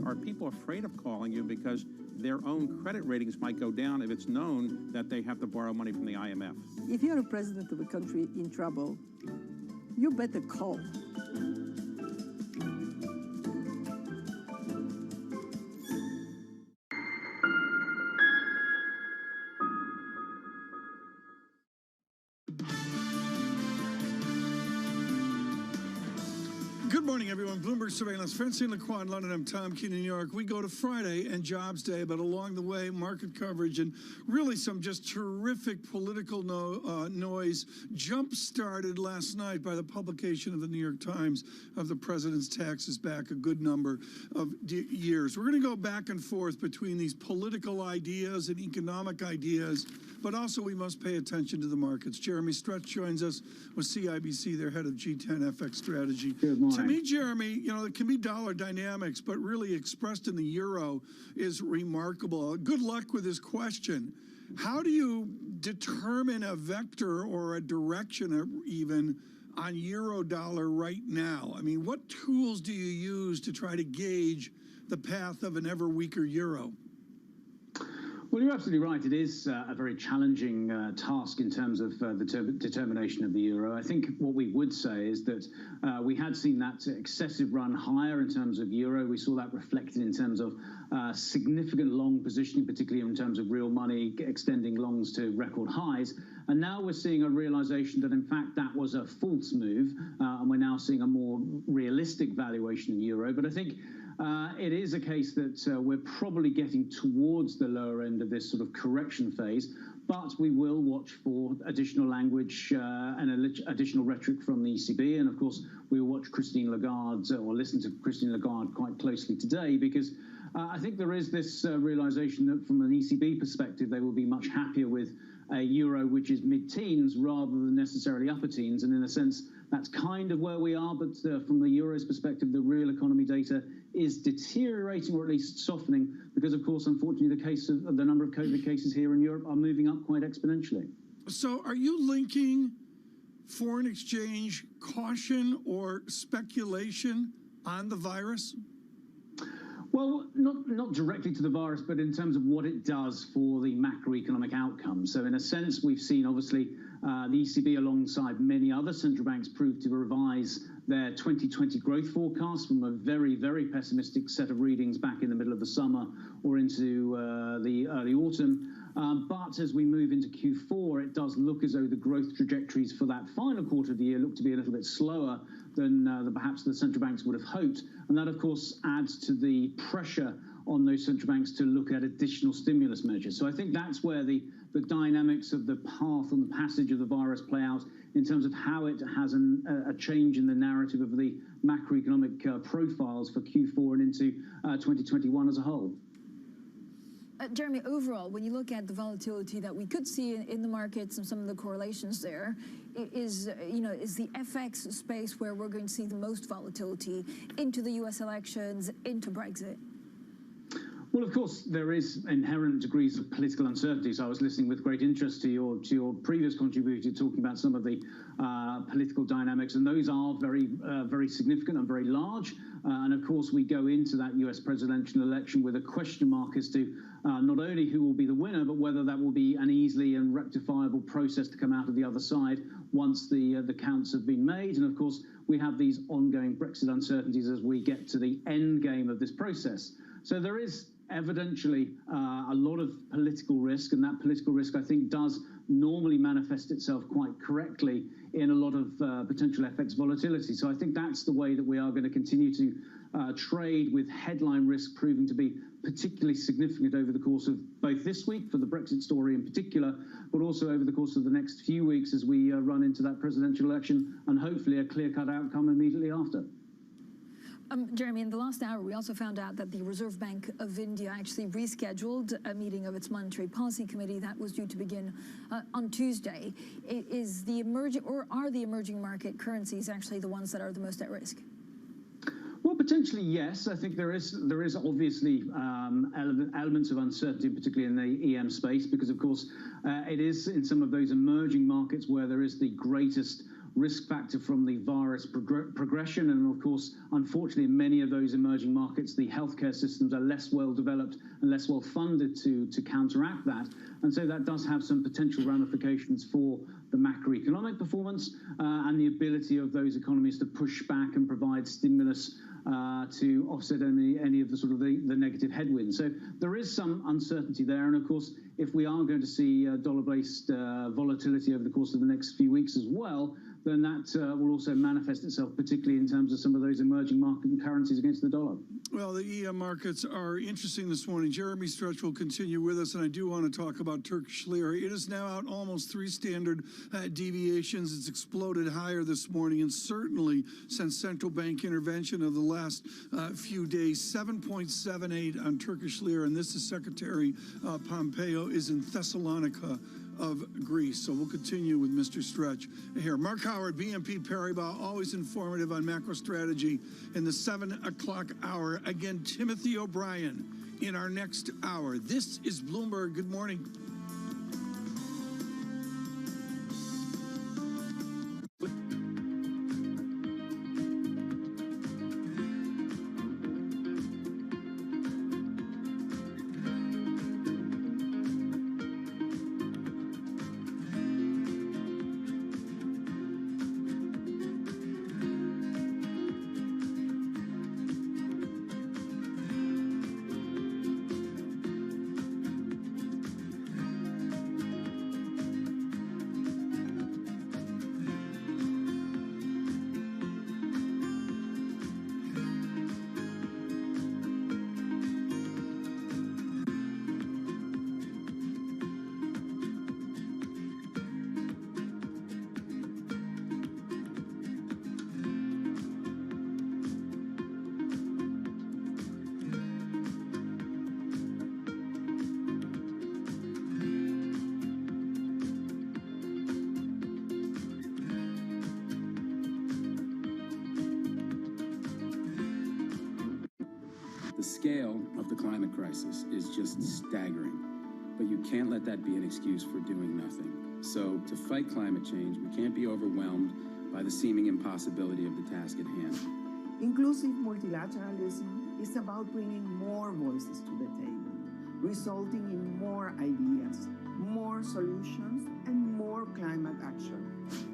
Are people afraid of calling you because their own credit ratings might go down if it's known that they have to borrow money from the IMF?
If you're a president of a country in trouble, you better call.
morning, everyone. Bloomberg Surveillance. Francine Lacroix in London. I'm Tom Keene in New York. We go to Friday and Jobs Day, but along the way, market coverage and really some just terrific political noise jump-started last night by the publication of the New York Times of the president's taxes back a good number of years. We're going to go back and forth between these political ideas and economic ideas, but also we must pay attention to the markets. Jeremy Stretch joins us with CIBC, their head of G10 FX strategy.
Good morning.
To me, Jeremy, you know, it can be dollar dynamics, but really expressed in the euro is remarkable. Good luck with this question. How do you determine a vector or a direction even on euro dollar right now? I mean, what tools do you use to try to gauge the path of an ever weaker euro?
Well, you're absolutely right. It is a very challenging task in terms of the determination of the euro. I think what we would say is that we had seen that excessive run higher in terms of euro. We saw that reflected in terms of significant long positioning, particularly in terms of real money extending longs to record highs. And now we're seeing a realization that, in fact, that was a false move, and we're now seeing a more realistic valuation in euro. But I think it is a case that we're probably getting towards the lower end of this sort of correction phase, but we will watch for additional language and additional rhetoric from the ECB. And of course, we will watch Christine Lagarde or listen to Christine Lagarde quite closely today, because I think there is this realization that from an ECB perspective, they will be much happier with a euro which is mid-teens rather than necessarily upper teens. And in a sense, that's kind of where we are. But from the euro's perspective, the real economy data is deteriorating, or at least softening, because, of course, unfortunately, the number of COVID cases here in Europe are moving up quite exponentially.
So are you linking foreign exchange caution or speculation on the virus?
Well, not directly to the virus, but in terms of what it does for the macroeconomic outcome. So in a sense, we've seen, obviously, the ECB, alongside many other central banks, prove to revise their 2020 growth forecast from a very, very pessimistic set of readings back in the middle of the summer or into the early autumn. But as we move into Q4, it does look as though the growth trajectories for that final quarter of the year look to be a little bit slower than perhaps the central banks would have hoped. And that, of course, adds to the pressure on those central banks to look at additional stimulus measures. So I think that's where the dynamics of the path and the passage of the virus play out in terms of how it has a change in the narrative of the macroeconomic profiles for Q4 and into 2021 as a whole.
Jeremy, overall, when you look at the volatility that we could see in the markets and some of the correlations there, is the FX space where we're going to see the most volatility into the U.S. elections, into Brexit?
Well, of course, there is inherent degrees of political uncertainty. So I was listening with great interest to your previous contributor talking about some of the political dynamics, and those are very significant and very large. And of course, we go into that U.S. presidential election with a question mark as to not only who will be the winner, but whether that will be an easily and rectifiable process to come out of the other side once the counts have been made. And of course, we have these ongoing Brexit uncertainties as we get to the end game of this process. So there is evidentially a lot of political risk, and that political risk, I think, does normally manifest itself quite correctly in a lot of potential FX volatility. So I think that's the way that we are going to continue to trade, with headline risk proving to be particularly significant over the course of both this week for the Brexit story in particular, but also over the course of the next few weeks as we run into that presidential election and hopefully a clear-cut outcome immediately after.
Jeremy, in the last hour, we also found out that the Reserve Bank of India actually rescheduled a meeting of its Monetary Policy Committee that was due to begin on Tuesday. Are the emerging market currencies actually the ones that are the most at risk?
Well, potentially, yes. I think there is obviously elements of uncertainty, particularly in the EM space, because, of course, it is in some of those emerging markets where there is the greatest risk factor from the virus progression. And of course, unfortunately, in many of those emerging markets, the healthcare systems are less well developed and less well funded to counteract that. And so that does have some potential ramifications for the macroeconomic performance and the ability of those economies to push back and provide stimulus to offset any of the sort of the negative headwinds. So there is some uncertainty there. And of course, if we are going to see dollar-based volatility over the course of the next few weeks as well, then that will also manifest itself, particularly in terms of some of those emerging market currencies against the dollar.
Well, the EM markets are interesting this morning. Jeremy Stretch will continue with us, and I do want to talk about Turkish lira. It is now out almost 3 standard deviations. It's exploded higher this morning, and certainly since central bank intervention of the last few days, 7.78 on Turkish lira, and this is Secretary Pompeo is in Thessalonica of Greece. So we'll continue with Mr. Stretch here. Mark Howard, BNP Paribas, always informative on macro strategy in the 7 o'clock hour. Again, Timothy O'Brien in our next hour. This is Bloomberg. Good morning.
The scale of the climate crisis is just staggering, but you can't let that be an excuse for doing nothing. So to fight climate change, we can't be overwhelmed by the seeming impossibility of the task at hand.
Inclusive multilateralism is about bringing more voices to the table, resulting in more ideas, more solutions, and more climate action.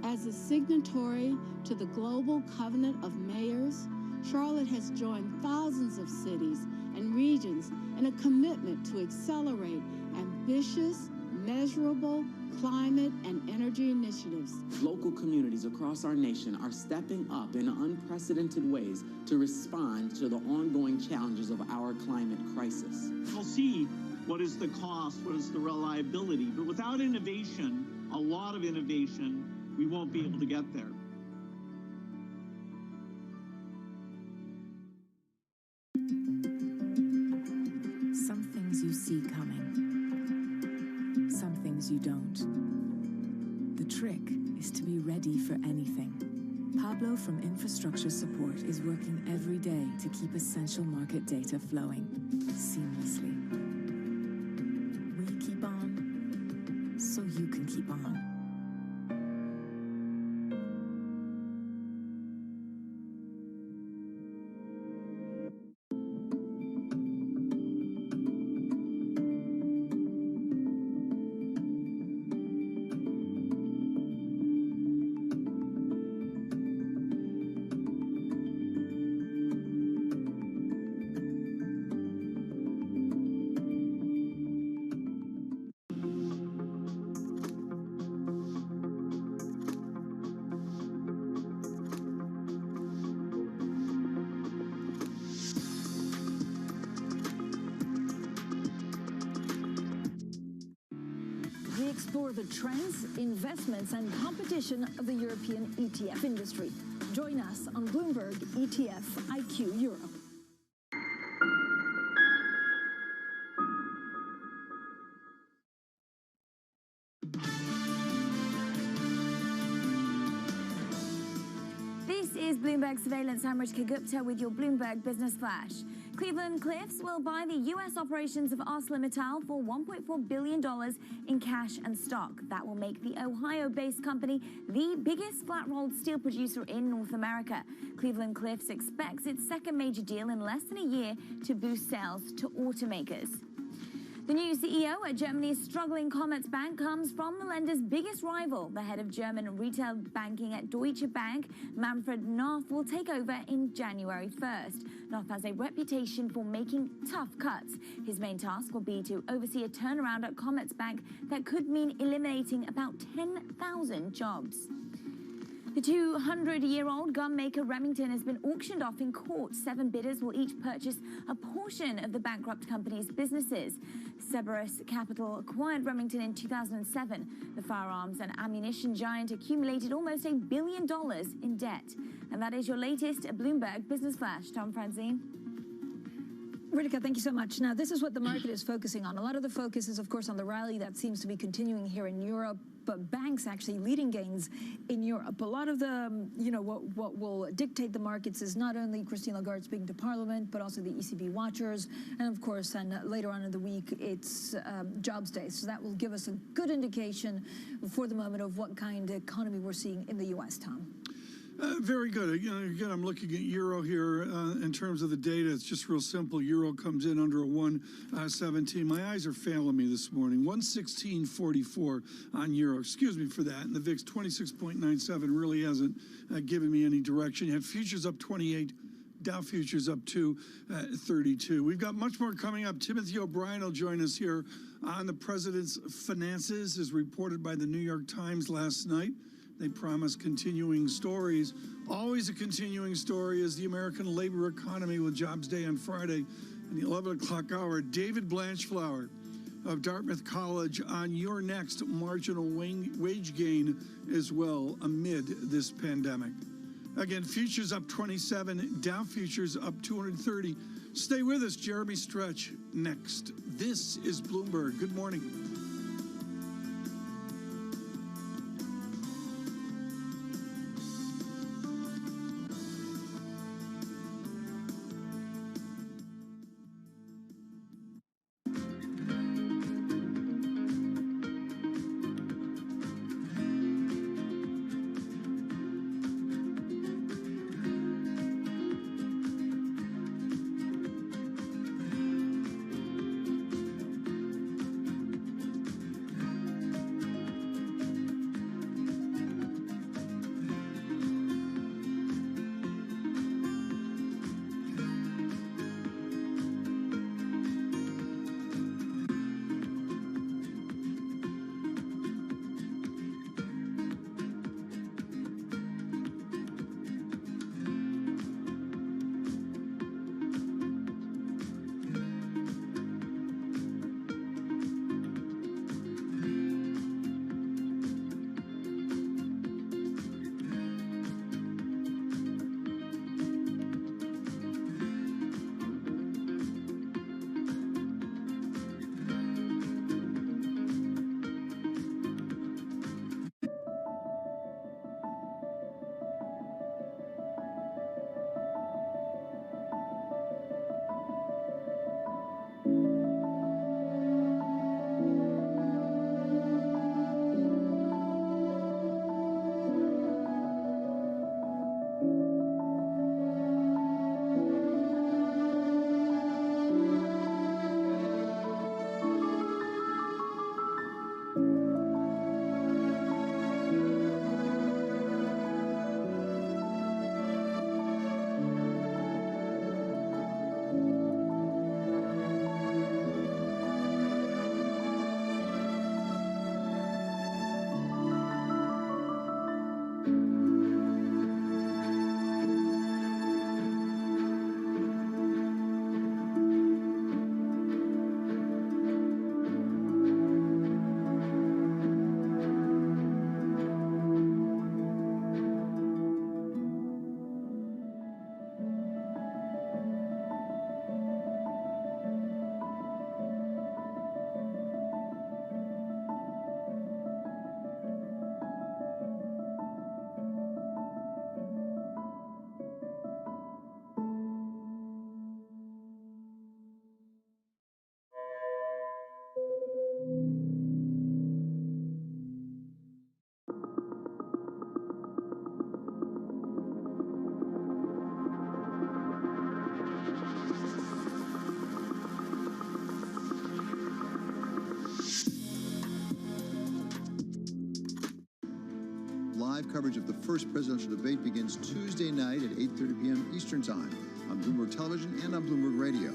As a signatory to the Global Covenant of Mayors, Charlotte has joined thousands of cities and regions in a commitment to accelerate ambitious, measurable climate and energy initiatives.
Local communities across our nation are stepping up in unprecedented ways to respond to the ongoing challenges of our climate crisis.
We'll see what is the cost, what is the reliability, but without innovation, a lot of innovation, we won't be able to get there.
Some things you see coming, some things you don't. The trick is to be ready for anything. Pablo from Infrastructure Support is working every day to keep essential market data flowing seamlessly. We keep on, so you can keep on.
We explore the trends, investments, and competition of the European ETF industry. Join us on Bloomberg ETF IQ Europe.
This is Bloomberg Surveillance. I'm Rishka Gupta with your Bloomberg Business Flash. Cleveland-Cliffs will buy the U.S. operations of ArcelorMittal for $1.4 billion in cash and stock. That will make the Ohio-based company the biggest flat-rolled steel producer in North America. Cleveland-Cliffs expects its second major deal in less than a year to boost sales to automakers. The new CEO at Germany's struggling Commerzbank comes from the lender's biggest rival. The head of German retail banking at Deutsche Bank, Manfred Knoff, will take over in January 1st. Knoff has a reputation for making tough cuts. His main task will be to oversee a turnaround at Commerzbank that could mean eliminating about 10,000 jobs. The 200-year-old gun maker Remington has been auctioned off in court. 7 bidders will each purchase a portion of the bankrupt company's businesses. Cerberus Capital acquired Remington in 2007. The firearms and ammunition giant accumulated almost $1 billion in debt. And that is your latest Bloomberg Business Flash. Tom Francine.
Ritika, thank you so much. Now, this is what the market is focusing on. A lot of the focus is, of course, on the rally that seems to be continuing here in Europe, but banks actually leading gains in Europe. A lot of the, what will dictate the markets is not only Christine Lagarde speaking to Parliament, but also the ECB watchers. And of course, and later on in the week, it's Jobs Day. So that will give us a good indication for the moment of what kind of economy we're seeing in the U.S., Tom.
Very good. Again, I'm looking at euro here in terms of the data. It's just real simple. Euro comes in under a 117. My eyes are failing me this morning. 116.44 on euro. Excuse me for that. And the VIX 26.97 really hasn't given me any direction yet. Futures up 28. Dow futures up 232. We've got much more coming up. Timothy O'Brien will join us here on the president's finances, as reported by the New York Times last night. They promise continuing stories. Always a continuing story is the American labor economy with Jobs Day on Friday in the 11 o'clock hour. David Blanchflower of Dartmouth College on your next marginal wage gain as well amid this pandemic. Again, futures up 27, Dow futures up 230. Stay with us, Jeremy Stretch next. This is Bloomberg. Good morning.
Live coverage of the first presidential debate begins Tuesday night at 8:30 p.m. Eastern Time on Bloomberg Television and on Bloomberg Radio.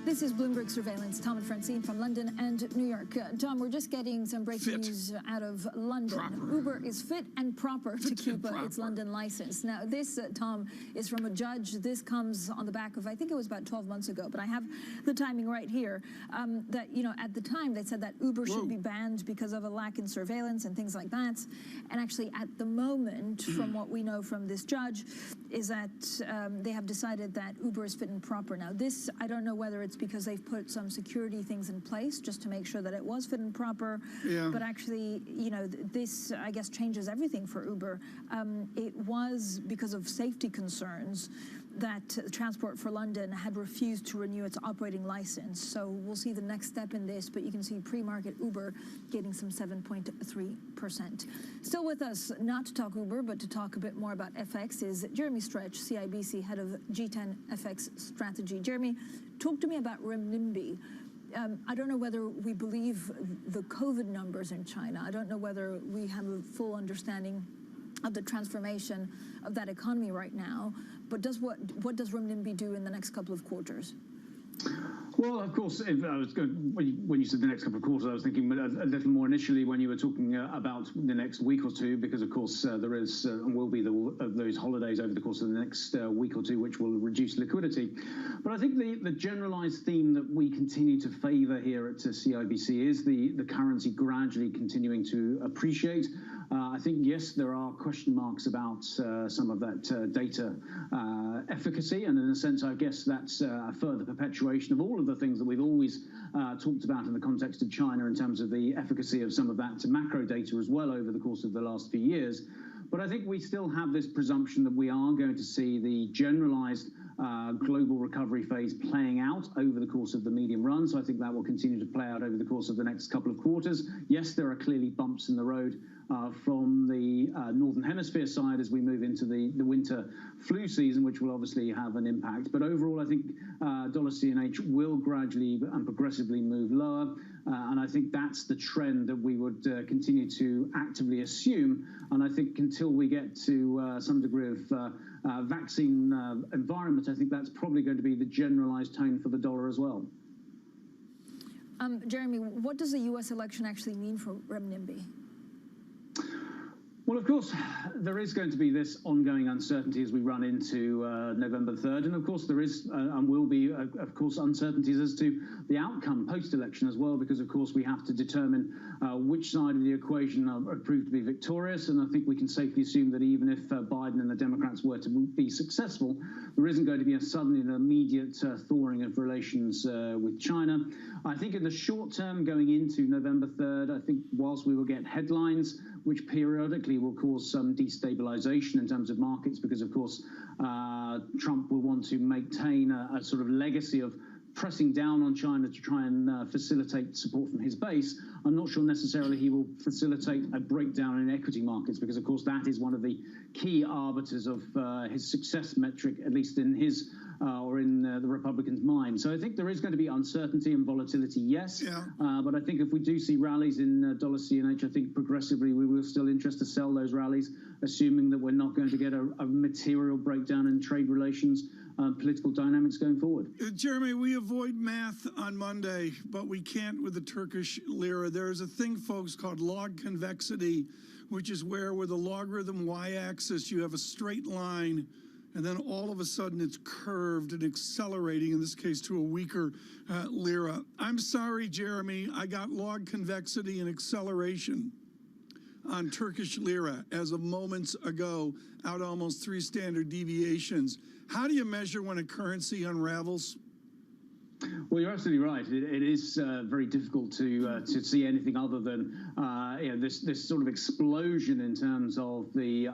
This
This is Bloomberg Surveillance. Tom and Francine from London and New York. Tom, we're just getting some breaking news out of London. Uber is fit and proper to keep its London license. Now, this, Tom, is from a judge. This comes on the back of, I think it was about 12 months ago, but I have the timing right here, that, you know, at the time they said that Uber should be banned because of a lack in surveillance and things like that. And actually, at the moment, from what we know from this judge, is that they have decided that Uber is fit and proper. Now, this, I don't know whether it's because they've put some security things in place just to make sure that it was fit and proper. But actually, you know, this, I guess, changes everything for Uber. It was because of safety concerns that Transport for London had refused to renew its operating license. So we'll see the next step in this, but you can see pre-market Uber getting some 7.3%. Still with us, not to talk Uber, but to talk a bit more about FX, is Jeremy Stretch, CIBC head of G10 FX strategy. Jeremy, talk to me about renminbi. I don't know whether we believe the COVID numbers in China. I don't know whether we have a full understanding of the transformation of that economy right now. But what does renminbi do in the next couple of quarters?
Well, of course, if I was going, when you said the next couple of quarters, I was thinking a little more initially when you were talking about the next week or two, because of course there is and will be those holidays over the course of the next week or two, which will reduce liquidity. But I think the generalized theme that we continue to favor here at CIBC is the currency gradually continuing to appreciate. I think, yes, there are question marks about some of that data efficacy, and in a sense, I guess that's a further perpetuation of all of the things that we've always talked about in the context of China in terms of the efficacy of some of that macro data as well over the course of the last few years. But I think we still have this presumption that we are going to see the generalized global recovery phase playing out over the course of the medium run. So I think that will continue to play out over the course of the next couple of quarters. Yes, there are clearly bumps in the road from the Northern Hemisphere side as we move into the winter flu season, which will obviously have an impact. But overall, I think dollar CNH will gradually and progressively move lower. And I think that's the trend that we would continue to actively assume. And I think until we get to some degree of vaccine environment, I think that's probably going to be the generalized tone for the dollar as well.
Jeremy, what does the U.S. election actually mean for renminbi?
Well, of course, there is going to be this ongoing uncertainty as we run into November 3rd. And of course, there is and will be, of course, uncertainties as to the outcome post-election as well, because, of course, we have to determine which side of the equation are proved to be victorious. And I think we can safely assume that even if Biden and the Democrats were to be successful, there isn't going to be a sudden and immediate thawing of relations with China. I think in the short term, going into November 3rd, I think whilst we will get headlines, which periodically will cause some destabilization in terms of markets, because, of course, Trump will want to maintain a sort of legacy of pressing down on China to try and facilitate support from his base. I'm not sure necessarily he will facilitate a breakdown in equity markets, because, of course, that is one of the key arbiters of his success metric, at least in his or in the Republicans' mind. So I think there is going to be uncertainty and volatility, yes. But I think if we do see rallies in dollar CNH, I think progressively we will still interest to sell those rallies, assuming that we're not going to get a material breakdown in trade relations, political dynamics going forward.
Jeremy, we avoid math on Monday, but we can't with the Turkish lira. There's a thing, folks, called log convexity, which is where with a logarithm y-axis you have a straight line, and then all of a sudden it's curved and accelerating, in this case to a weaker lira. I'm sorry, Jeremy, I got log convexity and acceleration on Turkish lira as of moments ago, out almost 3 standard deviations. How do you measure when a currency unravels?
Well, you're absolutely right. It is very difficult to see anything other than this sort of explosion in terms of the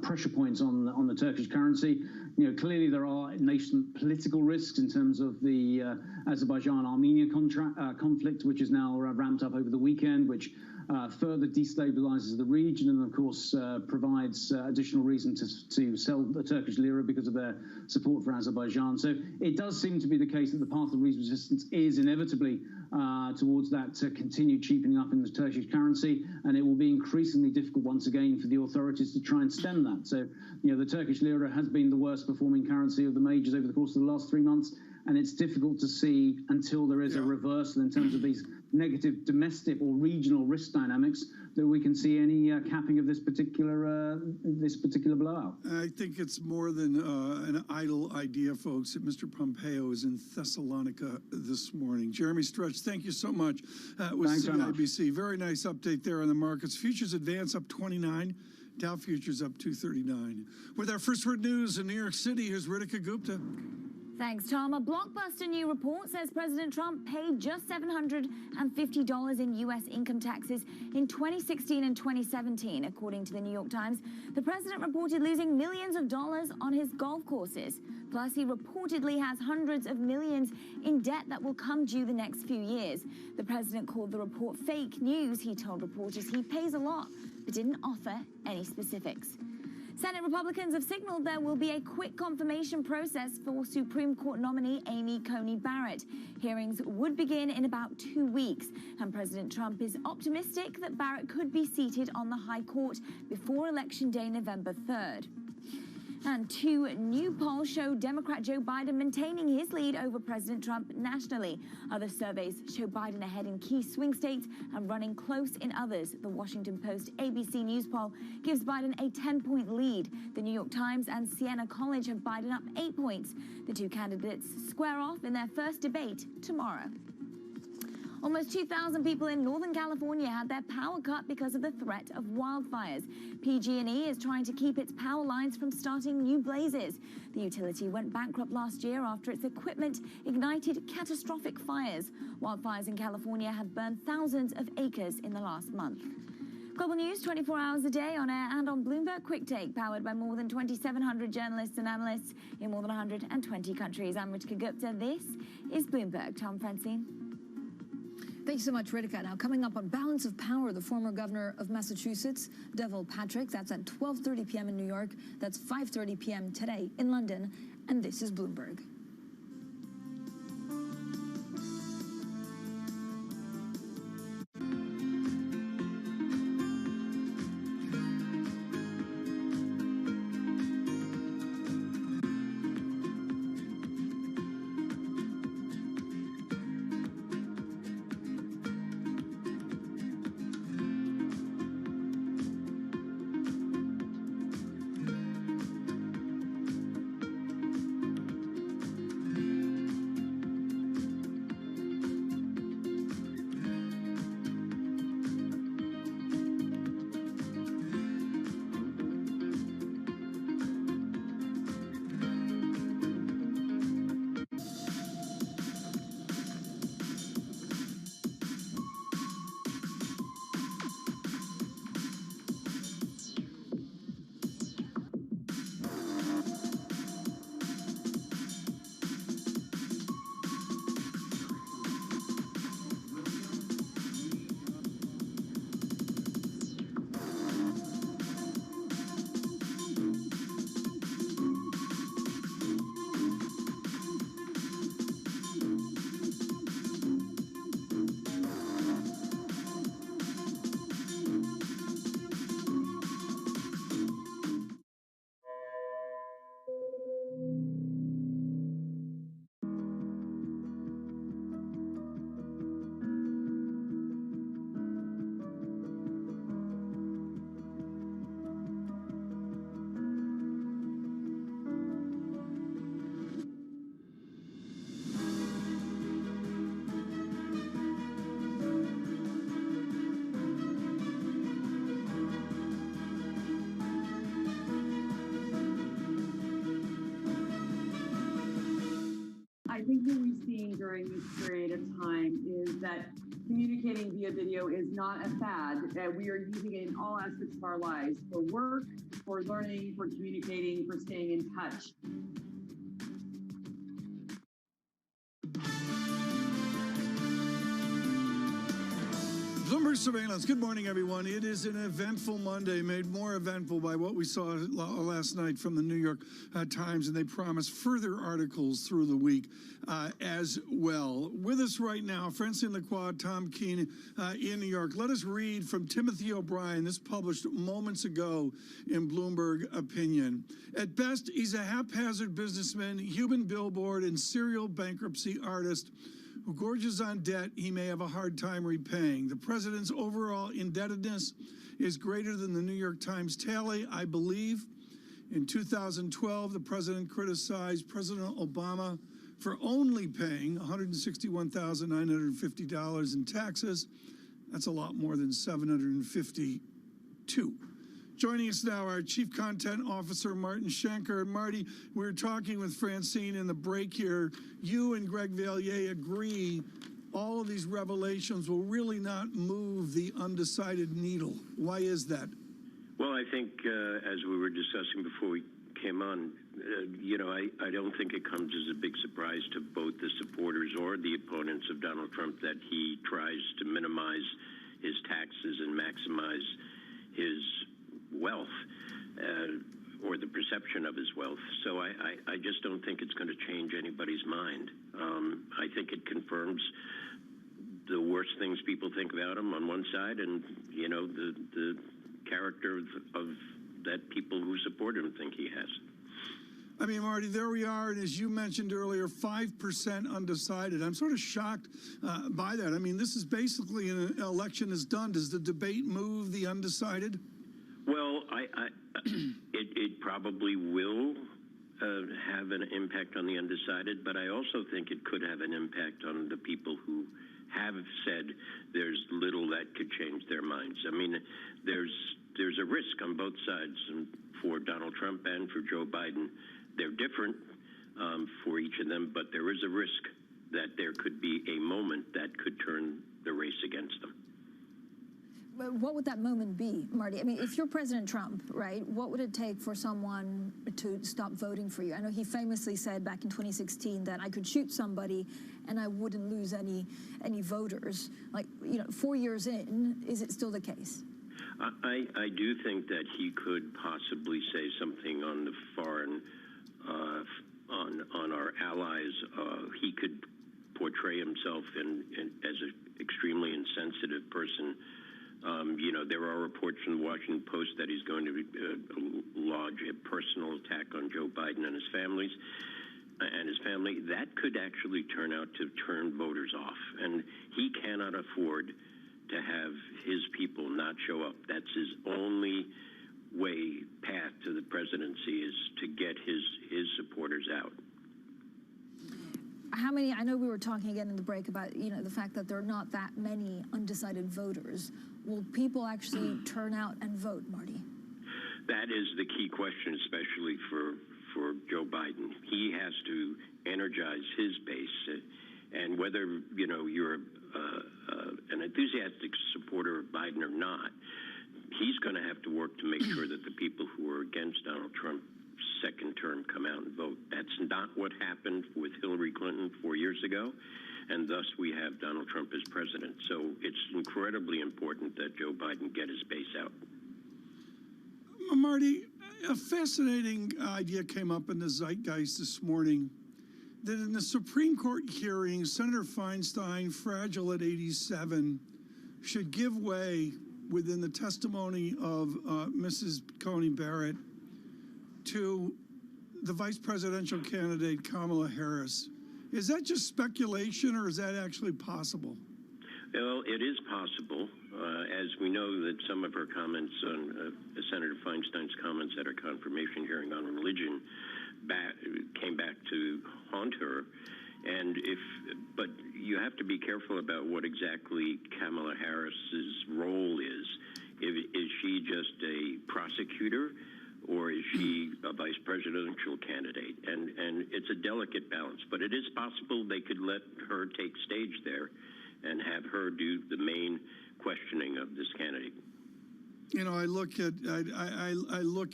pressure points on the Turkish currency. Clearly there are nascent political risks in terms of the Azerbaijan-Armenia conflict, which is now ramped up over the weekend, which further destabilizes the region and, of course, provides additional reason to sell the Turkish lira because of their support for Azerbaijan. So it does seem to be the case that the path of resistance is inevitably towards that continued cheapening up in the Turkish currency, and it will be increasingly difficult once again for the authorities to try and stem that. So, the Turkish lira has been the worst performing currency of the majors over the course of the last 3 months, and it's difficult to see until there is a reversal in terms of these negative domestic or regional risk dynamics that we can see any capping of this particular blowout.
I think it's more than an idle idea, folks, that Mr. Pompeo is in Thessalonica this morning. Jeremy Stretch, thank you so much. With CIBC. Very nice update there on the markets. Futures advance up 29. Dow futures up 239. With our first word news in New York City, here's Ritika Gupta.
Thanks, Tom. A blockbuster new report says President Trump paid just $750 in U.S. income taxes in 2016 and 2017. According to the New York Times, the president reported losing millions of dollars on his golf courses. Plus, he reportedly has hundreds of millions in debt that will come due the next few years. The president called the report fake news. He told reporters he pays a lot, but didn't offer any specifics. Senate Republicans have signaled there will be a quick confirmation process for Supreme Court nominee Amy Coney Barrett. Hearings would begin in about 2 weeks, and President Trump is optimistic that Barrett could be seated on the High Court before Election Day, November 3rd. And 2 new polls show Democrat Joe Biden maintaining his lead over President Trump nationally. Other surveys show Biden ahead in key swing states and running close in others. The Washington Post ABC News poll gives Biden a 10-point lead. The New York Times and Siena College have Biden up 8 points. The 2 candidates square off in their first debate tomorrow. Almost 2,000 people in Northern California had their power cut because of the threat of wildfires. PG&E is trying to keep its power lines from starting new blazes. The utility went bankrupt last year after its equipment ignited catastrophic fires. Wildfires in California have burned thousands of acres in the last month. Global news 24 hours a day on air and on Bloomberg Quick Take, powered by more than 2,700 journalists and analysts in more than 120 countries. I'm Ritika Gupta. This is Bloomberg. Tom Francine.
Thanks so much, Ritika. Now, coming up on Balance of Power, the former governor of Massachusetts, Deval Patrick. That's at 12:30 p.m. in New York. That's 5:30 p.m. today in London. And this is Bloomberg.
I think what we've seen during this period of time is that communicating via video is not a fad. We are using it in all aspects of our lives, for work, for learning, for communicating, for staying in touch.
Commerce Surveillance. Good morning, everyone. It is an eventful Monday, made more eventful by what we saw last night from the New York Times, and they promise further articles through the week as well. With us right now, Francine Lacroix, Tom Keene in New York. Let us read from Timothy O'Brien, this published moments ago in Bloomberg Opinion. At best, he's a haphazard businessman, human billboard, and serial bankruptcy artist who gorges on debt he may have a hard time repaying. The president's overall indebtedness is greater than the New York Times tally, I believe. In 2012, the president criticized President Obama for only paying $161,950 in taxes. That's a lot more than $752. Joining us now, our Chief Content Officer, Martin Schenker. And Marty, we were talking with Francine in the break here. You and Greg Vallier agree all of these revelations will really not move the undecided needle. Why is that?
Well, I think, as we were discussing before we came on, I don't think it comes as a big surprise to both the supporters or the opponents of Donald Trump that he tries to minimize his taxes and maximize his wealth, or the perception of his wealth. So I just don't think it's going to change anybody's mind. I think it confirms the worst things people think about him on one side, and the character of that people who support him think he has.
I mean, Marty, there we are, and as you mentioned earlier, 5% undecided. I'm sort of shocked by that. I mean, this is basically an election is done. Does the debate move the undecided?
Well, it probably will have an impact on the undecided, but I also think it could have an impact on the people who have said there's little that could change their minds. I mean, there's a risk on both sides, and for Donald Trump and for Joe Biden. They're different for each of them, but there is a risk that there could be a moment that could turn the race against them.
What would that moment be, Marty? I mean, if you're President Trump, right, what would it take for someone to stop voting for you? I know he famously said back in 2016 that I could shoot somebody and I wouldn't lose any voters. Like, 4 years in, is it still the case?
I do think that he could possibly say something on the foreign, on our allies. He could portray himself as an extremely insensitive person. There are reports from the Washington Post that he's going to lodge a personal attack on Joe Biden and his family. That could actually turn out to turn voters off. And he cannot afford to have his people not show up. That's his only path to the presidency, is to get his supporters out.
How many, I know we were talking again in the break about, the fact that there are not that many undecided voters. Will people actually turn out and vote, Marty?
That is the key question, especially for Joe Biden. He has to energize his base. And whether, you're an enthusiastic supporter of Biden or not, he's going to have to work to make sure that the people who are against Donald Trump's second term come out and vote. That's not what happened with Hillary Clinton 4 years ago, and thus we have Donald Trump as president. So it's incredibly important that Joe Biden get his base out.
Marty, a fascinating idea came up in the zeitgeist this morning, that in the Supreme Court hearing, Senator Feinstein, fragile at 87, should give way within the testimony of Mrs. Coney Barrett to the vice presidential candidate, Kamala Harris. Is that just speculation, or is that actually possible?
Well, it is possible. As we know that some of her comments on Senator Feinstein's comments at her confirmation hearing on religion came back to haunt her. But you have to be careful about what exactly Kamala Harris's role is. Is she just a prosecutor, or is she a vice presidential candidate? And it's a delicate balance, but it is possible they could let her take stage there and have her do the main questioning of this candidate.
I look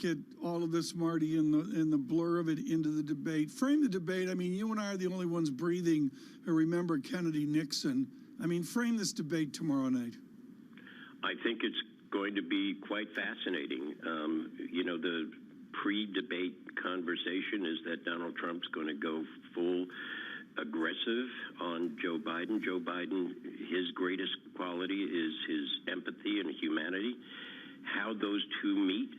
at all of this, Marty, in the blur of it into the debate. Frame the debate. I mean, you and I are the only ones breathing who remember Kennedy Nixon. I mean, frame this debate tomorrow night.
I think it's going to be quite fascinating. The pre-debate conversation is that Donald Trump's going to go full aggressive on Joe Biden. Joe Biden, his greatest quality is his empathy and humanity. How those two meet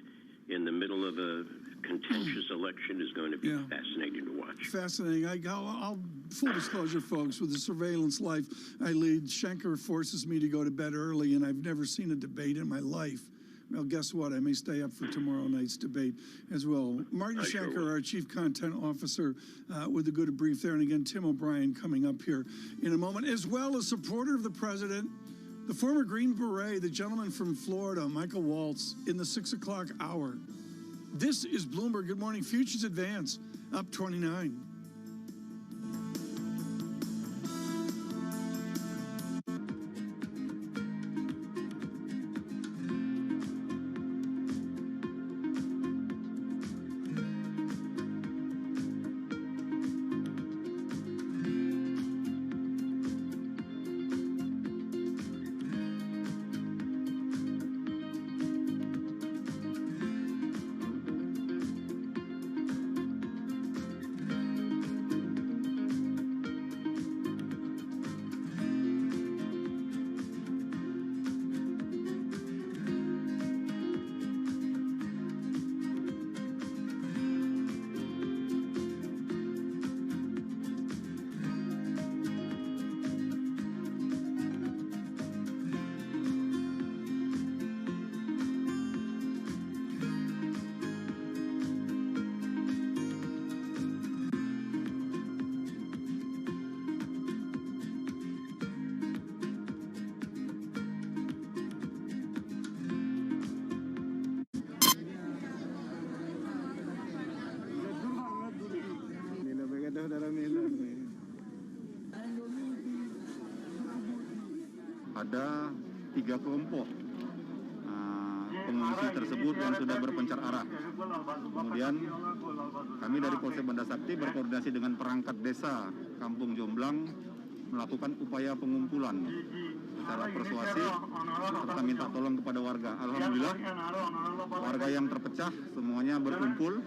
in the middle of a contentious election is going to be fascinating to watch.
Fascinating. I'll full disclosure, folks, with the surveillance life I lead, Schenker forces me to go to bed early, and I've never seen a debate in my life. Well, guess what? I may stay up for tomorrow night's debate as well. Martin Schenker, our Chief Content Officer, with a good brief there. And again, Tim O'Brien coming up here in a moment, as well as supporter of the president, the former Green Beret, the gentleman from Florida, Michael Waltz, in the 6 o'clock hour. This is Bloomberg. Good morning. Futures advance up 29.
Ada 3 kelompok pengungsi tersebut yang sudah berpencar arah. Kemudian kami dari Polsek Banda Sakti berkoordinasi dengan perangkat desa Kampung Jomblang melakukan upaya pengumpulan secara persuasif serta minta tolong kepada warga. Alhamdulillah warga yang terpecah semuanya berkumpul.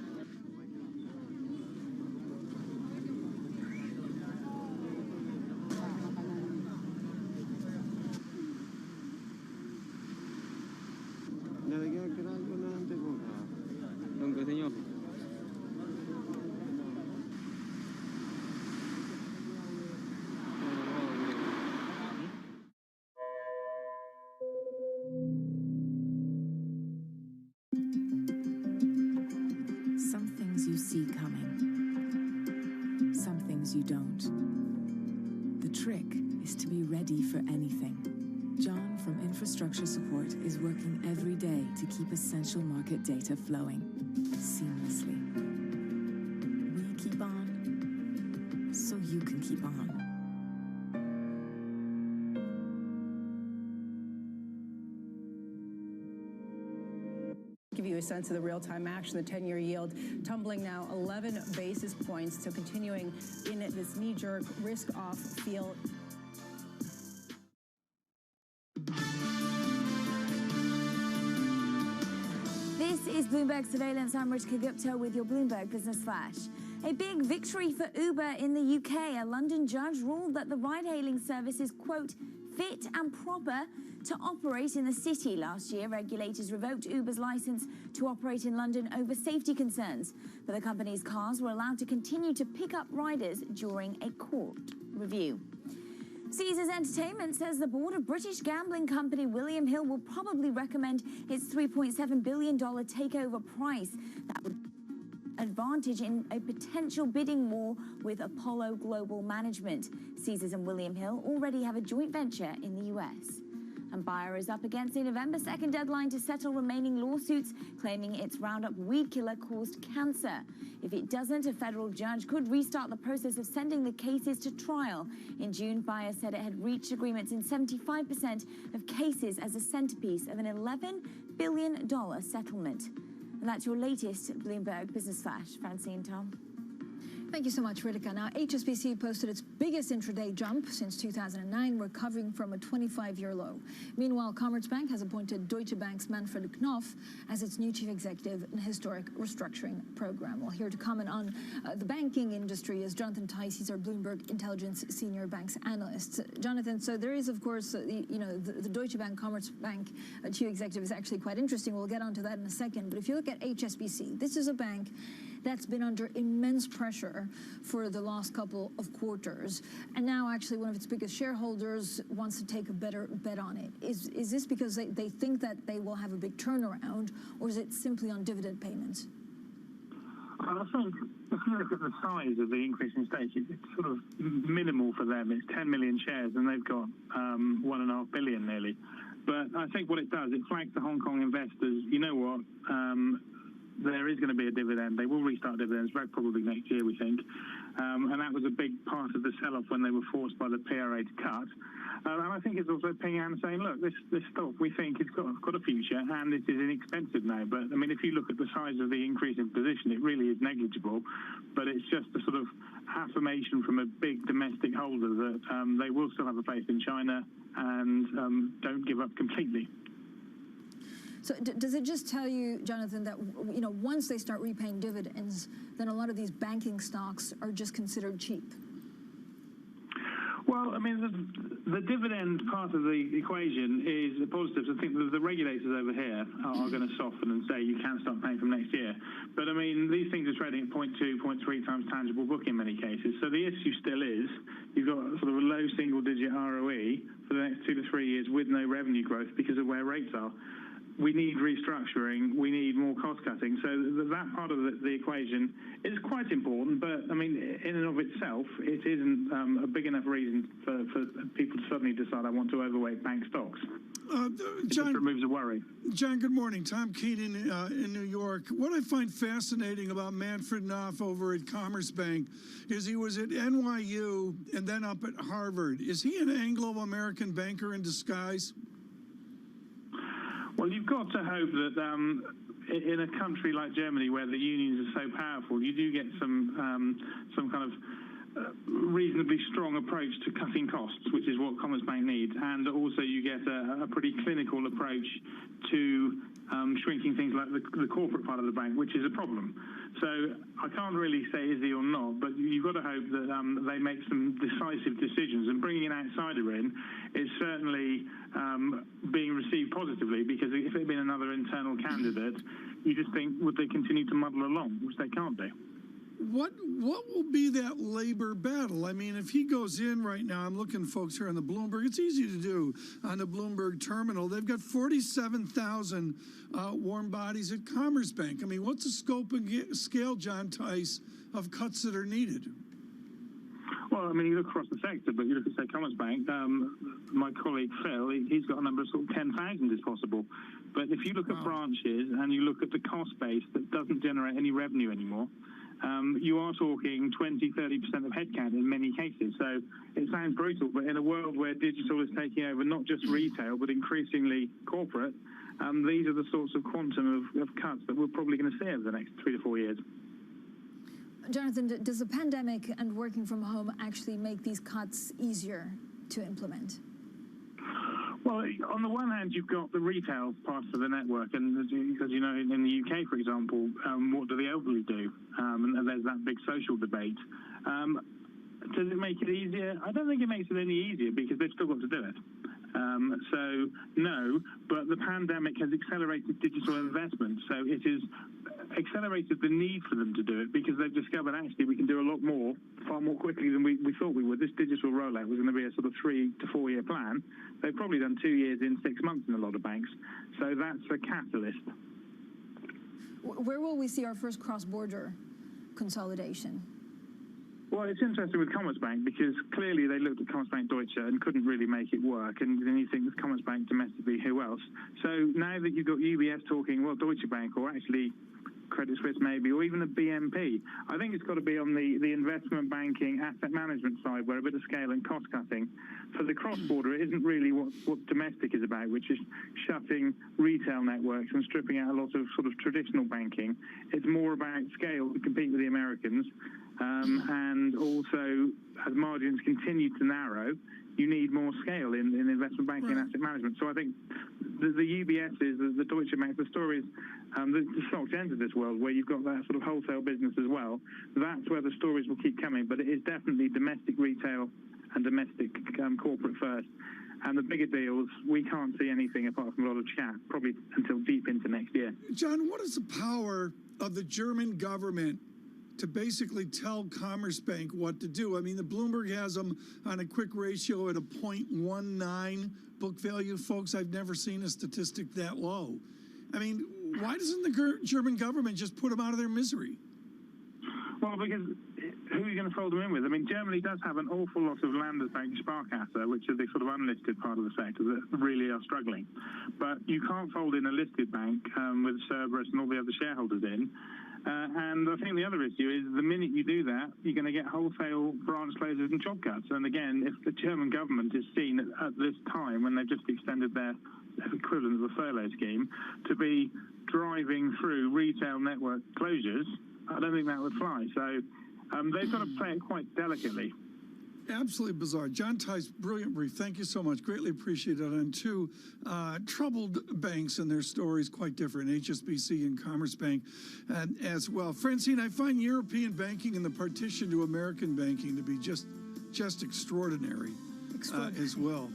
Some things you see coming, some things you don't. The trick is to be ready for anything. John from Infrastructure Support is working every day to keep essential market data flowing seamlessly. We keep on, so you can keep on.
Give you a sense of the real-time action. The 10-year yield tumbling now 11 basis points, so continuing in this knee-jerk risk-off feel.
This is Bloomberg Surveillance. I'm Ritika Gupta with your Bloomberg Business Flash. A big victory for Uber in the UK. A London judge ruled that the ride-hailing service is, quote, fit and proper to operate in the city. Last year, regulators revoked Uber's license to operate in London over safety concerns, but the company's cars were allowed to continue to pick up riders during a court review. Caesars Entertainment says the board of British gambling company William Hill will probably recommend its $3.7 billion takeover price. That would advantage in a potential bidding war with Apollo Global Management. Caesars and William Hill already have a joint venture in the US. And Bayer is up against a November 2nd deadline to settle remaining lawsuits, claiming its Roundup weed killer caused cancer. If it doesn't, a federal judge could restart the process of sending the cases to trial. In June, Bayer said it had reached agreements in 75% of cases as a centerpiece of an $11 billion settlement. And that's your latest Bloomberg Business Flash. Francine, Tom.
Thank you so much, Ritika. Now, HSBC posted its biggest intraday jump since 2009, recovering from a 25-year low. Meanwhile, Commerzbank has appointed Deutsche Bank's Manfred Knof as its new chief executive in a historic restructuring program. Well, here to comment on the banking industry is Jonathan Tice. He's our Bloomberg Intelligence Senior Banks Analyst. Jonathan, so there is, of course, the Deutsche Bank, Commerzbank chief executive is actually quite interesting. We'll get onto that in a second. But if you look at HSBC, this is a bank that's been under immense pressure for the last couple of quarters. And now actually one of its biggest shareholders wants to take a better bet on it. Is this because they think that they will have a big turnaround, or is it simply on dividend payments?
I think if you look at the size of the increase in stake, it's sort of minimal for them. It's 10 million shares and they've got 1.5 billion nearly. But I think what it does, it flags to Hong Kong investors, you know what, there is going to be a dividend. They will restart dividends very probably next year, we think. And that was a big part of the sell-off when they were forced by the PRA to cut. And I think it's also Ping An saying, look, this stock, we think it's got a future and it is inexpensive now. But, I mean, if you look at the size of the increase in position, it really is negligible. But it's just a sort of affirmation from a big domestic holder that they will still have a place in China and don't give up completely.
So does it just tell you, Jonathan, that once they start repaying dividends, then a lot of these banking stocks are just considered cheap?
Well, I mean, the dividend part of the equation is a positive. I think the regulators over here are going to soften and say you can't start paying from next year. But, I mean, these things are trading at 0.2, 0.3 times tangible book in many cases. So the issue still is you've got sort of a low single-digit ROE for the next 2 to 3 years with no revenue growth because of where rates are. We need restructuring, we need more cost cutting. So that part of the equation is quite important, but I mean, in and of itself, it isn't a big enough reason for people to suddenly decide I want to overweight bank stocks. It just removes a worry.
John, good morning. Tom Keating in New York. What I find fascinating about Manfred Knof over at Commerzbank is he was at NYU and then up at Harvard. Is he an Anglo-American banker in disguise?
Well, you've got to hope that in a country like Germany, where the unions are so powerful, you do get some kind of reasonably strong approach to cutting costs, which is what Commerzbank needs, and also you get a pretty clinical approach to shrinking things like the corporate part of the bank, which is a problem. So I can't really say is he or not, but you've got to hope that they make some decisive decisions. And bringing an outsider in is certainly being received positively, because if it had been another internal candidate, you just think, would they continue to muddle along, which they can't do.
What will be that labor battle? I mean, if he goes in right now, I'm looking, folks, here on the Bloomberg. It's easy to do on the Bloomberg terminal. They've got 47,000 warm bodies at Commerzbank. I mean, what's the scope and scale, John Tice, of cuts that are needed?
Well, I mean, you look across the sector, but you look at, say, Commerzbank, my colleague Phil, he's got a number of sort of 10,000 is possible. But if you look at branches and you look at the cost base that doesn't generate any revenue anymore, you are talking 20, 30% of headcount in many cases. So it sounds brutal, but in a world where digital is taking over not just retail, but increasingly corporate, these are the sorts of quantum of cuts that we're probably going to see over the next 3 to 4 years.
Jonathan, does the pandemic and working from home actually make these cuts easier to implement?
Well, on the one hand, you've got the retail part of the network, and because, you know, in the UK, for example, what do the elderly do? And there's that big social debate. Does it make it easier? I don't think it makes it any easier, because they've still got to do it. So, no, but the pandemic has accelerated digital investment, so it has accelerated the need for them to do it, because they've discovered actually we can do a lot more, far more quickly than we thought we would. This digital rollout was going to be a sort of 3 to 4 year plan. They've probably done 2 years in 6 months in a lot of banks, so that's a catalyst.
Where will we see our first cross-border consolidation?
Well, it's interesting with Commerzbank, because clearly they looked at Commerzbank Deutsche and couldn't really make it work. And then you think with Commerzbank domestically, who else? So now that you've got UBS talking, well, Deutsche Bank, or actually Credit Suisse maybe, or even a BNP. I think it's got to be on the investment banking, asset management side, where a bit of scale and cost cutting. For the cross-border, it isn't really what domestic is about, which is shutting retail networks and stripping out a lot of sort of traditional banking. It's more about scale to compete with the Americans. And also, as margins continue to narrow, you need more scale in investment banking and asset management. So I think the UBSs, the Deutsche Bank, the stories, the stock ends of this world where you've got that sort of wholesale business as well. That's where the stories will keep coming. But it is definitely domestic retail and domestic corporate first. And the bigger deals, we can't see anything apart from a lot of chat, probably until deep into next year.
John, what is the power of the German government to basically tell Commerzbank what to do? I mean, the Bloomberg has them on a quick ratio at a 0.19 book value. Folks, I've never seen a statistic that low. I mean, why doesn't the German government just put them out of their misery?
Well, because who are you going to fold them in with? I mean, Germany does have an awful lot of Landesbank Sparkasse, which are the sort of unlisted part of the sector that really are struggling. But you can't fold in a listed bank with Cerberus and all the other shareholders in. And I think the other issue is the minute you do that, you're going to get wholesale branch closures and job cuts. And again, if the German government is seen at this time, when they've just extended their equivalent of a furlough scheme, to be driving through retail network closures, I don't think that would fly. So they've got to play it quite delicately.
Absolutely bizarre. John Tice, brilliant brief. Thank you so much. Greatly appreciate it. And two troubled banks and their stories quite different, HSBC and Commerzbank as well. Francine, I find European banking and the partition to American banking to be just extraordinary. As well.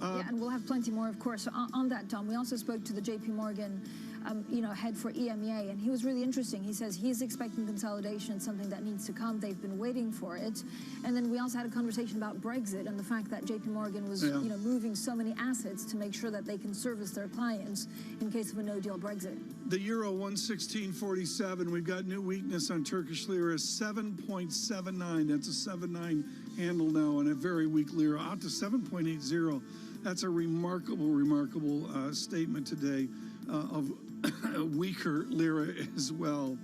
Yeah, and we'll have plenty more, of course, on that, Tom. We also spoke to the JP Morgan head for EMEA, and he was really interesting. He says he's expecting consolidation, something that needs to come. They've been waiting for it. And then we also had a conversation about Brexit and the fact that JP Morgan was, moving so many assets to make sure that they can service their clients in case of a no-deal Brexit.
The euro 116.47. We've got new weakness on Turkish lira, 7.79. That's a 7.9 handle now, and a very weak lira out to 7.80. That's a remarkable statement today of a weaker lira as well.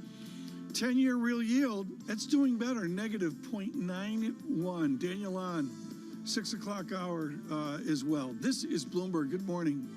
10-year real yield, that's doing better, negative 0.91. Daniel on 6 o'clock hour as well. This is Bloomberg. Good morning.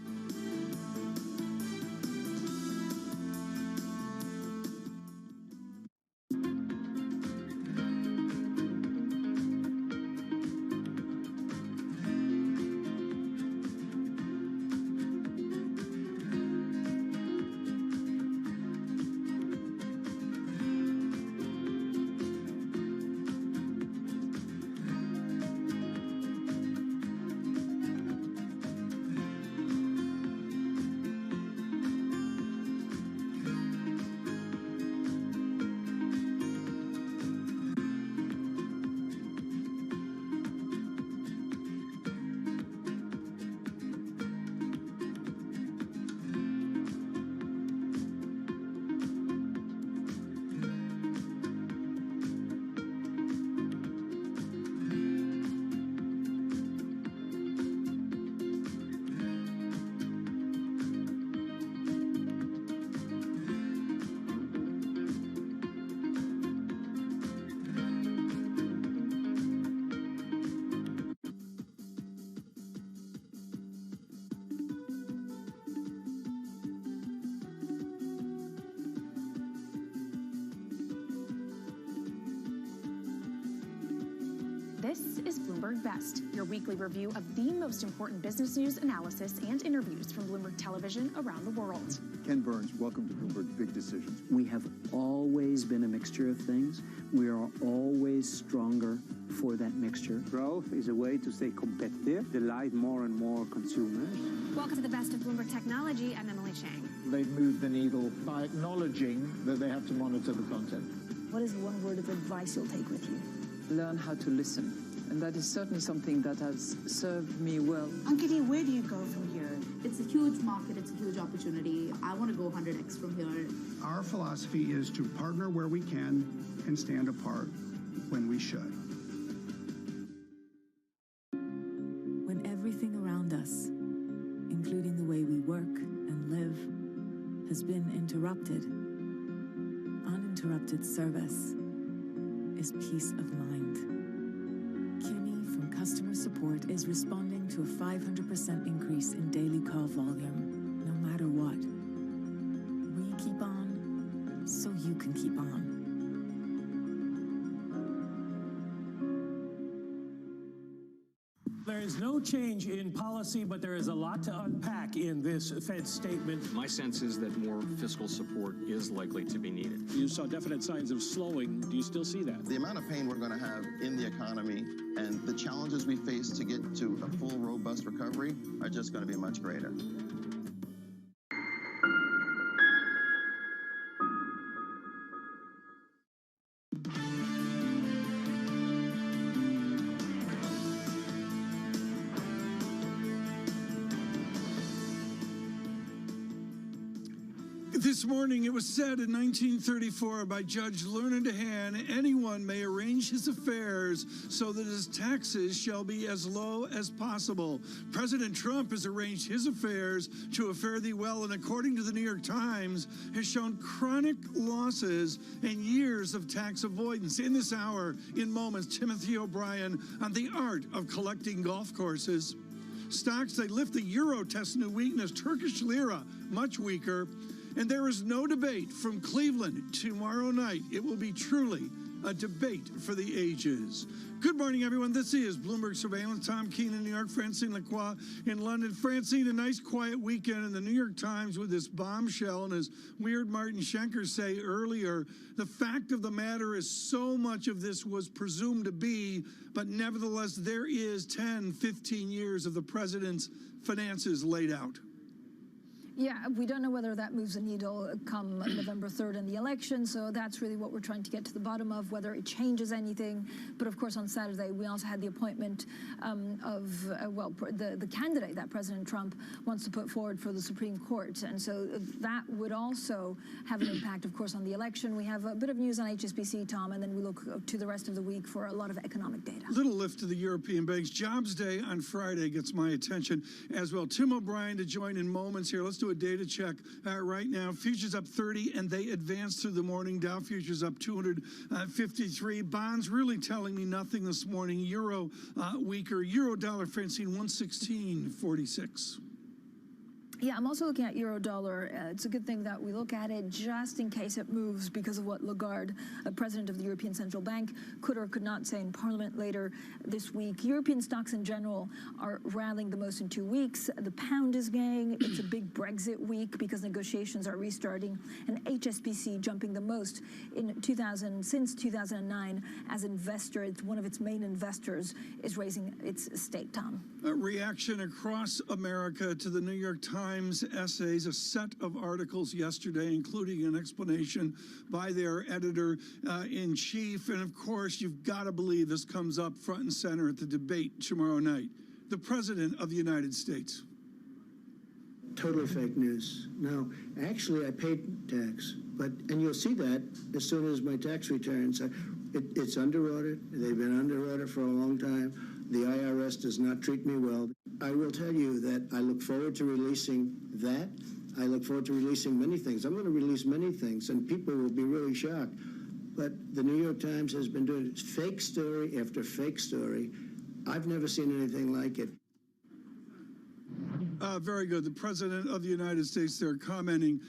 This is Bloomberg Best, your weekly review of the most important business news, analysis, and interviews from Bloomberg Television around the world.
Ken Burns, welcome to Bloomberg Big Decisions.
We have always been a mixture of things. We are always stronger for that mixture.
Growth is a way to stay competitive, delight more and more consumers.
Welcome to the Best of Bloomberg Technology. I'm Emily Chang.
They've moved the needle by acknowledging that they have to monitor the content.
What is one word of advice you'll take with you?
Learn how to listen. And that is certainly something that has served me well.
Ankiti, where do you go from here? It's a huge market, it's a huge opportunity. I want to go 100x from here.
Our philosophy is to partner where we can and stand apart when we should.
When everything around us, including the way we work and live, has been interrupted uninterrupted. Uninterrupted service is peace of mind. Kimmy from customer support is responding to a 500% increase in daily call volume, no matter what. We keep on, so you can keep on.
There is no change in policy, but there is a lot to unpack in this Fed statement.
My sense is that more fiscal support is likely to be needed.
You saw definite signs of slowing. Do you still see that?
The amount of pain we're going to have in the economy and the challenges we face to get to a full, robust recovery are just going to be much greater.
This morning, it was said in 1934 by Judge Learned Hand, anyone may arrange his affairs so that his taxes shall be as low as possible. President Trump has arranged his affairs to fare thee well, and according to the New York Times, has shown chronic losses and years of tax avoidance. In this hour, in moments, Timothy O'Brien on the art of collecting golf courses. Stocks, they lift the euro, test new weakness. Turkish lira, much weaker. And there is no debate from Cleveland tomorrow night. It will be truly a debate for the ages. Good morning, everyone. This is Bloomberg Surveillance. Tom Keene in New York, Francine Lacroix in London. Francine, a nice quiet weekend in the New York Times with this bombshell. And as we heard Martin Schenker say earlier, the fact of the matter is so much of this was presumed to be, but nevertheless, there is 10, 15 years of the president's finances laid out.
Yeah, we don't know whether that moves the needle come November 3rd in the election, so that's really what we're trying to get to the bottom of, whether it changes anything. But of course, on Saturday, we also had the appointment of the candidate that President Trump wants to put forward for the Supreme Court. And so that would also have an impact, of course, on the election. We have a bit of news on HSBC, Tom, and then we look to the rest of the week for a lot of economic data.
Little lift to the European banks. Jobs Day on Friday gets my attention as well. Tim O'Brien to join in moments here. Let's do a data check right now. Futures up 30, and they advanced through the morning. Dow futures up 253. Bonds really telling me nothing this morning. Euro weaker. Euro dollar, Francine, 116.46.
Yeah, I'm also looking at euro dollar. It's a good thing that we look at it just in case it moves because of what Lagarde, president of the European Central Bank, could or could not say in Parliament later this week. European stocks in general are rallying the most in 2 weeks. The pound is gaining. It's a big Brexit week because negotiations are restarting. And HSBC jumping the most since 2009 as investor. It's one of its main investors is raising its stake, Tom.
A reaction across America to the New York Times essays, a set of articles yesterday, including an explanation by their editor-in-chief. And of course, you've got to believe this comes up front and center at the debate tomorrow night. The President of the United States.
Totally fake news. No, actually, I paid tax, and you'll see that as soon as my tax returns. It's under audit. They've been under audit for a long time. The IRS does not treat me well. I will tell you that I look forward to releasing that. I look forward to releasing many things. I'm going to release many things, and people will be really shocked. But the New York Times has been doing fake story after fake story. I've never seen anything like it.
Very good. The President of the United States there commenting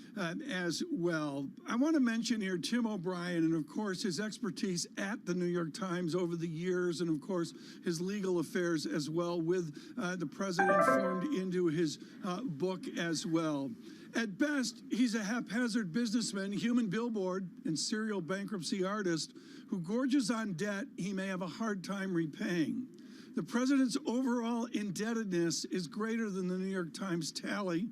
as well. I want to mention here Tim O'Brien and, of course, his expertise at the New York Times over the years and, of course, his legal affairs as well with the President formed into his book as well. At best, he's a haphazard businessman, human billboard, and serial bankruptcy artist who gorges on debt he may have a hard time repaying. The president's overall indebtedness is greater than the New York Times tally,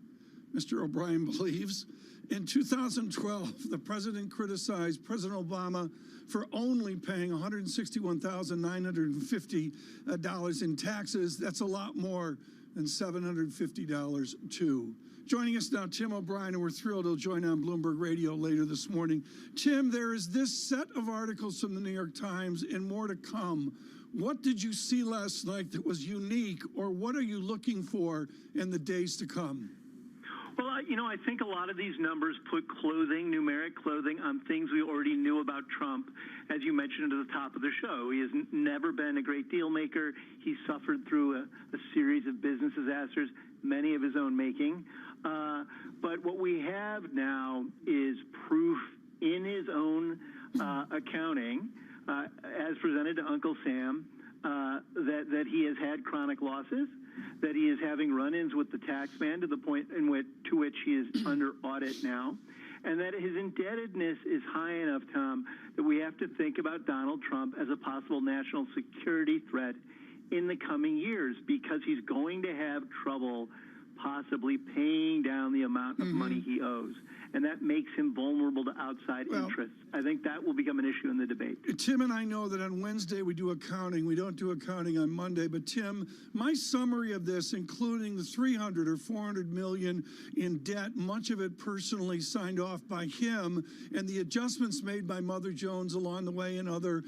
Mr. O'Brien believes. In 2012, the president criticized President Obama for only paying $161,950 in taxes. That's a lot more than $750 too. Joining us now, Tim O'Brien, and we're thrilled he'll join on Bloomberg Radio later this morning. Tim, there is this set of articles from the New York Times and more to come. What did you see last night that was unique, or what are you looking for in the days to come?
Well, I think a lot of these numbers put numeric clothing on things we already knew about Trump. As you mentioned at the top of the show, he has never been a great deal maker. He suffered through a series of business disasters, many of his own making. But what we have now is proof in his own accounting, as presented to Uncle Sam, that he has had chronic losses, that he is having run-ins with the tax man to the point to which he is under audit now, and that his indebtedness is high enough, Tom, that we have to think about Donald Trump as a possible national security threat in the coming years, because he's going to have trouble possibly paying down the amount of money he owes. And that makes him vulnerable to outside interests. I think that will become an issue in the debate.
Tim and I know that on Wednesday we do accounting. We don't do accounting on Monday. But Tim, my summary of this, including the 300 or 400 million in debt, much of it personally signed off by him, and the adjustments made by Mother Jones along the way and other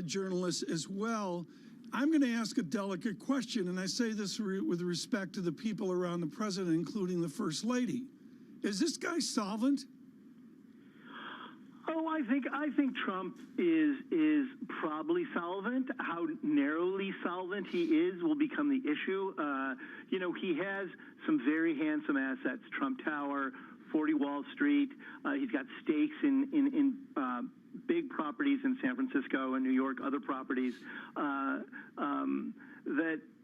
journalists as well. I'm going to ask a delicate question, and I say this with respect to the people around the president, including the First Lady. Is this guy solvent?
Oh, I think Trump is probably solvent. How narrowly solvent he is will become the issue. He has some very handsome assets: Trump Tower, 40 Wall Street. He's got stakes in big properties in San Francisco and New York, other properties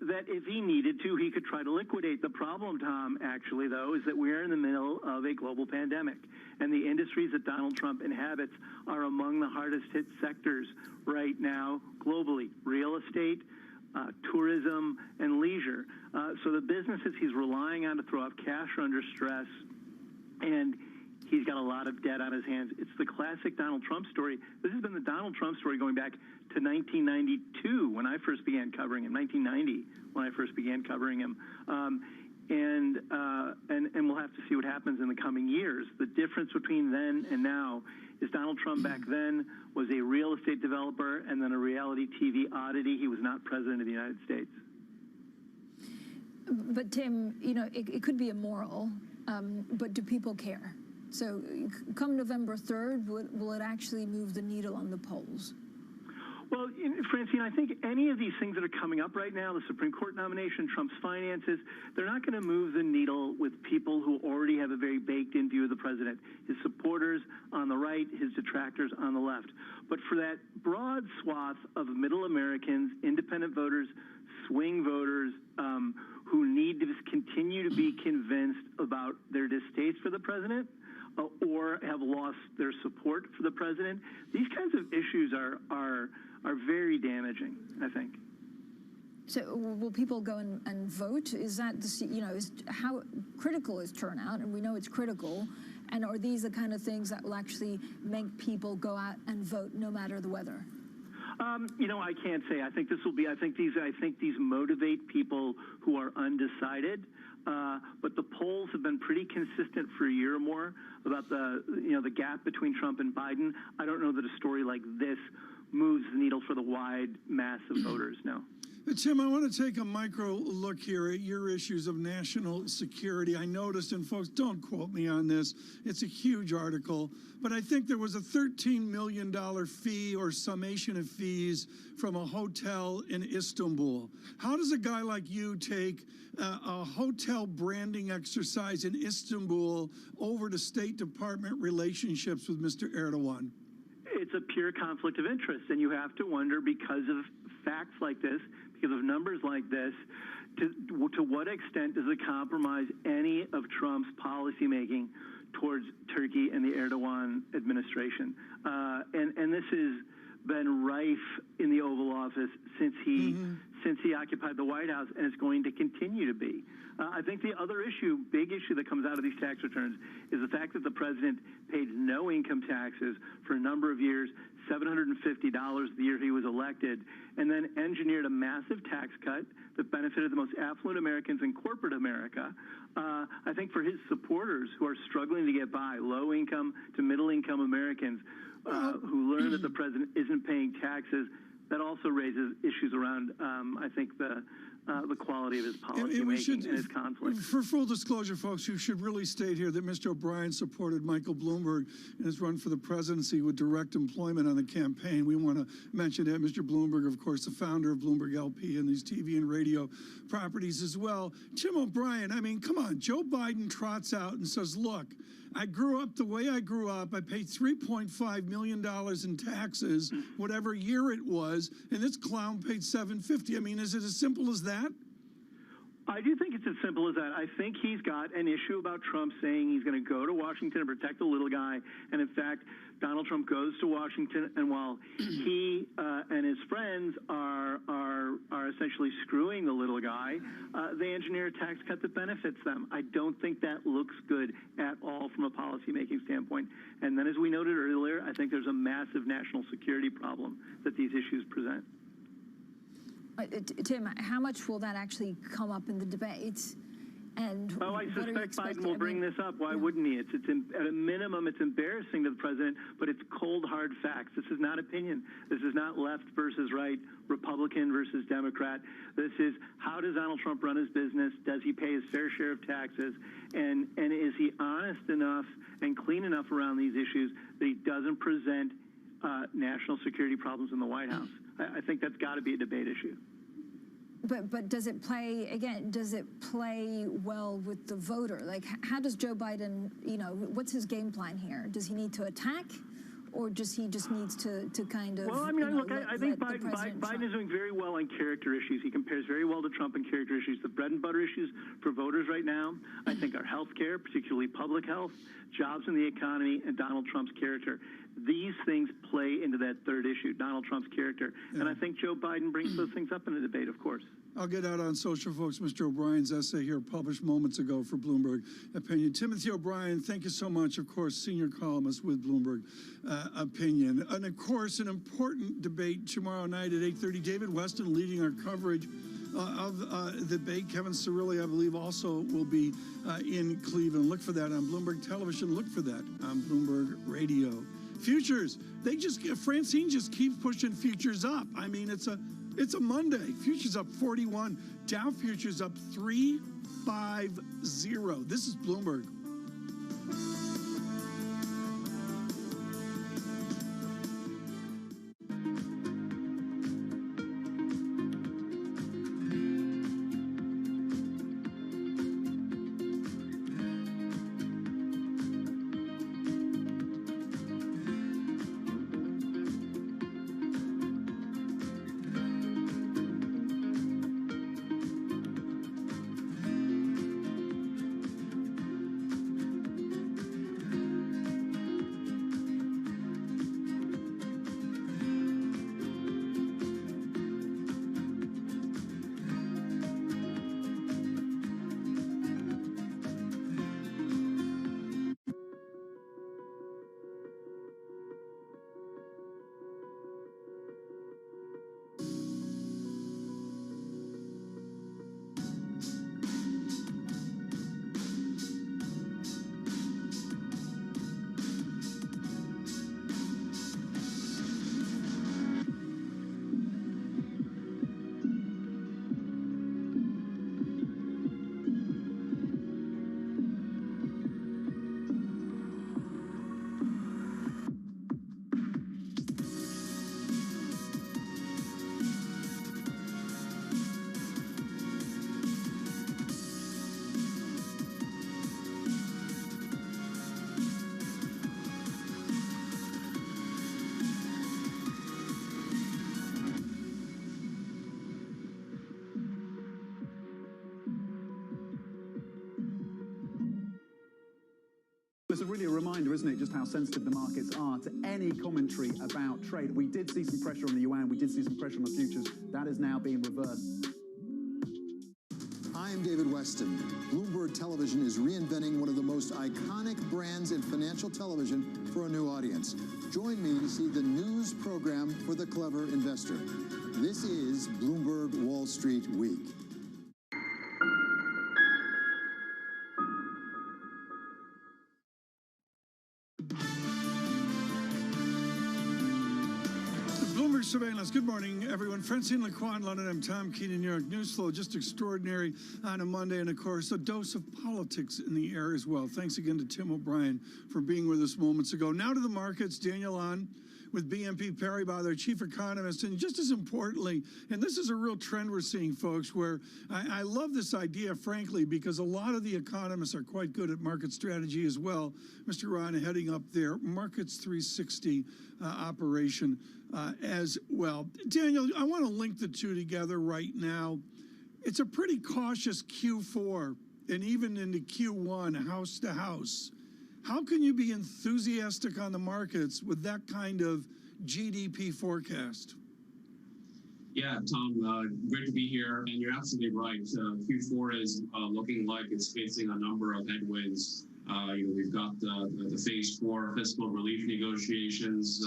that if he needed to, he could try to liquidate. The problem, Tom, actually, though, is that we're in the middle of a global pandemic, and the industries that Donald Trump inhabits are among the hardest hit sectors right now globally: real estate, tourism, and leisure. So the businesses he's relying on to throw off cash are under stress, and he's got a lot of debt on his hands. It's the classic Donald Trump story. This has been the Donald Trump story going back to 1992 when I first began covering him, 1990 when I first began covering him. And we'll have to see what happens in the coming years. The difference between then and now is Donald Trump back then was a real estate developer and then a reality TV oddity. He was not president of the United States.
But Tim, it could be immoral, but do people care? So come November 3rd, will it actually move the needle on the polls?
Well, Francine, I think any of these things that are coming up right now, the Supreme Court nomination, Trump's finances, they're not going to move the needle with people who already have a very baked-in view of the president, his supporters on the right, his detractors on the left. But for that broad swath of middle Americans, independent voters, swing voters, who need to continue to be convinced about their distaste for the president, or have lost their support for the president, these kinds of issues are very damaging, I think.
So will people go and vote? Is that how critical is turnout? And we know it's critical. And are these the kind of things that will actually make people go out and vote no matter the weather?
I can't say. I think these motivate people who are undecided. But the polls have been pretty consistent for a year or more about the gap between Trump and Biden. I don't know that a story like this moves the needle for the wide mass of voters, no.
Tim, I want to take a micro look here at your issues of national security. I noticed, and folks, don't quote me on this, it's a huge article, but I think there was a $13 million fee or summation of fees from a hotel in Istanbul. How does a guy like you take a hotel branding exercise in Istanbul over to State Department relationships with Mr. Erdogan?
It's a pure conflict of interest, and you have to wonder, because of facts like this, because of numbers like this, to what extent does it compromise any of Trump's policymaking towards Turkey and the Erdogan administration? And this has been rife in the Oval Office since he occupied the White House, and it's going to continue to be. I think the other big issue that comes out of these tax returns is the fact that the president paid no income taxes for a number of years, $750 the year he was elected, and then engineered a massive tax cut that benefited the most affluent Americans in corporate America. I think for his supporters who are struggling to get by, low-income to middle-income Americans who learn that the president isn't paying taxes, that also raises issues around, I think, the the quality of his policy making and his conflict.
For full disclosure, folks, you should really state here that Mr. O'Brien supported Michael Bloomberg in his run for the presidency with direct employment on the campaign. We want to mention that Mr. Bloomberg, of course, the founder of Bloomberg LP and these TV and radio properties as well. Tim O'Brien, I mean, come on, Joe Biden trots out and says, look, I grew up the way I grew up. I paid $3.5 million in taxes, whatever year it was, and this clown paid $750. I mean, is it as simple as that?
I do think it's as simple as that. I think he's got an issue about Trump saying he's going to go to Washington and protect the little guy. And in fact, Donald Trump goes to Washington, and while he and his friends are essentially screwing the little guy, they engineer a tax cut that benefits them. I don't think that looks good at all from a policymaking standpoint. And then, as we noted earlier, I think there's a massive national security problem that these issues present.
Tim, how much will that actually come up in the debates? And
I suspect Biden will bring this up. Why wouldn't he? At a minimum, it's embarrassing to the president, but it's cold, hard facts. This is not opinion. This is not left versus right, Republican versus Democrat. This is, how does Donald Trump run his business? Does he pay his fair share of taxes? And is he honest enough and clean enough around these issues that he doesn't present national security problems in the White House? I think that's got to be a debate issue.
But does it play, again, does it play well with the voter? Like, how does Joe Biden, what's his game plan here? Does he need to attack, or does he just needs to kind of,
well, I mean, look, I think Biden is doing very well on character issues. He compares very well to Trump on character issues. The bread and butter issues for voters right now, I think, are health care, particularly public health, jobs in the economy, and Donald Trump's character. These things play into that third issue, Donald Trump's character. And I think Joe Biden brings those things up in the debate, of course.
I'll get out on social, folks. Mr. O'Brien's essay here published moments ago for Bloomberg Opinion. Timothy O'Brien, thank you so much. Of course, senior columnist with Bloomberg Opinion. And, of course, an important debate tomorrow night at 8:30. David Weston leading our coverage of the debate. Kevin Cirilli, I believe, also will be in Cleveland. Look for that on Bloomberg Television. Look for that on Bloomberg Radio. Futures, Francine just keeps pushing futures up. I mean, it's a Monday. Futures up 41. Dow futures up 350. This is Bloomberg.
It's really a reminder, isn't it, just how sensitive the markets are to any commentary about trade. We did see some pressure on the yuan, we did see some pressure on the futures. That is now being reversed.
I am David Weston. Bloomberg Television is reinventing one of the most iconic brands in financial television for a new audience. Join me to see the news program for the clever investor. This is Bloomberg Wall Street Week.
for surveillance. Good morning, everyone. Francine Lacroix in London. I'm Tom Keene in New York. News flow just extraordinary on a Monday, and of course, a dose of politics in the air as well. Thanks again to Tim O'Brien for being with us moments ago. Now to the markets. Daniel on with BNP Paribas, their chief economist, and just as importantly, and this is a real trend we're seeing, folks, where I love this idea, frankly, because a lot of the economists are quite good at market strategy as well. Mr. Ron heading up their Markets 360 operation as well. Daniel, I want to link the two together right now. It's a pretty cautious Q4 and even into Q1, house to house. How can you be enthusiastic on the markets with that kind of GDP forecast?
Yeah, Tom, great to be here. And you're absolutely right. Q4 is looking like it's facing a number of headwinds. We've got the phase 4 fiscal relief negotiations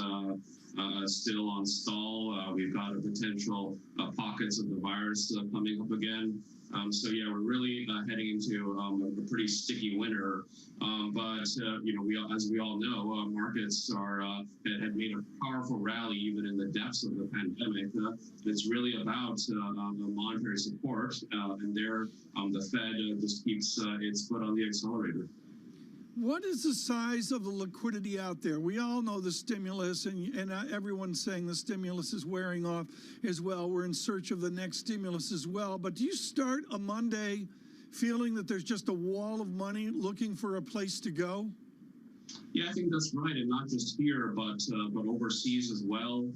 still on stall. We've got a potential pockets of the virus coming up again. So yeah, we're really heading into a pretty sticky winter. But as we all know, markets had made a powerful rally even in the depths of the pandemic. It's really about monetary support, and there the Fed just keeps its foot on the accelerator.
What is the size of the liquidity out there? We all know the stimulus, and everyone's saying the stimulus is wearing off as well. We're in search of the next stimulus as well. But do you start a Monday feeling that there's just a wall of money looking for a place to go?
Yeah, I think that's right, and not just here, but overseas as well.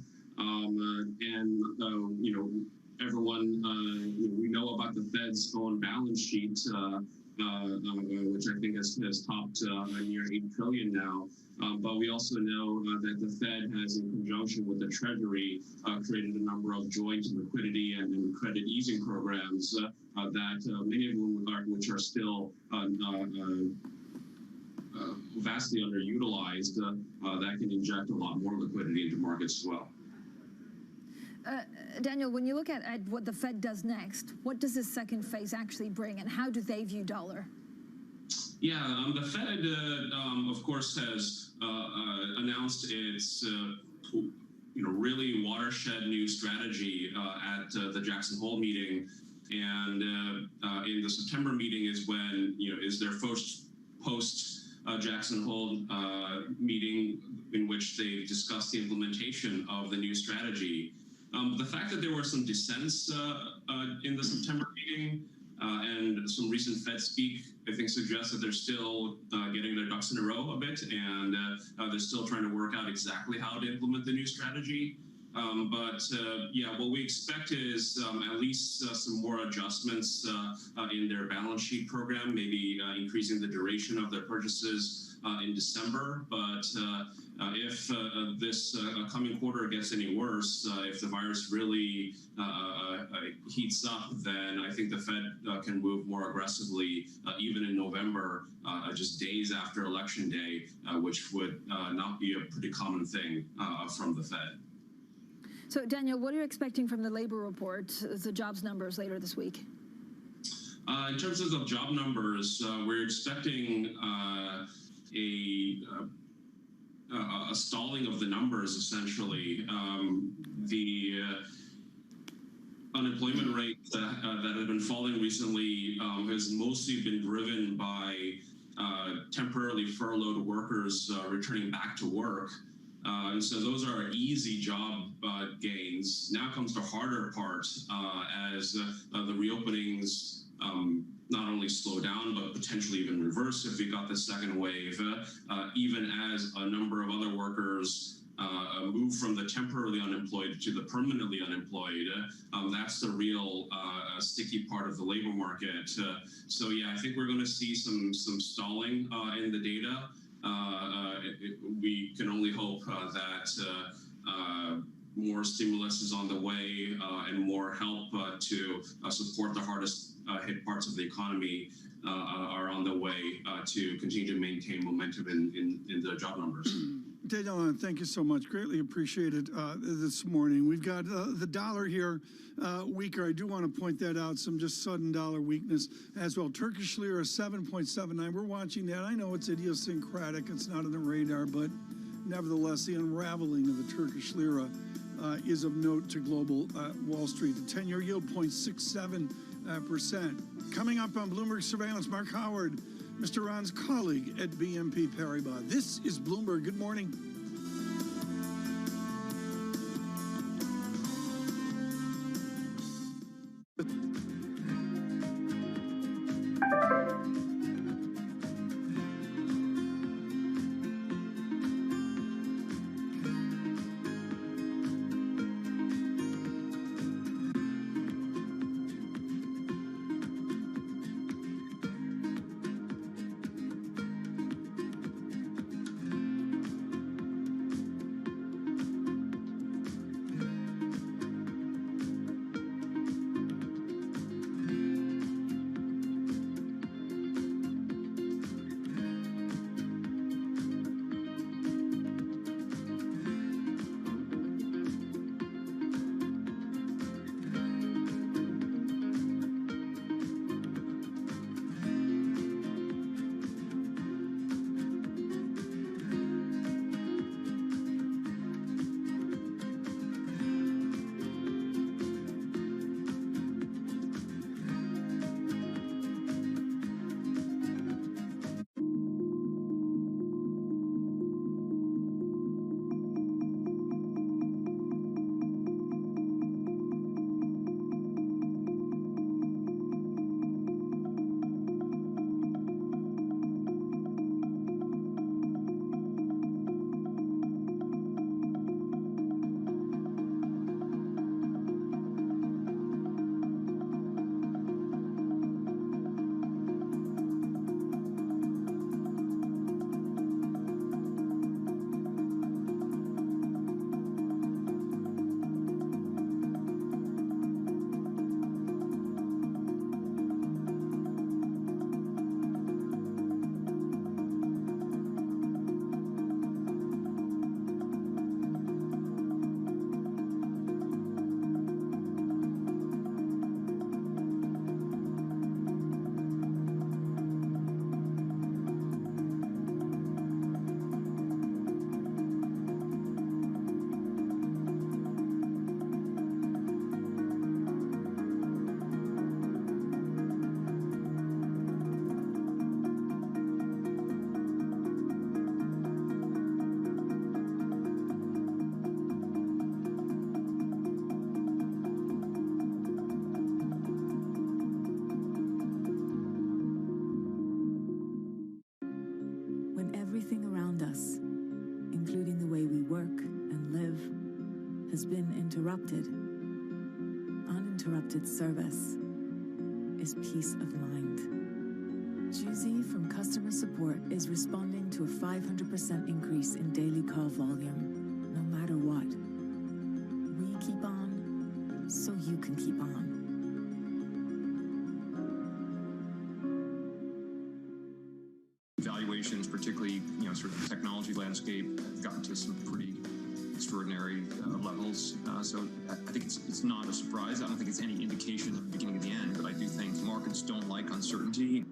Everyone, we know about the Fed's own balance sheet. Which I think has topped near $8 trillion now. But we also know that the Fed has, in conjunction with the Treasury, created a number of joint liquidity and credit easing programs that many of which are still vastly underutilized, that can inject a lot more liquidity into markets as well.
Daniel, when you look at what the Fed does next, what does this second phase actually bring, and how do they view dollar?
Yeah, the Fed, of course, has announced its really watershed new strategy at the Jackson Hole meeting, and in the September meeting is when is their first post Jackson Hole meeting in which they discussed the implementation of the new strategy. The fact that there were some dissents in the September meeting and some recent Fed speak, I think, suggests that they're still getting their ducks in a row a bit, and they're still trying to work out exactly how to implement the new strategy. Yeah, what we expect is at least some more adjustments in their balance sheet program, maybe increasing the duration of their purchases in December. But if this coming quarter gets any worse, if the virus really heats up, then I think the Fed can move more aggressively, even in November, just days after Election Day, which would not be a pretty common thing from the Fed.
So, Daniel, what are you expecting from the labor report, the jobs numbers later this week?
In terms of the job numbers, we're expecting a stalling of the numbers, essentially. The unemployment rate that has been falling recently has mostly been driven by temporarily furloughed workers returning back to work. And so those are easy job gains. Now comes the harder part as the reopenings not only slow down, but potentially even reverse if we got the second wave, even as a number of other workers move from the temporarily unemployed to the permanently unemployed. That's the real sticky part of the labor market. So yeah, I think we're going to see some stalling in the data. We can only hope that more stimulus is on the way and more help to support the hardest hit parts of the economy are on the way to continue to maintain momentum in the job numbers.
Daniel, thank you so much. Greatly appreciated this morning. We've got the dollar here weaker. I do want to point that out, some just sudden dollar weakness as well. Turkish lira 7.79. We're watching that. I know it's idiosyncratic. It's not on the radar, but nevertheless, the unraveling of the Turkish lira is of note to global Wall Street. The 10-year yield 0.67%. Coming up on Bloomberg Surveillance, Mark Howard, Mr. Ron's colleague at BNP Paribas. This is Bloomberg. Good morning.
Everything around us, including the way we work and live, has been interrupted. Uninterrupted service is peace of mind. Juzi from customer support is responding to a 500% increase in daily call volume, no matter what. We keep on, so you can keep on.
Valuations, particularly, sort of the technology landscape, have gotten to some pretty extraordinary levels. So I think it's not a surprise. I don't think it's any indication of the beginning of the end, but I do think markets don't like uncertainty.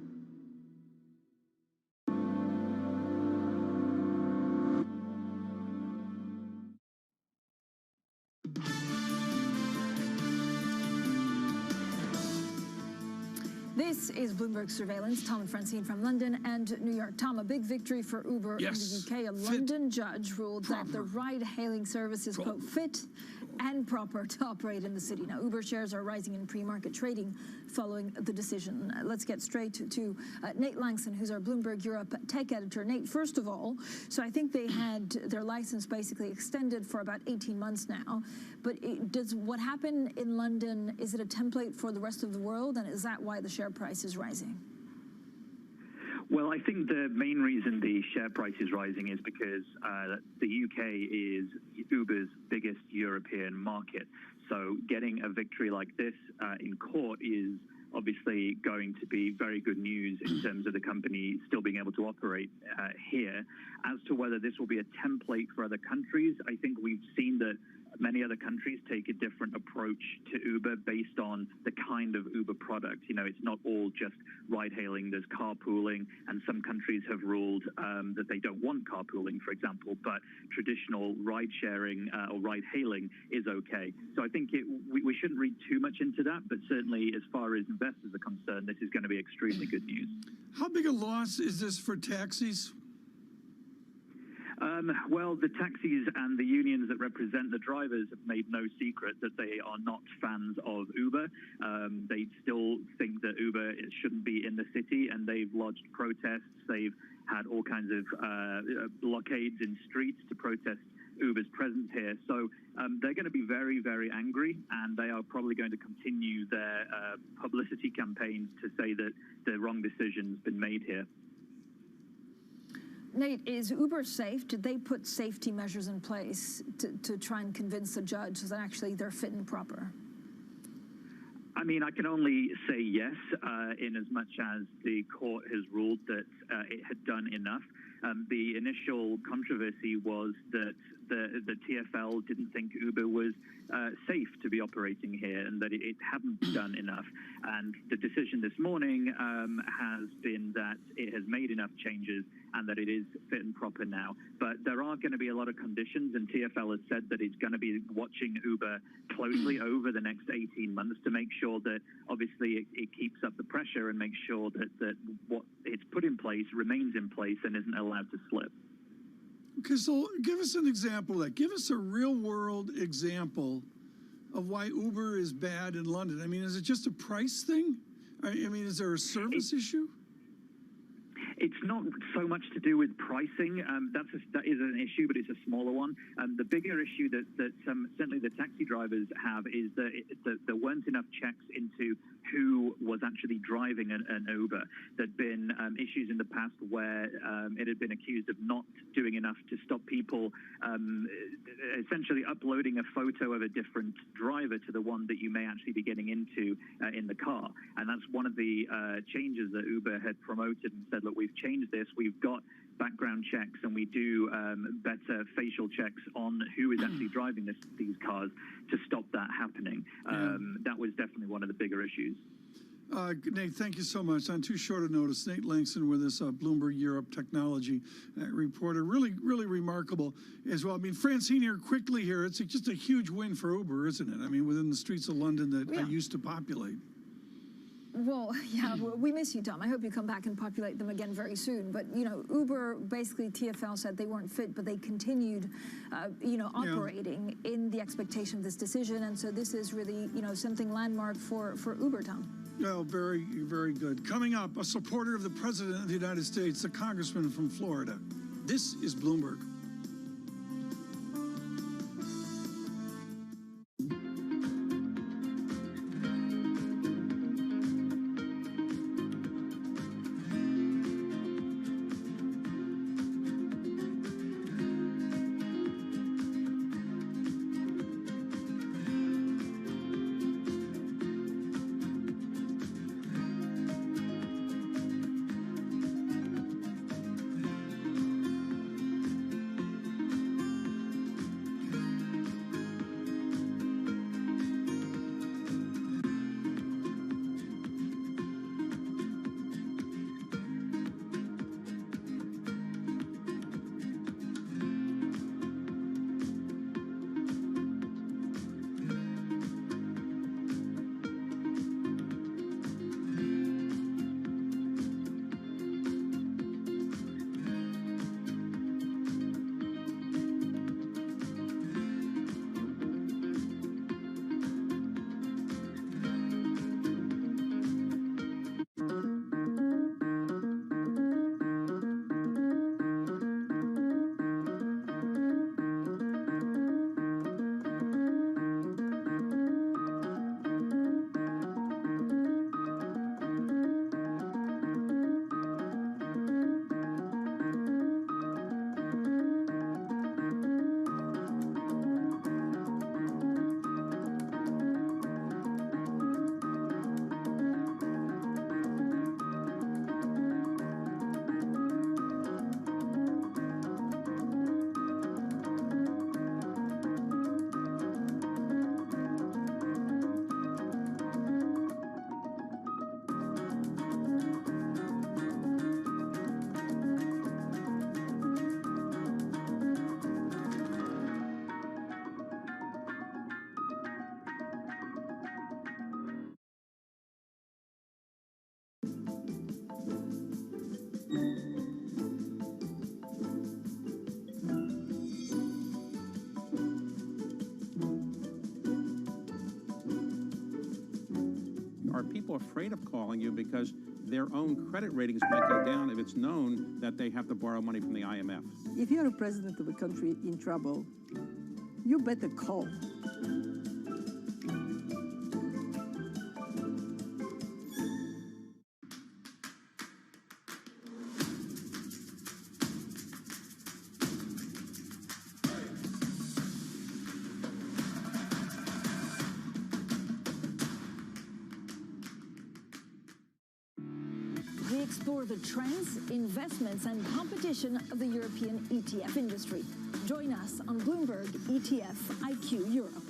This is Bloomberg Surveillance. Tom and Francine from London and New York. Tom, a big victory for Uber in the UK. A London judge ruled that the ride-hailing service is, quote, fit and proper to operate in the city. Now, Uber shares are rising in pre-market trading following the decision. Let's get straight to Nate Langson, who's our Bloomberg Europe tech editor. Nate, first of all, so I think they had their license basically extended for about 18 months now. But does what happened in London, is it a template for the rest of the world? And is that why the share price is rising?
Well, I think the main reason the share price is rising is because the UK is Uber's biggest European market. So getting a victory like this in court is obviously going to be very good news in terms of the company still being able to operate here. As to whether this will be a template for other countries, I think we've seen that many other countries take a different approach to Uber based on the kind of Uber product. You know, it's not all just ride-hailing. There's carpooling, and some countries have ruled that they don't want carpooling, for example, but traditional ride-sharing or ride-hailing is okay. So I think we shouldn't read too much into that, but certainly as far as investors are concerned, this is going to be extremely good news.
How big a loss is this for taxis?
Well, the taxis and the unions that represent the drivers have made no secret that they are not fans of Uber. They still think that Uber shouldn't be in the city, and they've lodged protests. They've had all kinds of blockades in streets to protest Uber's presence here. So they're going to be very, very angry, and they are probably going to continue their publicity campaigns to say that the wrong decision's been made here.
Nate, is Uber safe? Did they put safety measures in place to try and convince the judge that actually they're fit and proper?
I mean, I can only say yes, in as much as the court has ruled that it had done enough. The initial controversy was that the TfL didn't think Uber was safe to be operating here, and that it hadn't done enough. And the decision this morning has been that it has made enough changes and that it is fit and proper now. But there are going to be a lot of conditions, and TfL has said that it's going to be watching Uber closely over the next 18 months to make sure that obviously it keeps up the pressure and makes sure that what it's put in place remains in place and isn't allowed to slip.
Okay, so give us an example of that. Give us a real-world example of why Uber is bad in London. I mean, is it just a price thing? I mean, is there a service issue?
It's not so much to do with pricing. That is an issue, but it's a smaller one. The bigger issue that certainly the taxi drivers have is that there weren't enough checks into who was actually driving an Uber. There'd been issues in the past where it had been accused of not doing enough to stop people essentially uploading a photo of a different driver to the one that you may actually be getting into in the car. And that's one of the changes that Uber had promoted and said, look, we've changed this. We've got background checks, and we do better facial checks on who is actually driving these cars to stop that happening. That was definitely one of the bigger issues.
Nate, thank you so much. On too short a notice, Nate Langston with us, Bloomberg Europe technology reporter. Really, really remarkable as well. I mean, Francine here, quickly here, it's just a huge win for Uber, isn't it? I mean, within the streets of London that I used to populate.
Well, yeah, we miss you, Tom. I hope you come back and populate them again very soon. But, you know, Uber, basically TfL said they weren't fit, but they continued, operating in the expectation of this decision. And so this is really, something landmark for Uber, Tom.
Well, very, very good. Coming up, a supporter of the President of the United States, the Congressman from Florida. This is Bloomberg.
afraid of calling you because their own credit ratings might go down if it's known that they have to borrow money from the IMF.
If you're a president of a country in trouble, you better call.
We explore the trends, investments, and competition of the European ETF industry. Join us on Bloomberg ETF IQ Europe.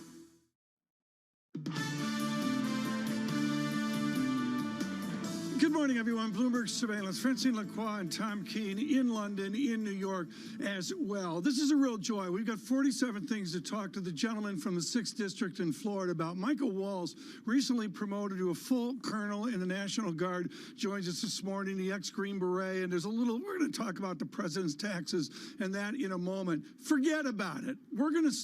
Good morning, everyone. Bloomberg Surveillance. Francine Lacroix and Tom Keene in London, in New York as well. This is a real joy. We've got 47 things to talk to the gentleman from the 6th District in Florida about. Michael Walls, recently promoted to a full colonel in the National Guard, joins us this morning, the ex-Green Beret. And we're going to talk about the president's taxes and that in a moment. Forget about it. We're going to